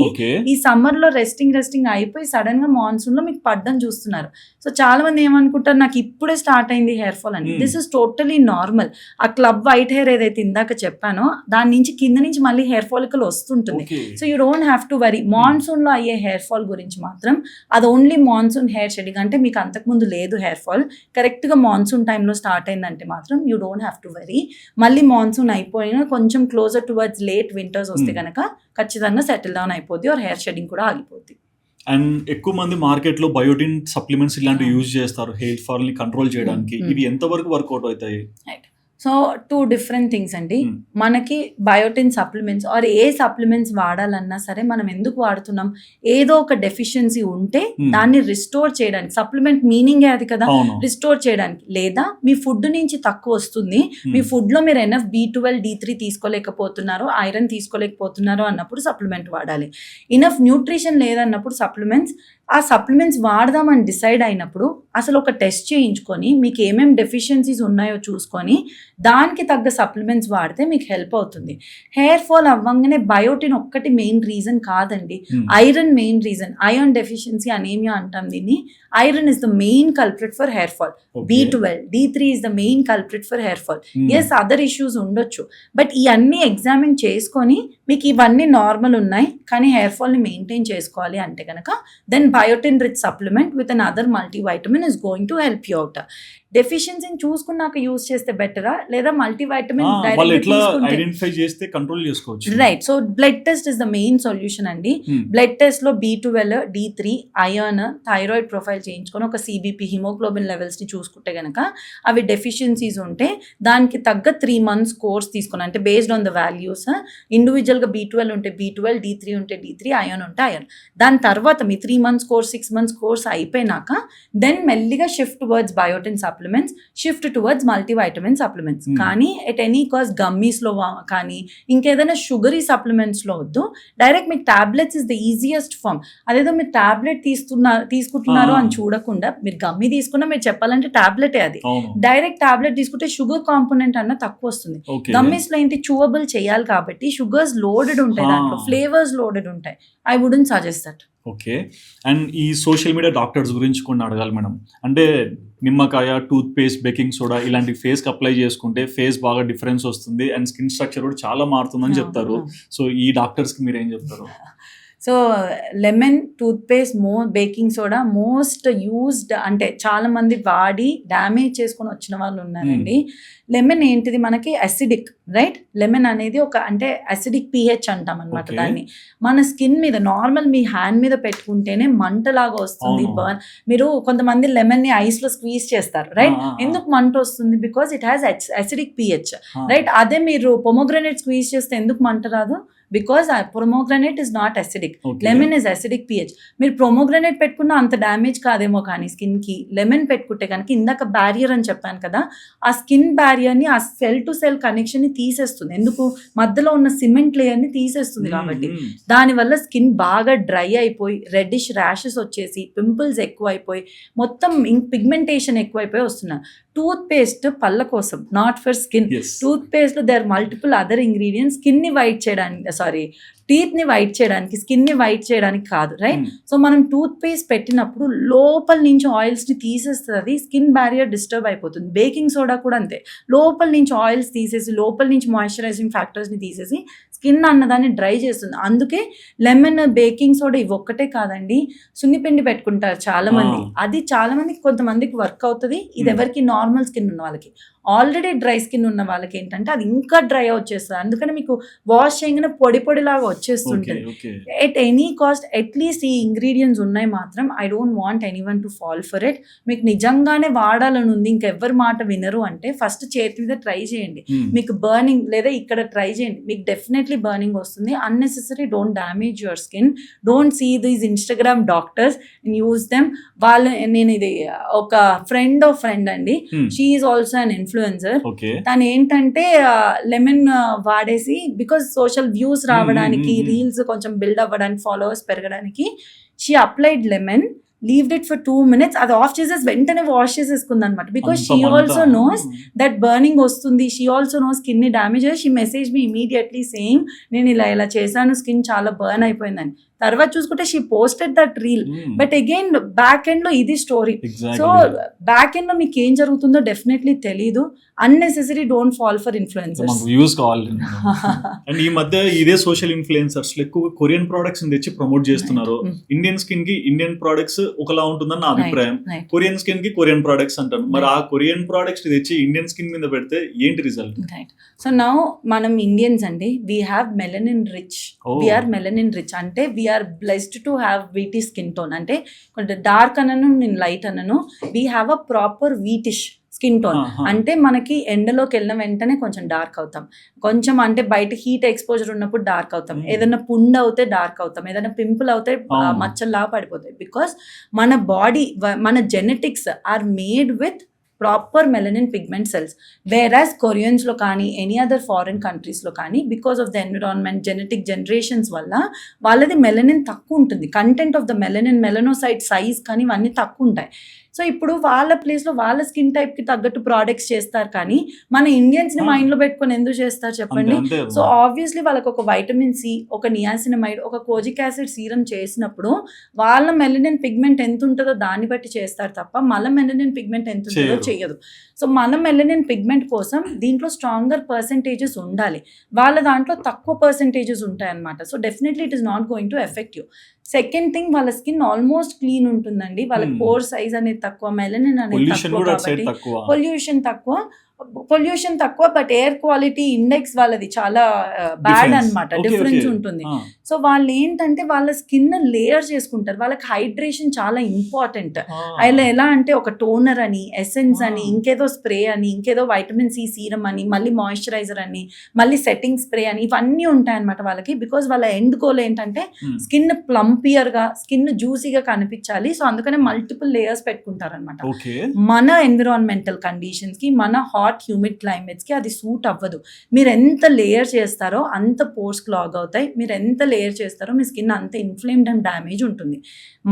ఈ సమ్మర్లో రెస్టింగ్ అయిపోయి సడన్ గా మాన్సూన్లో మీకు పడ్డం చూస్తున్నారు. సో చాలా మంది ఏమనుకుంటారు, నాకు ఇప్పుడే స్టార్ట్ అయింది హెయిర్ ఫాల్ అని. This is totally normal. ఆ క్లబ్ వైట్ హెయిర్ ఏదైతే ఇందాక చెప్పానో దాని నుంచి కింద నుంచి మళ్ళీ హెయిర్ ఫాలికల్ వస్తుంటుంది. So you don't have to worry. మాన్సూన్లో అయ్యే హెయిర్ ఫాల్ గురించి మాత్రం అది ఓన్లీ మాన్సూన్ హెయిర్ షెడ్డింగ్, అంటే మీకు అంతకుముందు లేదు హెయిర్ ఫాల్, కరెక్ట్గా మాన్సూన్ టైంలో స్టార్ట్ అయిందంటే మాత్రం you don't have to worry. మళ్ళీ మాన్సూన్ అయిపోయినా కొంచెం క్లోజర్ టువర్డ్స్ లేట్ వింటర్స్ వస్తే కనుక ఖచ్చితంగా సెటిల్ డౌన్ అయిపోద్ది, ఆర్ హెయిర్ షెడ్డింగ్ కూడా ఆగిపోద్ది. అండ్ ఎక్కువ మంది మార్కెట్లో బయోటిన్ సప్లిమెంట్స్ ఇలాంటివి యూజ్ చేస్తారు హెయిర్ ఫాల్ ని కంట్రోల్ చేయడానికి. ఇవి ఎంతవరకు వర్కౌట్ అవుతాయి? సో 2 డిఫరెంట్ థింగ్స్ అండి. Hmm. మనకి బయోటిన్ సప్లిమెంట్స్ ఆర్ ఏ సప్లిమెంట్స్ వాడాలన్నా సరే మనం ఎందుకు వాడుతున్నాం? ఏదో ఒక డెఫిషియన్సీ ఉంటే దాన్ని రిస్టోర్ చేయడానికి. సప్లిమెంట్ మీనింగే అది కదా, అవును. రిస్టోర్ చేయడానికి. లేదా మీ ఫుడ్ నుంచి తక్కువ వస్తుంది, మీ ఫుడ్ లో మీరు ఎనఫ్ B12 D3 తీసుకోలేకపోతున్నారు, ఐరన్ తీసుకోలేకపోతున్నారు అన్నప్పుడు సప్లిమెంట్ వాడాలి. ఇనఫ్ న్యూట్రిషన్ లేదన్నప్పుడు ఆ సప్లిమెంట్స్ వాడదామని డిసైడ్ అయినప్పుడు అసలు ఒక టెస్ట్ చేయించుకొని మీకు ఏమేమి డెఫిషియన్సీస్ ఉన్నాయో చూసుకొని దానికి తగ్గ సప్లిమెంట్స్ వాడితే మీకు హెల్ప్ అవుతుంది. హెయిర్ ఫాల్ అవ్వంగానే బయోటిన్ ఒక్కటి మెయిన్ రీజన్ కాదండి, iron main reason. Iron deficiency anemia అంటాం దీన్ని. Iron is the main culprit for hair fall. B12 D3 is the main culprit for hair fall. Yes other issues ఉండొచ్చు, but ఇవన్నీ examine చేసుకొని మీకు ఇవన్నీ normal ఉన్నాయి కానీ హెయిర్ ఫాల్ని మెయింటైన్ చేసుకోవాలి అంటే కనుక then biotin rich supplement with an other multivitamin is going to help you out. డెఫిషియన్సీని చూసుకున్నాక యూజ్ చేస్తే బెటరా లేదా మల్టీవైటమిన్ వాళ్ళు ఎట్లా ఐడెంటిఫై చేస్తే కంట్రోల్ చేసుకోవచ్చు? Right. So blood test is the main solution అండి. బ్లడ్ టెస్ట్ లో B12 D3 iron thyroid profile చేయించుకొని ఒక CBP హిమోగ్లోబిన్ లెవెల్స్ ని చూసుకుంటే గనక అవి డెఫిషియన్సీస్ ఉంటే దానికి తగ్గ 3 months కోర్స్ తీసుకుని, అంటే based on the values individual గా B12 ఉంటే B12 D3 ఉంటే D3 ఐరన్ ఉంటే ఐరన్. దాని తర్వాత మీ 3 months కోర్స్ 6 months కోర్స్ అయిపోయినాక దెన్ మెల్లిగా shift towards biotin supplements, shift towards multivitamin supplements. కానీ ఎట్ ఎనీ కాస్ట్ గమ్మీస్లో కానీ ఇంకేదైనా షుగరీ సప్లిమెంట్స్లో వద్దు. డైరెక్ట్ మీకు tablets is the easiest form. అదేదో మీరు టాబ్లెట్ తీసుకుంటున్నారు అని చూడకుండా మీరు గమ్మీ తీసుకున్నా మీరు చెప్పాలంటే టాబ్లెటే అది. డైరెక్ట్ టాబ్లెట్ తీసుకుంటే షుగర్ కాంపోనెంట్ అన్న తక్కువ వస్తుంది. గమ్మీస్ లో ఏంటి చూవబుల్ చేయాలి కాబట్టి షుగర్స్ లోడెడ్ ఉంటాయి, దాంట్లో ఫ్లేవర్స్ లోడెడ్ ఉంటాయి. I wouldn't suggest that. Okay. And ఈ సోషల్ మీడియా డాక్టర్స్ గురించి కొన్ని అడగాలి మేడం. అంటే నిమ్మకాయ, టూత్ పేస్ట్, బేకింగ్ సోడా ఇలాంటి ఫేస్కి అప్లై చేసుకుంటే ఫేస్ బాగా డిఫరెన్స్ వస్తుంది అండ్ స్కిన్ స్ట్రక్చర్ కూడా చాలా మారుతుందని చెప్తారు. సో ఈ డాక్టర్స్కి మీరు ఏం చెప్తారు? So lemon, toothpaste, baking soda most used, అంటే చాలా మంది వాడి డ్యామేజ్ చేసుకొని వచ్చిన వాళ్ళు ఉన్నారండి. లెమన్ ఏంటిది మనకి అసిడిక్, రైట్? లెమన్ అనేది ఒక అంటే అసిడిక్ pH అంటాం అనమాట దాన్ని. మన స్కిన్ మీద నార్మల్ మీ హ్యాండ్ మీద పెట్టుకుంటేనే మంటలాగా వస్తుంది, బర్న్. మీరు కొంతమంది లెమన్ ని ఐస్ లో స్క్వీజ్ చేస్తారు, రైట్? ఎందుకు మంట వస్తుంది? Because it has acidic pH, right? అదే మీరు పొమోగ్రనేట్ స్క్వీజ్ చేస్తే ఎందుకు మంట రాదు? Because pomegranate is not acidic, lemon is acidic pH. మీరు పొమోగ్రనేట్ పెట్టుకున్న అంత డ్యామేజ్ కాదేమో కానీ స్కిన్ కి లెమన్ పెట్టుకుంటే కనుక ఇందాక బ్యారియర్ అని చెప్పాను కదా, ఆ స్కిన్ బ్యారియర్ ని, ఆ సెల్ టు సెల్ కనెక్షన్ ని తీసేస్తుంది. ఎందుకు? మధ్యలో ఉన్న సిమెంట్ లేయర్ ని తీసేస్తుంది కాబట్టి. దానివల్ల స్కిన్ బాగా డ్రై అయిపోయి రెడ్డిష్ ర్యాషెస్ వచ్చేసి పింపుల్స్ ఎక్కువ అయిపోయి మొత్తం పిగ్మెంటేషన్ ఎక్కువైపోయి వస్తున్నారు. టూత్ పేస్ట్ పళ్ళ కోసం, not for skin. Toothpaste లో there multiple other ingredients skin ని వైట్ చేయడానికి, టీత్ ని వైట్ చేయడానికి, స్కిన్ ని వైట్ చేయడానికి కాదు, రైట్? సో మనం టూత్ పేస్ట్ పెట్టినప్పుడు లోపల నుంచి ఆయిల్స్ ని తీసేస్తుంది, స్కిన్ బ్యారియర్ డిస్టర్బ్ అయిపోతుంది. బేకింగ్ సోడా కూడా అంతే, లోపల నుంచి ఆయిల్స్ తీసేసి లోపల నుంచి మాయిశ్చరైజింగ్ ఫ్యాక్టర్స్ ని తీసేసి స్కిన్ అన్నదాన్ని డ్రై చేస్తుంది. అందుకే లెమన్, బేకింగ్ సోడా ఇవి ఒక్కటే కాదండి, సున్నిపిండి పెట్టుకుంటారు చాలా మంది. అది చాలా మందికి, కొంతమందికి వర్క్ అవుతుంది. ఇది ఎవరికి? నార్మల్ స్కిన్ ఉన్న వాళ్ళకి. ఆల్రెడీ డ్రై స్కిన్ ఉన్న వాళ్ళకి ఏంటంటే అది ఇంకా డ్రై వచ్చేస్తుంది. అందుకని మీకు వాష్ చేయగానే పొడి పొడిలాగా వచ్చేస్తుంటుంది. ఎట్ ఎనీ కాస్ట్ అట్లీస్ట్ ఈ ఇంగ్రీడియంట్స్ ఉన్నాయి మాత్రం I don't want anyone to fall for it. మీకు నిజంగానే వాడాలని ఉంది, ఇంకెవ్వరి మాట వినరు అంటే ఫస్ట్ చేతి మీద ట్రై చేయండి. మీకు బర్నింగ్ లేదా ఇక్కడ ట్రై చేయండి, మీకు డెఫినెట్లీ బర్నింగ్ వస్తుంది. Unnecessary don't damage your skin. Don't see these Instagram doctors and use them. నేను ఇది ఒక ఫ్రెండ్ అండి, she is also an influencer. తను ఏంటంటే లెమన్ వాడేసి, బికాస్ సోషల్ వ్యూస్ రావడానికి, రీల్స్ కొంచెం బిల్డ్ అవ్వడానికి, ఫాలోవర్స్ పెరగడానికి, she applied lemon, leaved it for 2 minutes. అది ఆఫ్ చేసేసి వెంటనే వాష్ చేసేసుకుంది అనమాట. Because she also knows that burning వస్తుంది, షీ ఆల్సో నోస్ స్కిన్ ని damage. She message me immediately saying నేను ఇలా చేశాను, స్కిన్ చాలా బర్న్ అయిపోయిందని. తర్వాత చూసుకుంటే she posted that reel. But again back end లో ఇది స్టోరీ. సో బ్యాక్ ఎండ్ లో మీకు ఏం జరుగుతుందో డెఫినెట్లీ తెలీదు. Unnecessary don't fall for influencers. Views కావాలి. అండ్ ఈ మధ్య ఇదే సోషల్ ఇన్ఫ్లుయెన్సర్స్ ఎక్కువ కొరియన్ ప్రొడక్ట్స్ తెచ్చి ప్రమోట్ చేస్తున్నారు. ఇండియన్ స్కిన్ కి ఇండియన్ ప్రొడక్ట్స్ ఒకలా ఉంటుందని నా అభిప్రాయం. కొరియన్ స్కిన్ కి కొరియన్ ప్రొడక్ట్స్ అంటారు. మరి ఆ కొరియన్ ప్రొడక్ట్స్ తెచ్చి ఇండియన్ స్కిన్ మీద పెడితే ఏంటి రిజల్ట్? సో నౌ మనం ఇండియన్స్ అండి, we have melanin rich. We are melanin rich అంటే we are blessed to have wheaty skin tone. అంటే కొంచెం డార్క్ అనను, నేను లైట్ అనను. We have a proper whitish skin tone. ఆహా. అంటే మనకి ఎండలోకి వెళ్ళిన వెంటనే కొంచెం డార్క్ అవుతాం, కొంచెం అంటే బయట హీట్ ఎక్స్పోజర్ ఉన్నప్పుడు డార్క్ అవుతాం, ఏదైనా పుండ్ అవుతే డార్క్ అవుతాం, ఏదైనా పింపుల్ అవుతే అవును. మచ్చల్లా పడిపోతాయి. బికాస్ మన బాడీ, మన genetics are made with proper melanin pigment cells. Whereas కొరియన్స్లో కానీ ఎనీ అదర్ ఫారిన్ కంట్రీస్లో కానీ because of the environment, genetic generations వల్ల వాళ్ళది మెలనిన్ తక్కువ ఉంటుంది, content of the melanin, melanocyte size కానీ ఇవన్నీ తక్కువ ఉంటాయి. సో ఇప్పుడు వాళ్ళ ప్లేస్లో వాళ్ళ స్కిన్ టైప్కి తగ్గట్టు ప్రోడక్ట్స్ చేస్తారు, కానీ మన ఇండియన్స్ని మైండ్లో పెట్టుకొని ఎందుకు చేస్తారు చెప్పండి? అంతే సో ఆబ్వియస్లీ వాళ్ళకి ఒక వైటమిన్ సి, ఒక నియాసినమైడ్, ఒక కోజిక్ యాసిడ్ సీరం చేసినప్పుడు వాళ్ళ మెలనిన్ పిగ్మెంట్ ఎంత ఉంటుందో దాన్ని బట్టి చేస్తారు తప్ప మన మెలనిన్ పిగ్మెంట్ ఎంత ఉంటుందో చేయదు. సో మన మెలనిన్ పిగ్మెంట్ కోసం దీంట్లో స్ట్రాంగర్ పర్సెంటేజెస్ ఉండాలి, వాళ్ళ దాంట్లో తక్కువ పర్సెంటేజెస్ ఉంటాయన్నమాట. So definitely it is not going to effect you. Second thing, వాళ్ళ స్కిన్ ఆల్మోస్ట్ క్లీన్ ఉంటుందండి, వాళ్ళకి పోర్ సైజ్ అనేది తక్కువ, మెలనిన్ అనేది తక్కువ, కాబట్టి పొల్యూషన్ తక్కువ, బట్ ఎయిర్ క్వాలిటీ ఇండెక్స్ వాళ్ళది చాలా బ్యాడ్ అన్నమాట, డిఫరెన్స్ ఉంటుంది. సో వాళ్ళు ఏంటంటే వాళ్ళ స్కిన్ లేయర్ చేసుకుంటారు, వాళ్ళకి హైడ్రేషన్ చాలా ఇంపార్టెంట్. అలా ఎలా అంటే ఒక టోనర్ అని, ఎసెన్స్ అని, ఇంకేదో స్ప్రే అని, ఇంకేదో వైటమిన్ సి సీరం అని, మళ్ళీ మాయిశ్చరైజర్ అని, మళ్ళీ సెట్టింగ్ స్ప్రే అని, ఇవన్నీ ఉంటాయన్నమాట వాళ్ళకి. బికాజ్ వాళ్ళ ఎండ్ గోల్ ఏంటంటే స్కిన్ ప్లంపియర్గా, స్కిన్ జ్యూసీగా కనిపించాలి. సో అందుకనే మల్టిపుల్ లేయర్స్ పెట్టుకుంటారనమాట. మన ఎన్విరాన్మెంటల్ కండిషన్స్కి, మన హాట్ హ్యూమిడ్ క్లైమేట్స్కి అది సూట్ అవ్వదు. మీరు ఎంత లేయర్ చేస్తారో అంత పోర్స్ క్లాగ్ అవుతాయి, మీరు ఎంత లేయర్ చేస్తారో మీ స్కిన్ అంత ఇన్ఫ్లేమ్డ్ అండ్ డ్యామేజ్ ఉంటుంది.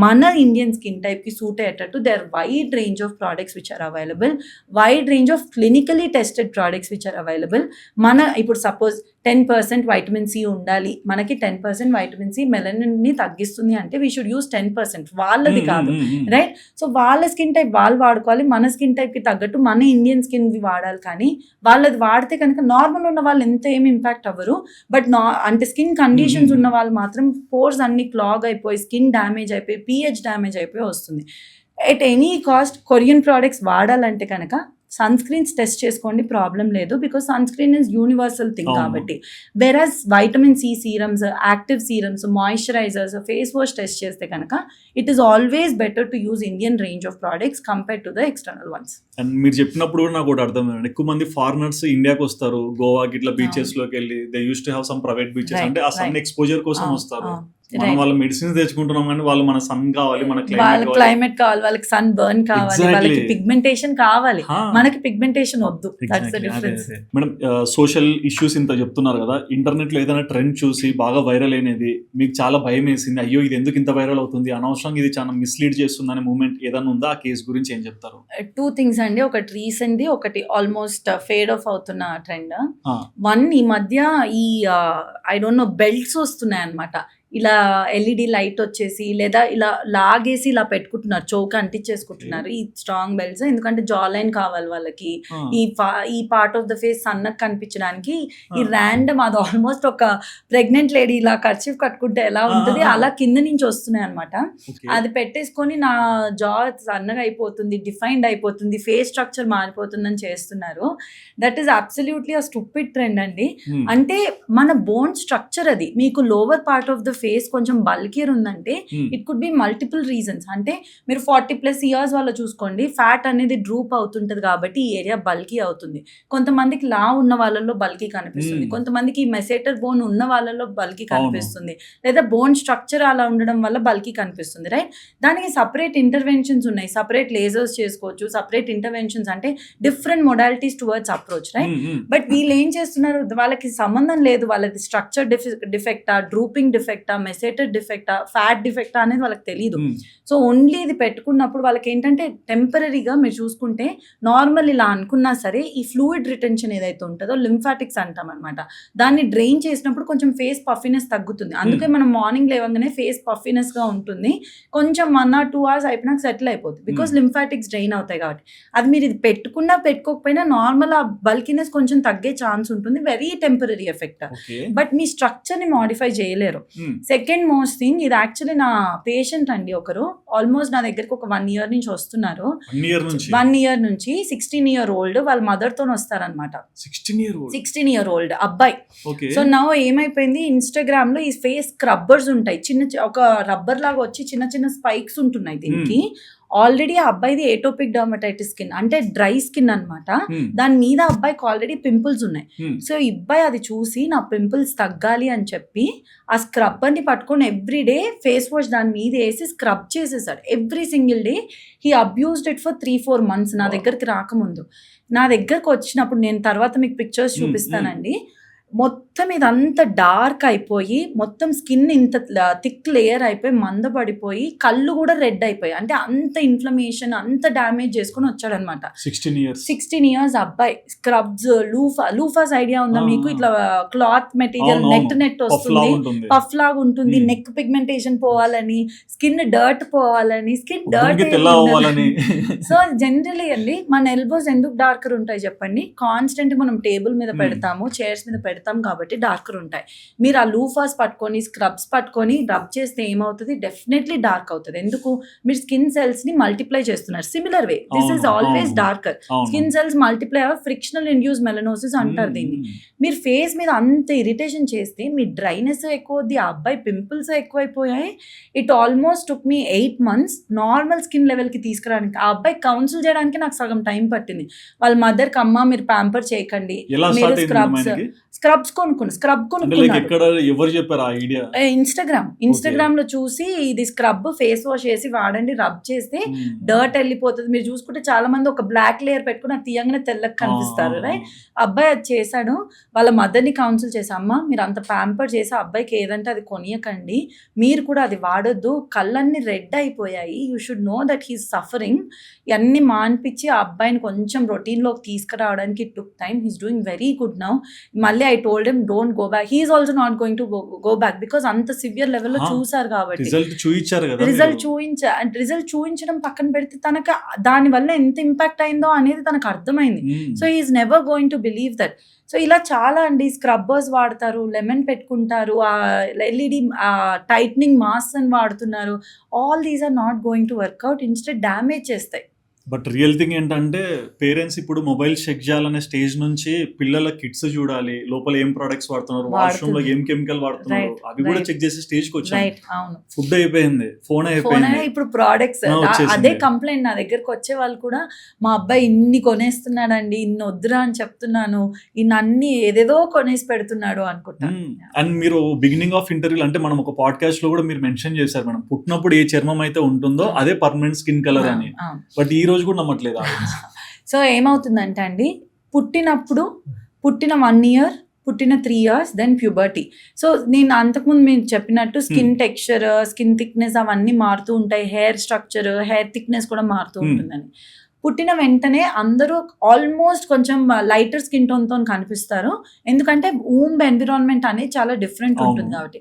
మన ఇండియన్ స్కిన్ టైప్కి సూట్ అయ్యేటట్టు there wide range of products which are available, wide range of clinically tested products which are available. మన ఇప్పుడు సపోజ్ 10% వైటమిన్ సి ఉండాలి, మనకి 10% వైటమిన్ సి మెలనిన్ని తగ్గిస్తుంది అంటే వీ షుడ్ యూస్ 10%, వాళ్ళది కాదు, రైట్? సో వాళ్ళ స్కిన్ టైప్ వాళ్ళు వాడుకోవాలి, మన స్కిన్ టైప్కి తగ్గట్టు మన ఇండియన్ స్కిన్వి వాడాలి. కానీ వాళ్ళది వాడితే కనుక నార్మల్ ఉన్న వాళ్ళు ఎంత ఏమి ఇంపాక్ట్ అవ్వరు, బట్ అంటే స్కిన్ కండిషన్స్ ఉన్న వాళ్ళు మాత్రం పోర్స్ అన్ని క్లాగ్ అయిపోయి, స్కిన్ డ్యామేజ్ అయిపోయి, pH డ్యామేజ్ అయిపోయి వస్తుంది. At any cost Korean products వాడాలంటే కనుక సన్ స్క్రీన్స్ టెస్ట్ చేసుకోండి, ప్రాబ్లం లేదు, because sunscreen is universal thing కాబట్టి. Whereas vitamin C serums, active serums, moisturisers, face wash test చేస్తే కనుక it is always better to use Indian range of products compare to the external ones. And మీరు చెప్పినప్పుడు కూడా నాకు ఒకటి అర్థమైంది, ఎక్కువ మంది ఫారినర్స్ ఇండియాకి వస్తారు, గోవాకి ఇట్లా బీచెస్ లోకి వెళ్ళి they use to have some private beaches, అంటే ఆ సన్ ఎక్స్పోజర్ కోసం వస్తారు. మనం వాళ్ళ మెడిసిన్స్ తెచ్చుకుంటున్నాం కానీ వాళ్ళు మన సన్ కావాలి, మన క్లైమేట్ కావాలి, వాళ్ళకి సన్ బర్న్ కావాలి, వాళ్ళకి పిగ్మెంటేషన్ కావాలి, మనకి పిగ్మెంటేషన్ వద్దు. That's the difference. Madam, social issues ఇంత చెప్తున్నారు కదా, ఇంటర్నెట్ లో ఏదైనా ట్రెండ్ చూసి బాగా వైరల్ అయినది, మీకు చాలా భయం వేసింది, అయ్యో ఇది ఎందుకు ఇంత వైరల్ అవుతుంది, అనవసరంగా ఇది చాలా మిస్లీడ్ చేస్తుంది అనే మూమెంట్ ఏదైనా ఉందా? ఆ కేసు గురించి ఏం చెప్తారు? 2 థింగ్స్ అండి, ఒకటి రీసెంట్ది, ఒకటి ఆల్మోస్ట్ ఫేడ్ ఆఫ్ అవుతున్న ట్రెండ్. వన్, ఈ మధ్య ఈ ఐ డోంట్ నో బెల్ట్స్ వస్తున్నాయి అన్నమాట, ఇలా ఎల్ఈడి లైట్ వచ్చేసి, లేదా ఇలా లాగేసి ఇలా పెట్టుకుంటున్నారు, చౌక అంటించేసుకుంటున్నారు ఈ స్ట్రాంగ్ బెల్ట్స్. ఎందుకంటే జా లైన్ కావాలి వాళ్ళకి, ఈ పార్ట్ ఆఫ్ ద ఫేస్ సన్నగా కనిపించడానికి. ఈ ర్యాండమ్, అది ఆల్మోస్ట్ ఒక ప్రెగ్నెంట్ లేడీ ఇలా కర్చీఫ్ కట్టుకుంటే ఎలా ఉంటుంది అలా కింద నుంచి వస్తున్నాయి అనమాట. అది పెట్టేసుకొని నా జా సన్నగా అయిపోతుంది, డిఫైన్డ్ అయిపోతుంది, ఫేస్ స్ట్రక్చర్ మారిపోతుందని చేస్తున్నారు. That is absolutely a stupid trend అండి. అంటే మన బోన్ స్ట్రక్చర్ అది, మీకు lower part of the face కొంచెం బల్కియర్ ఉందంటే it could be multiple reasons. అంటే మీరు 40+ ఇయర్స్ వాళ్ళు చూసుకోండి, ఫ్యాట్ అనేది డ్రూప్ అవుతుంటది కాబట్టి ఈ ఏరియా బల్కీ అవుతుంది. కొంతమందికి లా ఉన్న వాళ్ళలో బల్కీ కనిపిస్తుంది, కొంతమందికి మెసేటర్ బోన్ ఉన్న వాళ్ళలో బల్కీ కనిపిస్తుంది, లేదా బోన్ స్ట్రక్చర్ అలా ఉండడం వల్ల బల్కీ కనిపిస్తుంది, రైట్? దానికి సపరేట్ ఇంటర్వెన్షన్స్ ఉన్నాయి, సపరేట్ లేజర్స్ చేసుకోవచ్చు, సపరేట్ ఇంటర్వెన్షన్స్, అంటే different modalities towards approach, right? But వీళ్ళు ఏం చేస్తున్నారు, వాళ్ళకి సంబంధం లేదు వాళ్ళది స్ట్రక్చర్ డిఫెక్టా, డ్రూపింగ్ డిఫెక్టా, మెసేటెడ్ డిఫెక్టా, ఫ్యాట్ డిఫెక్టా అనేది వాళ్ళకి తెలియదు. సో ఓన్లీ ఇది పెట్టుకున్నప్పుడు వాళ్ళకి ఏంటంటే టెంపరీగా మీరు చూసుకుంటే నార్మల్ ఇలా అనుకున్నా సరే ఈ ఫ్లూయిడ్ రిటెన్షన్ ఏదైతే ఉంటుందో లింఫాటిక్స్ అంటాం అనమాట, దాన్ని డ్రైన్ చేసినప్పుడు కొంచెం ఫేస్ పఫినెస్ తగ్గుతుంది. అందుకే మనం మార్నింగ్ లేవగానే ఫేస్ పఫినెస్గా ఉంటుంది, కొంచెం 1 or 2 hours అయిపోయినాక సెటిల్ అయిపోతుంది, బికాస్ లింఫాటిక్స్ డ్రైన్ అవుతాయి కాబట్టి. అది మీరు ఇది పెట్టుకున్నా పెట్టుకోకపోయినా నార్మల్ ఆ బల్కినెస్ కొంచెం తగ్గే ఛాన్స్ ఉంటుంది, వెరీ టెంపరీ ఎఫెక్ట్. బట్ మీ స్ట్రక్చర్ని మాడిఫై చేయలేరు. సెకండ్ మోస్ట్ థింగ్, ఇది యాక్చువల్లీ నా పేషెంట్ అండి ఒకరు, ఆల్మోస్ట్ నా దగ్గరికి ఒక 1 year నుంచి వస్తున్నారు. 1 year నుంచి 16 year old వాళ్ళ మదర్ తో వస్తారనమాట. 16 year old అబ్బాయి. సో నా ఏమైపోయింది, ఇన్స్టాగ్రామ్ లో ఈ ఫేస్ స్క్రబ్బర్స్ ఉంటాయి, చిన్న ఒక రబ్బర్ లాగా వచ్చి చిన్న చిన్న స్పైక్స్ ఉంటున్నాయి దీనికి. ఆల్రెడీ ఆ అబ్బాయిది ఏటోపిక్ డర్మటైటిస్ స్కిన్, అంటే డ్రై స్కిన్ అన్నమాట. దాని మీద అబ్బాయికి ఆల్రెడీ పింపుల్స్ ఉన్నాయి. సో ఈ అబ్బాయి అది చూసి నా పింపుల్స్ తగ్గాలి అని చెప్పి ఆ స్క్రబ్బర్ని పట్టుకొని ఎవ్రీడే ఫేస్ వాష్ దాని మీద వేసి స్క్రబ్ చేసేసాడు every single day. He abused it for 3-4 months నా దగ్గరికి రాకముందు. నా దగ్గరకు వచ్చినప్పుడు నేను తర్వాత మీకు పిక్చర్స్ చూపిస్తానండి. మొత్తం ఇదంతా డార్క్ అయిపోయి, మొత్తం స్కిన్ ఇంత థిక్ లేయర్ అయిపోయి, మందపడిపోయి, కళ్ళు కూడా రెడ్ అయిపోయి, అంటే అంత ఇన్ఫ్లమేషన్, అంత డ్యామేజ్ చేసుకుని వచ్చాడనమాట. 16 years అబ్బాయి. స్క్రబ్స్, లూఫాస్ ఐడియా ఉందా మీకు? ఇట్లా క్లాత్ మెటీరియల్ నెట్ వస్తుంది, పఫ్ లాగా ఉంటుంది, నెక్ పిగ్మెంటేషన్ పోవాలని, స్కిన్ డర్ట్ పోవాలని, స్కిన్ డర్ట్. సో జనరలీ అండి మన ఎల్బోస్ ఎందుకు డార్కర్ ఉంటాయి చెప్పండి? కాన్స్టెంట్ మనం టేబుల్ మీద పెడతాము, చైర్స్ మీద పెడతాం కాబట్టి డార్కర్ ఉంటాయి. మీరు ఆ లూఫాస్ పట్టుకొని, స్క్రబ్స్ పట్టుకొని రబ్ చేస్తే ఏమవుతుంది? డెఫినెట్లీ డార్క్ అవుతుంది. ఎందుకు? మీరు స్కిన్ సెల్స్ ని మల్టిప్లై చేస్తున్నారు. Similar way this is always darker. Skin cells multiply frictional induce melanosis అంటారు దీన్ని. మీరు ఫేస్ మీద అంత ఇరిటేషన్ చేస్తే మీ డ్రైనెస్ ఎక్కువద్ది, ఆ అబ్బాయి పింపుల్స్ ఎక్కువైపోయాయి. It almost took me 8 months normal skin level కి తీసుకురావడానికి. ఆ అబ్బాయి కౌన్సిల్ చేయడానికి నాకు సగం టైం పట్టింది. వాళ్ళ మదర్ కి, అమ్మ మీరు ప్యాంపర్ చేయకండి, మీరు స్క్రబ్స్ కొనుక్కున్నాడు. ఇన్స్టాగ్రామ్ లో చూసి ఇది స్క్రబ్ ఫేస్ వాష్ చేసి వాడండి, రబ్ చేస్తే డర్ట్ వెళ్ళిపోతుంది. మీరు చూసుకుంటే చాలా మంది ఒక బ్లాక్ లేయర్ పెట్టుకుని అది తీయంగానే తెల్లకి కనిపిస్తారు, రైట్? అబ్బాయి అది చేశాడు. వాళ్ళ మదర్ని కౌన్సిల్ చేసి, అమ్మ మీరు అంత ప్యాంపర్ చేసి అబ్బాయికి ఏదంటే అది కొనియకండి, మీరు కూడా అది వాడొద్దు, కళ్ళన్నీ రెడ్ అయిపోయాయి, you should know that he's suffering. ఇవన్నీ మాన్పించి ఆ అబ్బాయిని కొంచెం రొటీన్లోకి తీసుకురావడానికి it took time. He's doing very good now. మళ్ళీ I told him don't go back. He is also not going to go back because అంత సివియర్ లెవెల్లో చూసారు కాబట్టి. రిజల్ట్ చూపించడం పక్కన పెడితే తనకు దాని వల్ల ఎంత ఇంపాక్ట్ అయిందో అనేది తనకు అర్థమైంది. So he is never going to believe that. So ఇలా చాలా అండి, స్క్రబ్బర్స్ వాడతారు, లెమన్ పెట్టుకుంటారు, ఎల్ఈడి టైట్నింగ్ మాస్క్ అని వాడుతున్నారు. All these are not going to work out, instead damage చేస్తాయి. బట్ రియల్ థింగ్ ఏంటంటే పేరెంట్స్ ఇప్పుడు మొబైల్ చెక్ చేయాలనే స్టేజ్ నుంచి పిల్లల కిట్స్ చూడాలి, లోపల ఏం ప్రొడక్ట్స్ వాడుతున్నారు, వాష్రూమ్ లో ఏం కెమికల్ వాడుతున్నారు, అవి కూడా చెక్ చేసే స్టేజ్ కి వచ్చారు. ఫుడ్ అయిపోయింది, ఫోన్ అయిపోయింది, ఇప్పుడు ప్రోడక్ట్స్. అదే కంప్లైంట్ నా దగ్గరకు వచ్చే వాళ్ళు కూడా, మా అబ్బాయి ఇన్ని కొనేస్తున్నాడండి, ఇన్ని వద్దురా అని చెప్తున్నాను, ఇన్ని అన్ని ఏదేదో కొనేసి పెడుతున్నాడు అనుకుంటా. అండ్ మీరు బిగినింగ్ ఆఫ్ ఇంటర్వ్యూ అంటే మనం ఒక పాడ్కాస్ట్ లో కూడా మీరు మెన్షన్ చేశారు, మనం పుట్టినప్పుడు ఏ చర్మం అయితే ఉంటుందో అదే పర్మనెంట్ స్కిన్ కలర్ అని. బట్ ఈ రోజు కూడా నమ్మట్లేదు. సో ఏమవుతుందంటే అండి, పుట్టిన 1 year, పుట్టిన 3 years, దెన్ ప్యూబర్టీ. సో నేను అంతకుముందు మీరు చెప్పినట్టు స్కిన్ టెక్స్చర్, స్కిన్ థిక్నెస్ అవన్నీ మారుతూ ఉంటాయి, హెయిర్ స్ట్రక్చర్, హెయిర్ థిక్నెస్ కూడా మారుతూ ఉంటుందని. పుట్టిన వెంటనే అందరూ ఆల్మోస్ట్ కొంచెం లైటర్ స్కిన్ టోన్తో కనిపిస్తారు, ఎందుకంటే ఊంబ్ ఎన్విరాన్మెంట్ అనేది చాలా డిఫరెంట్ ఉంటుంది కాబట్టి.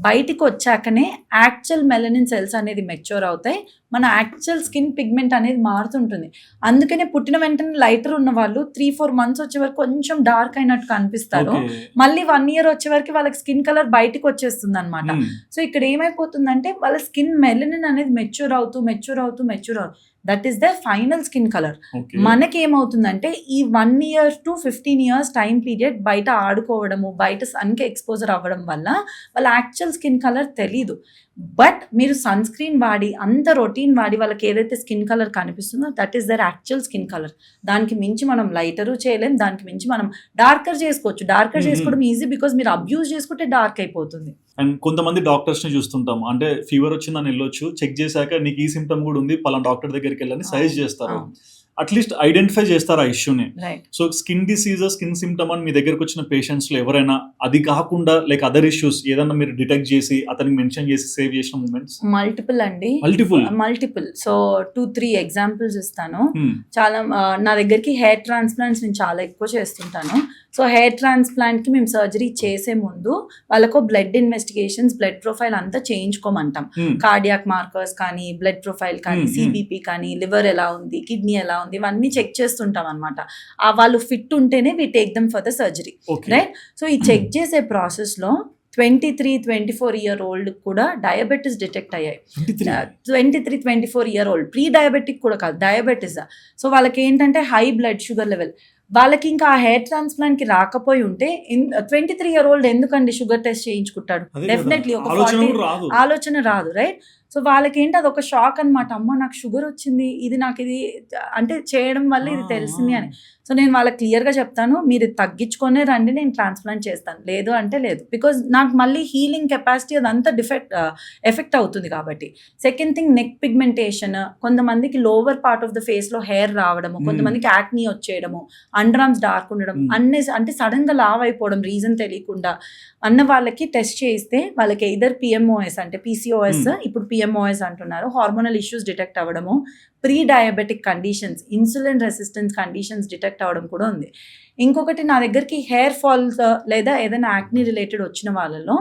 బయటికి వచ్చాకనే యాక్చువల్ మెలనిన్ సెల్స్ అనేది మెచ్యూర్ అవుతాయి, మన యాక్చువల్ స్కిన్ పిగ్మెంట్ అనేది మారుతుంటుంది. అందుకనే పుట్టిన వెంటనే లైటర్ ఉన్న వాళ్ళు 3-4 months వచ్చే వరకు కొంచెం డార్క్ అయినట్టు కనిపిస్తారు, మళ్ళీ 1 year వచ్చే వరకు వాళ్ళకి స్కిన్ కలర్ బయటికి వచ్చేస్తుంది అనమాట. సో ఇక్కడ ఏమైపోతుందంటే వాళ్ళ స్కిన్ మెలనిన్ అనేది మెచ్యూర్ అవుతూ that is the final skin colour. మనకి ఏమవుతుందంటే ఈ 1 year to 15 years time period బయట ఆడుకోవడము, బయట సన్కి ఎక్స్పోజర్ అవ్వడం వల్ల వాళ్ళ యాక్చువల్ స్కిన్ కలర్ తెలీదు. బట్ మీరు సన్ స్క్రీన్ వాడి, అంత రొటీన్ వాడి వాళ్ళకి ఏదైతే స్కిన్ కలర్ కనిపిస్తుందో that is their actual skin colour. దానికి మించి మనం లైటరు చేయలేం, దానికి మించి మనం డార్కర్ చేసుకోవచ్చు. డార్కర్ చేసుకోవడం ఈజీ, బికాస్ మీరు అబ్యూజ్ చేసుకుంటే డార్క్ అయిపోతుంది. అండ్ కొంతమంది డాక్టర్స్ ని చూస్తుంటాం, అంటే ఫీవర్ వచ్చిందని వెళ్ళొచ్చు, చెక్ చేశాక నీకు ఈ సిమ్టమ్ కూడా ఉంది, పలానా డాక్టర్ దగ్గరికి వెళ్ళని సజెస్ట్ చేస్తారు. అట్లీస్ట్ ఐడెంటిఫై చేస్తారు ఆ ఇష్యూని. So skin diseases, skin symptom అని మీ దగ్గరకు వచ్చిన పేషెంట్స్ లో ఎవరైనా అది కాకుండా లైక్ అదర్ ఇష్యూస్ ఏదన్నా మీరు డిటెక్ట్ చేసి అతనికి మెన్షన్ చేసి సేవ్ చేసిన మూమెంట్స్? మల్టిపుల్ అండి, మల్టిపుల్. సో 2-3 ఎగ్జాంపుల్స్ ఇస్తాను. చాలా నా దగ్గరికి హెయిర్ ట్రాన్స్ప్లాంట్స్ నేను చాలా ఎక్కువ చేస్తుంటాను. సో హెయిర్ ట్రాన్స్ప్లాంట్కి మేము సర్జరీ చేసే ముందు వాళ్ళకు బ్లడ్ ఇన్వెస్టిగేషన్స్, బ్లడ్ ప్రొఫైల్ అంతా చేయించుకోమంటాం. కార్డియాక్ మార్కర్స్ కానీ, బ్లడ్ ప్రొఫైల్ కానీ, సిబిపి కానీ, లివర్ ఎలా ఉంది, కిడ్నీ ఎలా ఉంది, ఇవన్నీ చెక్ చేస్తుంటాం అనమాట. వాళ్ళు ఫిట్ ఉంటేనే we take them for the surgery, right? So ఈ చెక్ చేసే ప్రాసెస్లో 23-24 year old కూడా డయాబెటీస్ డిటెక్ట్ అయ్యాయి. 23-24 year old ప్రీ డయాబెటిక్ కూడా కాదు, డయాబెటీస్. సో వాళ్ళకి ఏంటంటే హై బ్లడ్ షుగర్ లెవెల్. వాళ్ళకి ఇంకా ఆ హెయిర్ ట్రాన్స్ప్లాంట్ కి రాకపోయి ఉంటే 23 year old ఎందుకండి షుగర్ టెస్ట్ చేయించుకుంటాడు? డెఫినెట్లీ ఒక ఆలోచన రాదు, రైట్? సో వాళ్ళకేంటి అదొక షాక్ అనమాట. అమ్మ నాకు షుగర్ వచ్చింది, నాకు ఇది అంటే చేయడం వల్ల ఇది తెలిసింది అని. సో నేను వాళ్ళకి క్లియర్గా చెప్తాను, మీరు ఇది తగ్గించుకొనే రండి, నేను ట్రాన్స్ప్లాంట్ చేస్తాను, లేదు అంటే లేదు. బికాజ్ నాకు మళ్ళీ హీలింగ్ కెపాసిటీ అదంతా ఎఫెక్ట్ అవుతుంది కాబట్టి. సెకండ్ థింగ్, నెక్ పిగ్మెంటేషన్, కొంతమందికి లోవర్ పార్ట్ ఆఫ్ ద ఫేస్లో హెయిర్ రావడము, కొంతమందికి యాక్నీ వచ్చేయడము, అండర్ ఆర్మ్స్ డార్క్ ఉండడం, అంటే సడన్గా లావ్ అయిపోవడం రీజన్ తెలియకుండా అన్న వాళ్ళకి టెస్ట్ చేయిస్తే వాళ్ళకి ఎయిదర్ పిఎంఓఎస్ అంటే పీసీఓఎస్, ఇప్పుడు పిఎంఓఎస్ అంటున్నారు, హార్మోనల్ ఇష్యూస్ డిటెక్ట్ అవ్వడము, pre diabetic conditions, insulin resistance conditions detect అవ్వడం కూడా ఉంది. ఇంకొకటి, నా దగ్గరికి హెయిర్ ఫాల్స్ లేదా ఏదైనా యాక్నీ రిలేటెడ్ వచ్చిన వాళ్ళలో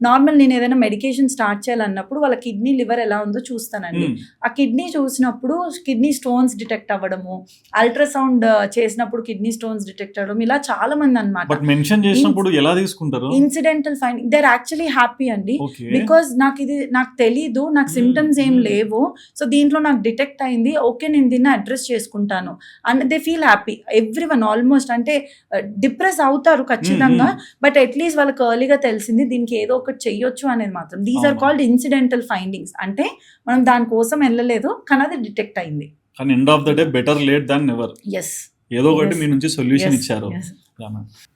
నార్మల్ నేను ఏదైనా మెడికేషన్ స్టార్ట్ చేయాలన్నప్పుడు వాళ్ళ కిడ్నీ లివర్ ఎలా ఉందో చూస్తానండి. ఆ కిడ్నీ చూసినప్పుడు కిడ్నీ స్టోన్స్ డిటెక్ట్ అవ్వడము, అల్ట్రాసౌండ్ చేసినప్పుడు కిడ్నీ స్టోన్స్ డిటెక్ట్ అవ్వడం, ఇలా చాలా మంది అనమాట. బట్ మెన్షన్ చేసినప్పుడు ఎలా తీసుకుంటారు? Incidental finding, they are actually happy అండి, బికాజ్ నాకు తెలీదు, నాకు సిమ్టమ్స్ ఏం లేవు, సో దీంట్లో నాకు డిటెక్ట్ అయింది, ఓకే నేను దీన్ని అడ్రస్ చేసుకుంటాను and they feel happy. Every one almost, అంటే డిప్రెస్ అవుతారు ఖచ్చితంగా, బట్ అట్లీస్ట్ వాళ్ళకి ఎర్లీగా తెలిసింది దీనికి ఏదో ఒకటి చెయ్యొచ్చు అనేది మాత్రం. These are called incidental findings, అంటే మనం దానికోసం వెళ్ళలేదు కానీ అది డిటెక్ట్ అయింది. కానీ end of the day better late than never. Yes, ఏదో ఒకటి మీ నుంచి సొల్యూషన్ ఇచ్చారు.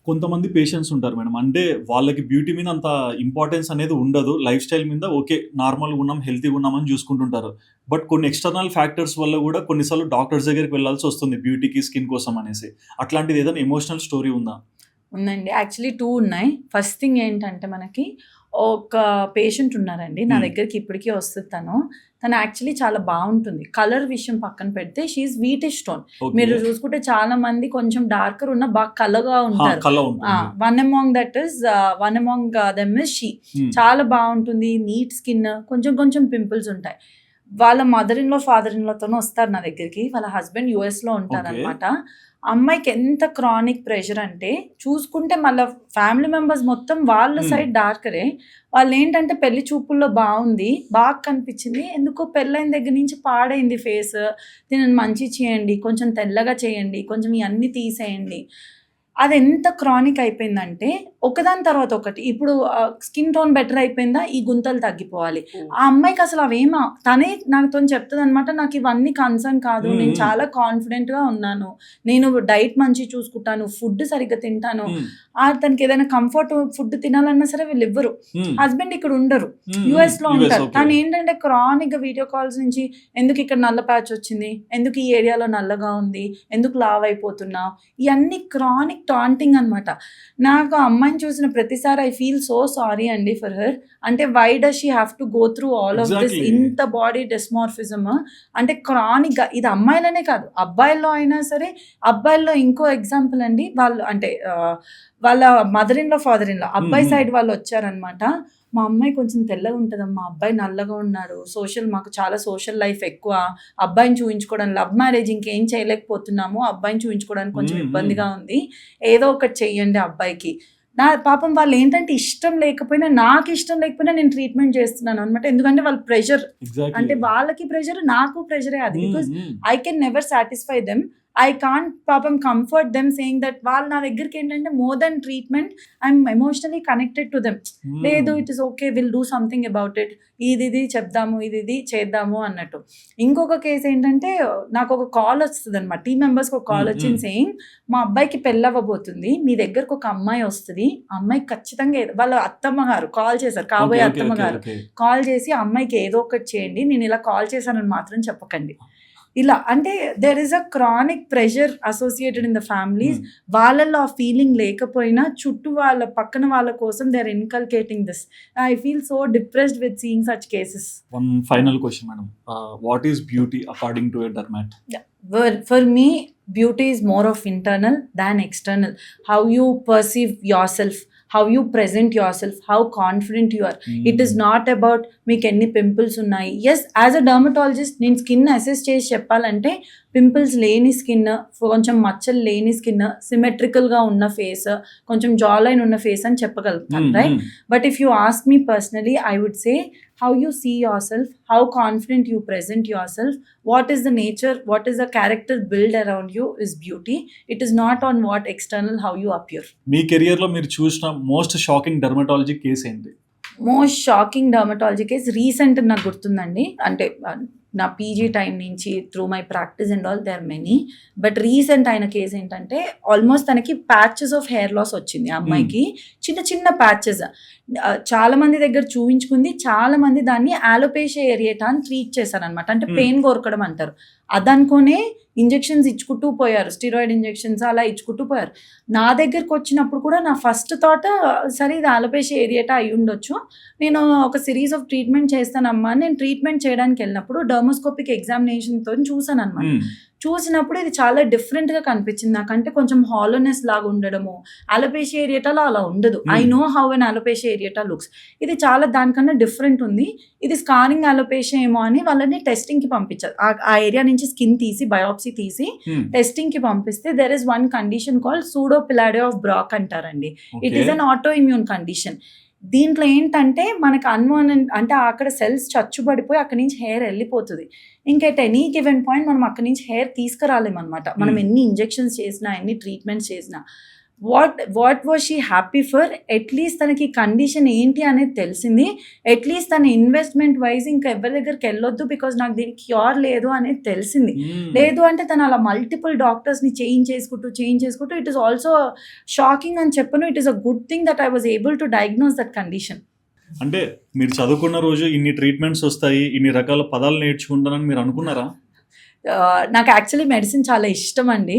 కొంతమంది పేషెంట్స్ ఉంటారు మేడం, అంటే వాళ్ళకి బ్యూటీ మీద అంత ఇంపార్టెన్స్ అనేది ఉండదు, లైఫ్ స్టైల్ మీద ఓకే నార్మల్గా ఉన్నాం హెల్తీగా ఉన్నామని చూసుకుంటుంటారు. బట్ కొన్ని ఎక్స్టర్నల్ ఫ్యాక్టర్స్ వల్ల కూడా కొన్నిసార్లు డాక్టర్స్ దగ్గరికి వెళ్ళాల్సి వస్తుంది బ్యూటీకి, స్కిన్ కోసం అనేసి. అట్లాంటిది ఏదైనా ఎమోషనల్ స్టోరీ ఉందా? ఉందండి, యాక్చువల్లీ 2 ఉన్నాయి. ఫస్ట్ థింగ్ ఏంటంటే, మనకి ఒక పేషెంట్ ఉన్నారండి నా దగ్గరికి, ఇప్పటికీ వస్తుంది తను యాక్చువల్లీ చాలా బాగుంటుంది. కలర్ విషయం పక్కన పెడితే షీఈ్ వీటిష్ టోన్. మీరు చూసుకుంటే చాలా మంది కొంచెం డార్కర్ ఉన్న బాగా కలగా ఉంటారు. One among them is she. చాలా బాగుంటుంది, నీట్ స్కిన్, కొంచెం పింపుల్స్ ఉంటాయి. వాళ్ళ మదర్ ఇన్ లో ఫాదర్ ఇన్ లోతోనూ వస్తారు నా దగ్గరికి. వాళ్ళ హస్బెండ్ US లో ఉంటారనమాట. అమ్మాయికి ఎంత క్రానిక్ ప్రెషర్ అంటే, చూసుకుంటే మళ్ళీ ఫ్యామిలీ మెంబర్స్ మొత్తం వాళ్ళ సైడ్ డార్కరే. వాళ్ళు ఏంటంటే పెళ్లి చూపుల్లో బాగుంది, బాగా కనిపించింది, ఎందుకో పెళ్ళైన దగ్గర నుంచి పాడైంది ఫేస్, దీనిని మంచి చేయండి, కొంచెం తెల్లగా చేయండి, కొంచెం ఇవన్నీ తీసేయండి. అది ఎంత క్రానిక్ అయిపోయిందంటే ఒకదాని తర్వాత ఒకటి. ఇప్పుడు స్కిన్ టోన్ బెటర్ అయిపోయిందా, ఈ గుంతలు తగ్గిపోవాలి. ఆ అమ్మాయికి అసలు అవేమో తనే నాతో చెప్తుంది అనమాట, నాకు ఇవన్నీ కన్సర్న్ కాదు, నేను చాలా కాన్ఫిడెంట్గా ఉన్నాను, నేను డైట్ మంచి చూసుకుంటాను, ఫుడ్ సరిగ్గా తింటాను. తనకి ఏదైనా కంఫర్ట్ ఫుడ్ తినాలన్నా సరే వీళ్ళు ఇవ్వరు. హస్బెండ్ ఇక్కడ ఉండరు, US లో ఉంటారు. కానీ ఏంటంటే క్రానిక్ గా వీడియో కాల్స్ నుంచి, ఎందుకు ఇక్కడ నల్ల ప్యాచ్ వచ్చింది, ఎందుకు ఈ ఏరియాలో నల్లగా ఉంది, ఎందుకు లావ్ అయిపోతున్నావు, ఇవన్నీ క్రానిక్ టాంటింగ్ అనమాట. నాకు అమ్మాయిని చూసిన ప్రతిసారి ఐ ఫీల్ సో సారీ అండి ఫర్ హర్. అంటే why does she have to go through all of this, ఇంత బాడీ డిస్మార్ఫిజం. అంటే క్రానిక్ గా, ఇది అమ్మాయిలనే కాదు అబ్బాయిల్లో అయినా సరే. అబ్బాయిల్లో ఇంకో ఎగ్జాంపుల్ అండి, వాళ్ళు అంటే వాళ్ళ మదర్ ఇన్ లో ఫాదర్ ఇన్ లో అబ్బాయి సైడ్ వాళ్ళు వచ్చారనమాట. మా అమ్మాయి కొంచెం తెల్లగా ఉంటుందమ్మా, అబ్బాయి నల్లగా ఉన్నాడు, మాకు చాలా సోషల్ లైఫ్ ఎక్కువ, అబ్బాయిని చూయించుకోవడానికి, లవ్ మ్యారేజ్ ఇంకేం చేయలేకపోతున్నాము, అబ్బాయిని చూయించుకోవడానికి కొంచెం ఇబ్బందిగా ఉంది, ఏదో ఒకటి చెయ్యండి అబ్బాయికి. నా పాపం వాళ్ళు ఏంటంటే ఇష్టం లేకపోయినా, నాకు ఇష్టం లేకపోయినా నేను ట్రీట్మెంట్ చేస్తున్నాను అనమాట. ఎందుకంటే వాళ్ళ ప్రెషర్, అంటే వాళ్ళకి ప్రెషర్, నాకు ప్రెషరే అది. Because I can never satisfy them, I can't పాపం కంఫర్ట్ దెమ్ సేయింగ్ దట్. వాళ్ళు నా దగ్గరికి ఏంటంటే more than treatment, I'm emotionally connected to them. లేదు, it is okay, will do something about it, ఇది చెప్దాము, ఇది చేద్దాము అన్నట్టు. ఇంకొక కేసు ఏంటంటే, నాకు ఒక కాల్ వస్తుంది అనమాట, టీమ్ మెంబర్స్కి ఒక కాల్ వచ్చింది సేయింగ్, మా అబ్బాయికి పెళ్ళవ్వబోతుంది, మీ దగ్గరకు ఒక అమ్మాయి వస్తుంది, అమ్మాయికి ఖచ్చితంగా వాళ్ళ అత్తమ్మ గారు కాల్ చేశారు, కాబోయే అత్తమ్మ గారు కాల్ చేసి, అమ్మాయికి ఏదో ఒకటి చేయండి, నేను ఇలా కాల్ చేశానని మాత్రం చెప్పకండి. ఇలా అంటే there is a chronic pressure associated in the families. వాళ్ళల్లో ఆ ఫీలింగ్ లేకపోయినా చుట్టూ వాళ్ళ పక్కన వాళ్ళ కోసం they are inculcating this. I feel so depressed with seeing such cases. One final question, madam. What is beauty according to a dermat? For me, beauty is more of internal than external. How you perceive yourself, how you present yourself, how confident you are. It is not about మీకు ఎన్ని pimples ఉన్నాయి. Yes, as a dermatologist నేను skin assess చేసి చెప్పాలంటే, pimples లేని skin, కొంచెం మచ్చలు లేని స్కిన్, సిమెట్రికల్గా ఉన్న ఫేస్, కొంచెం జా లైన్ ఉన్న ఫేస్ అని చెప్పగలుగుతాను, right? But if you ask me personally, I would say how you see yourself, how confident you present yourself, what is the nature, what is the character build around you is beauty. It is not on what external, how you appear. మీ career లో మీరు చూసిన most shocking dermatology case ఏంటి? Most shocking dermatology case recent నాకు గుర్తుందండి. అంటే నా PG time నుంచి through my practice and all there many. But recent అయిన కేసు ఏంటంటే ఆల్మోస్ట్ తనకి ప్యాచెస్ ఆఫ్ హెయిర్ లాస్ వచ్చింది ఆ అమ్మాయికి. చిన్న చిన్న ప్యాచెస్. చాలా మంది దగ్గర చూపించుకుంది, చాలా మంది దాన్ని ఆలోపేషియా ఏరియేటా అని ట్రీట్ చేశారనమాట. అంటే పెయిన్ కోరకడం అంటారు. అదనుకోనే ఇంజెక్షన్స్ ఇచ్చుకుంటూ పోయారు, స్టిరాయిడ్ ఇంజెక్షన్స్ అలా ఇచ్చుకుంటూ పోయారు. నా దగ్గరకు వచ్చినప్పుడు కూడా నా ఫస్ట్ థాట్ సరే ఇది ఆలోపేషియా ఏరియేటా అయి ఉండొచ్చు, నేను ఒక సిరీస్ ఆఫ్ ట్రీట్మెంట్ చేస్తానమ్మా. నేను ట్రీట్మెంట్ చేయడానికి వెళ్ళినప్పుడు డర్మోస్కోపిక్ ఎగ్జామినేషన్తో చూసాను అనమాట. చూసినప్పుడు ఇది చాలా డిఫరెంట్గా కనిపించింది నాకంటే. కొంచెం హాలోనెస్ లాగా ఉండడము, ఆలోపేషియా ఏరియేటాలో అలా ఉండదు. I know how an alopecia areata looks. ఇది చాలా దానికన్నా డిఫరెంట్ ఉంది. ఇది స్కానింగ్ ఆలోపేషియా ఏమో అని వాళ్ళని టెస్టింగ్కి పంపించారు. ఆ ఏరియా నుంచి స్కిన్ తీసి బయోప్సీ తీసి టెస్టింగ్కి పంపిస్తే there is one condition called pseudopelade of Brocq అంటారండి. It is an autoimmune condition. దీంట్లో ఏంటంటే మనకు అంటే అక్కడ సెల్స్ చచ్చుబడిపోయి అక్కడి నుంచి హెయిర్ వెళ్ళిపోతుంది. ఇంకా ఎట్ ఎనీ గివెన్ పాయింట్ మనం అక్కడి నుంచి హెయిర్ తీసుకురాలేమన్నమాట. మనం ఎన్ని ఇంజెక్షన్స్ చేసినా, ఎన్ని ట్రీట్మెంట్స్ చేసినా. What was she happy for? At least తనకి కండిషన్ ఏంటి అనేది తెలిసింది. అట్లీస్ట్ తన ఇన్వెస్ట్మెంట్ వైజ్ ఇంకా ఎవరి దగ్గరికి వెళ్ళొద్దు, బికాజ్ నాకు దీనికి క్యూర్ లేదు అనేది తెలిసింది. లేదు అంటే తను అలా మల్టిపుల్ డాక్టర్స్ని చేంజ్ చేసుకుంటూ ఇట్ ఈస్ ఆల్సో షాకింగ్ అని చెప్పను. It is a good thing that I was able to diagnose that condition. అంటే మీరు చదువుకున్న రోజు ఇన్ని ట్రీట్మెంట్స్ వస్తాయి, ఇన్ని రకాల పదాలు నేర్చుకుంటానని మీరు అనుకున్నారా? నాకు యాక్చువల్లీ మెడిసిన్ చాలా ఇష్టం అండి.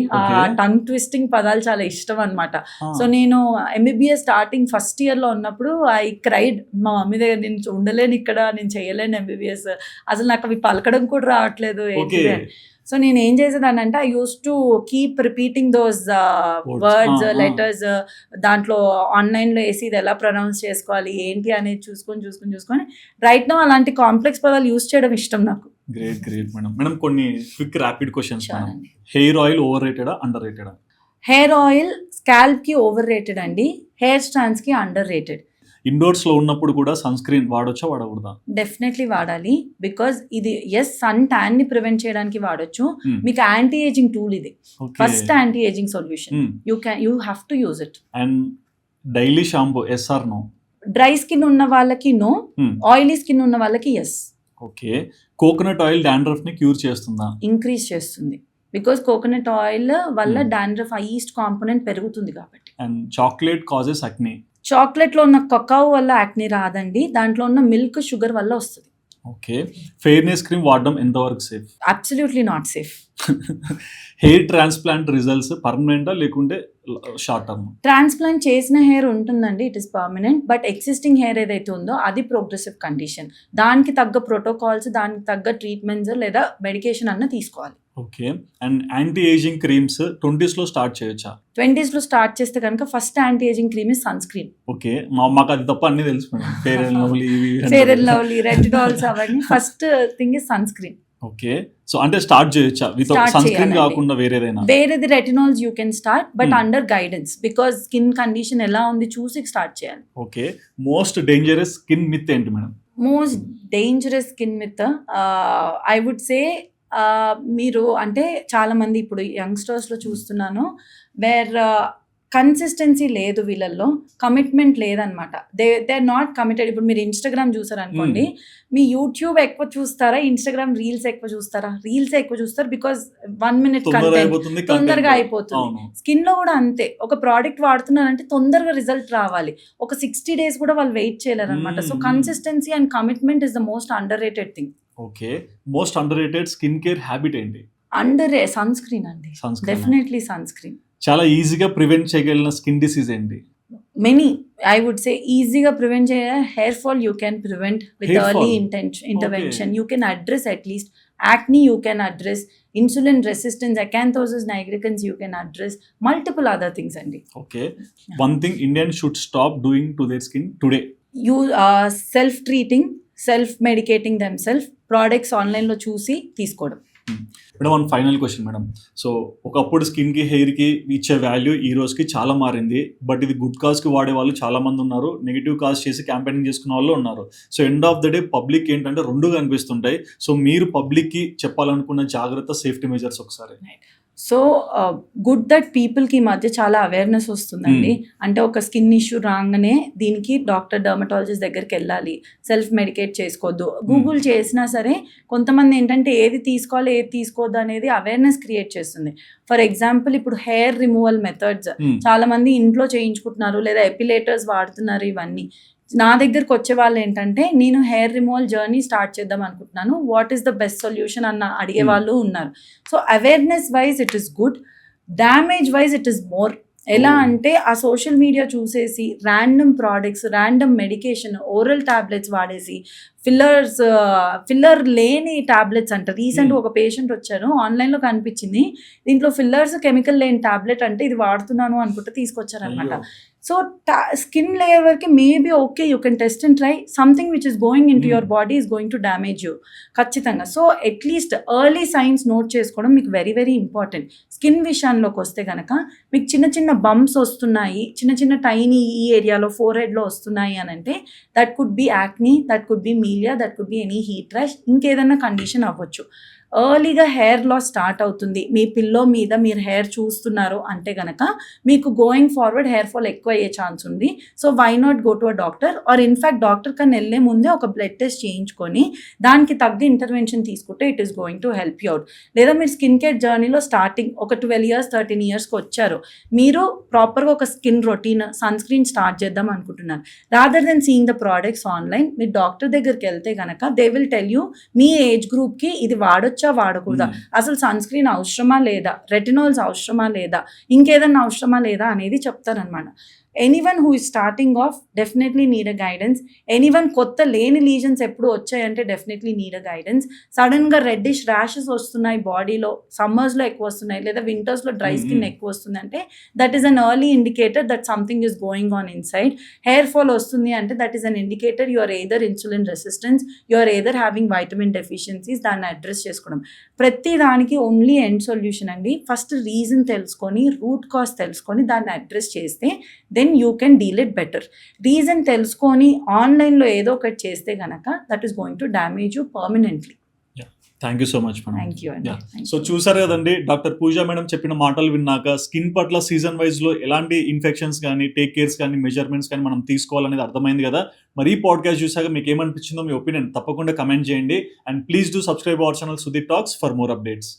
టంగ్ ట్విస్టింగ్ పదాలు చాలా ఇష్టం అనమాట. సో నేను ఎంబీబీఎస్ స్టార్టింగ్ ఫస్ట్ ఇయర్లో ఉన్నప్పుడు ఐ క్రైడ్. మా మమ్మీ దగ్గర నేను ఉండలేను ఇక్కడ, నేను చేయలేను ఎంబీబీఎస్, అసలు నాకు అవి పలకడం కూడా రావట్లేదు ఏంటి. సో నేను ఏం చేసేదాన్ని అంటే I use to keep repeating those words, letters. దాంట్లో ఆన్లైన్లో వేసి ఇది ఎలా ప్రొనౌన్స్ చేసుకోవాలి ఏంటి అనేది చూసుకొని రైట్ నౌ అలాంటి కాంప్లెక్స్ పదాలు యూస్ చేయడం ఇష్టం నాకు. Great madam. మేడం కొన్ని quick rapid questions. Hair oil ఓవర్ రేటెడా, అండర్ రేటెడా? హెయిర్ ఆయిల్ స్కాల్ప్ కి ఓవర్ రేటెడ్ అండి, హెయిర్ స్ట్రాండ్స్ కి అండర్ రేటెడ్. ఇండోర్స్ లో ఉన్నప్పుడు కూడా సన్ స్క్రీన్ వాడొచ్చా, వాడకూడదా? డెఫినెట్లీ వాడాలి. బికాజ్ ఇది సన్ ట్యాన్ ని ప్రివెంట్ చేయడానికి వాడొచ్చు. మీకు యాంటీ ఏజింగ్ టూల్ ఇది, first anti ageing solution. You have to use it. And daily shampoo yes or no? Dry skin ఉన్న వాళ్ళకి నో, ఆయిలీ స్కిన్ ఉన్న వాళ్ళకి yes. Okay. Coconut oil dandruff ని క్యూర్ చేస్తుందా? ఇంక్రీజ్ చేస్తుంది. బికాజ్ కోకోనట్ ఆయిల్ వల్ల dandruff yeast component పెరుగుతుంది కాబట్టి. And chocolate causes acne? Chocolate లో ఉన్న కకావ్ వల్ల యాక్ని రాదండి, దాంట్లో ఉన్న మిల్క్ షుగర్ వల్ల వస్తుంది. ఓకే. ఫెయిర్నెస్ క్రీమ్ వాడడం ఎంతవరకు safe? Absolutely not safe. Hair transplant results పర్మనెంటా లేకుంటే షార్ట్ టర్మ్? ట్రాన్స్ప్లాంట్ చేసిన హెయిర్ ఉంటుందండి, it is permanent. But existing hair ఏదైతే ఉందో అది ప్రోగ్రెసివ్ కండిషన్. దానికి తగ్గ ప్రోటోకాల్స్, దానికి తగ్గ ట్రీట్మెంట్స్ లేదా మెడికేషన్ అన్న తీసుకోవాలి. Okay. And anti ageing creams 20s లో స్టార్ట్ చేయొచ్చా? 20s లో స్టార్ట్ చేస్తే కనుక first anti ageing cream is sun screen. Okay. మాకు అది తప్ప అన్ని తెలుసు. ఫెయిర్ అండ్ లవ్లీ, రెటినాల్స్ అవన్నీ first thing is sun screen. Okay. So అంటే స్టార్ట్ చేయొచ్చా విత్ సన్ స్క్రీన్ కాకుండా వేరేదైనా? వేరేది retinols you can start, but under guidance, because skin condition ఎలా ఉంది చూసి స్టార్ట్ చేయాలి. Okay. Most dangerous skin myth ఏంటి madam? Most dangerous skin myth I would say, మీరు అంటే చాలా మంది ఇప్పుడు యంగ్స్టర్స్లో చూస్తున్నాను, వేర్ కన్సిస్టెన్సీ లేదు, వీళ్ళల్లో కమిట్మెంట్ లేదనమాట. They are not committed. ఇప్పుడు మీరు ఇన్స్టాగ్రామ్ చూసారనుకోండి, మీ యూట్యూబ్ ఎక్కువ చూస్తారా, ఇన్స్టాగ్రామ్ రీల్స్ ఎక్కువ చూస్తారా? రీల్స్ ఎక్కువ చూస్తారు, బికాజ్ 1 minute కంటెంట్ తొందరగా అయిపోతుంది. స్కిన్ లో కూడా అంతే. ఒక ప్రోడక్ట్ వాడుతున్నారంటే తొందరగా రిజల్ట్ రావాలి, ఒక 60 days కూడా వాళ్ళు వెయిట్ చేయలేరు అనమాట. So consistency and commitment is the most under rated thing. Okay. Most under rated skin care habit ఏంటి? సన్ స్క్రీన్ అండి, డెఫినెట్లీ సన్ స్క్రీన్. చాలా ఈజీగా ప్రివెంట్ చేయగలిగిన స్కిన్ డిసీజ్ ఏంటి? మెనీ, ఐ వుడ్ సే ఈజీగా ప్రివెంట్ చేయ hair fall you can prevent with early intervention. You can address at least acne, you can address insulin resistance, acanthosis nigricans, you can address multiple other things అండి. Okay. One thing Indian should stop doing to their skin today? You self treating, self medicating them self, products ఆన్లైన్లో చూసి తీసుకోవడం. Madam one final question madam. So ఒకప్పుడు స్కిన్కి హెయిర్కి ఇచ్చే value ఈ రోజుకి చాలా మారింది. బట్ ఇది గుడ్ కాజ్కి వాడే వాళ్ళు చాలా మంది ఉన్నారు, నెగిటివ్ కాజ్ చేసి క్యాంపెయినింగ్ చేసుకునే వాళ్ళు ఉన్నారు. So end of the day public ఏంటంటే రెండు కనిపిస్తుంటాయి. సో మీరు పబ్లిక్కి చెప్పాలనుకున్న జాగ్రత్త, సేఫ్టీ మెజర్స్ ఒకసారి. సో గుడ్ దట్ పీపుల్కి ఈ మధ్య చాలా అవేర్నెస్ వస్తుందండి. అంటే ఒక స్కిన్ ఇష్యూ రాగానే దీనికి డాక్టర్ డర్మటాలజిస్ట్ దగ్గరికి వెళ్ళాలి, సెల్ఫ్ మెడికేట్ చేసుకోవద్దు. గూగుల్ చేసినా సరే కొంతమంది ఏంటంటే ఏది తీసుకోవాలి ఏది తీసుకోవద్దు అనేది అవేర్నెస్ క్రియేట్ చేస్తుంది. ఫర్ ఎగ్జాంపుల్ ఇప్పుడు హెయిర్ రిమూవల్ మెథడ్స్ చాలా మంది ఇంట్లో చేయించుకుంటున్నారు, లేదా ఎపిలేటర్స్ వాడుతున్నారు. ఇవన్నీ నా దగ్గరకు వచ్చే వాళ్ళు ఏంటంటే నేను హెయిర్ రిమూవల్ జర్నీ స్టార్ట్ చేద్దాం అనుకుంటున్నాను, what is the best solution అన్న అడిగే వాళ్ళు ఉన్నారు. So awareness wise it is good, damage wise it is more. ఎలా అంటే ఆ సోషల్ మీడియా చూసేసి random products, random medication, oral tablets వాడేసి ఫిల్లర్ లేని టాబ్లెట్స్ అంట. రీసెంట్ ఒక పేషెంట్ వచ్చారు, ఆన్లైన్లో కనిపించింది, దీంట్లో ఫిల్లర్స్ కెమికల్ లేని టాబ్లెట్ అంటే ఇది వాడుతున్నాను అనుకుంటే తీసుకొచ్చారనమాట. సో స్కిన్ లేయర్ వరకు maybe okay, you can test and try. Something which is going in to your body is going to damage you ఖచ్చితంగా. So at least early signs note చేసుకోవడం మీకు వెరీ వెరీ ఇంపార్టెంట్. స్కిన్ విషయాల్లోకి వస్తే కనుక మీకు చిన్న చిన్న బంప్స్ వస్తున్నాయి, చిన్న చిన్న టైనీ ఈ ఏరియాలో ఫోర్ హెడ్లో వస్తున్నాయి అని అంటే that could be acne, that could be milia, that could be any heat rash, ఇంకేదన్నా కండిషన్ అవ్వచ్చు. ఎర్లీగా హెయిర్ లాస్ స్టార్ట్ అవుతుంది, మీ పిల్లో మీద మీరు హెయిర్ చూస్తున్నారు అంటే కనుక మీకు గోయింగ్ ఫార్వర్డ్ హెయిర్ ఫాల్ ఎక్కువ అయ్యే ఛాన్స్ ఉంది. So why not go to a doctor, or in fact doctor కన్నా వెళ్ళే ముందే ఒక బ్లడ్ టెస్ట్ చేయించుకొని దానికి తగ్గ ఇంటర్వెన్షన్ తీసుకుంటే it is going to help you out. లేదా మీరు స్కిన్ కేర్ జర్నీలో స్టార్టింగ్ ఒక 12 years 13 yearsకి వచ్చారు, మీరు ప్రాపర్గా ఒక skin routine, sun screen start చేద్దాం అనుకుంటున్నారు, rather then seeing the products online, మీరు డాక్టర్ దగ్గరికి వెళ్తే కనుక దే విల్ టెల్ యూ మీ ఏజ్ గ్రూప్కి ఇది వాడొచ్చు వాడకూడదా, అసలు సన్ స్క్రీన్ అవసరమా లేదా, రెటినాల్స్ అవసరమా లేదా, ఇంకేదన్నా అవసరమా లేదా అనేది చెప్తారనమాట. Anyone who is starting of definitely need a guidance. Anyone కొత్త లేని లీజన్స్ ఎప్పుడు వచ్చాయంటే డెఫినెట్లీ నీడ్ అ గైడెన్స్. సడన్గా రెడ్డిష్ ర్యాషెస్ వస్తున్నాయి బాడీలో, సమ్మర్స్లో ఎక్కువ వస్తున్నాయి, లేదా వింటర్స్లో డ్రై స్కిన్ ఎక్కువ వస్తుంది అంటే that is an early indicator that something is going on inside. Hair fall వస్తుంది అంటే that is an indicator you are either insulin resistance, you are either having vitamin deficiencies. దాన్ని అడ్రస్ చేసుకోవడం ప్రతి దానికి only end solution అండి. First reason తెలుసుకొని, root cause తెలుసుకొని దాన్ని అడ్రస్ చేస్తే then you can deal it better. Reason తెలుసుకొని ఆన్లైన్లో ఏదో ఒకటి చేస్తే కనుక that is going to damage you permanently. Thank you so much madam. Thank you అండి. సో చూసారు కదండి, డాక్టర్ పూజా మేడం చెప్పిన మాటలు విన్నాక స్కిన్ పట్ల సీజన్ వైజ్లో ఎలాంటి ఇన్ఫెక్షన్స్ కానీ, టేక్ కేర్స్ కానీ, మెజర్మెంట్స్ కానీ మనం తీసుకోవాలనేది అర్థమైంది కదా. మరి ఈ పాడ్కాస్ట్ చూసాక మీకు ఏమనిపించిందో మీ ఒపీనియన్ తప్పకుండా కమెంట్ చేయండి. And please do subscribe our channel Sudeep talks for more updates.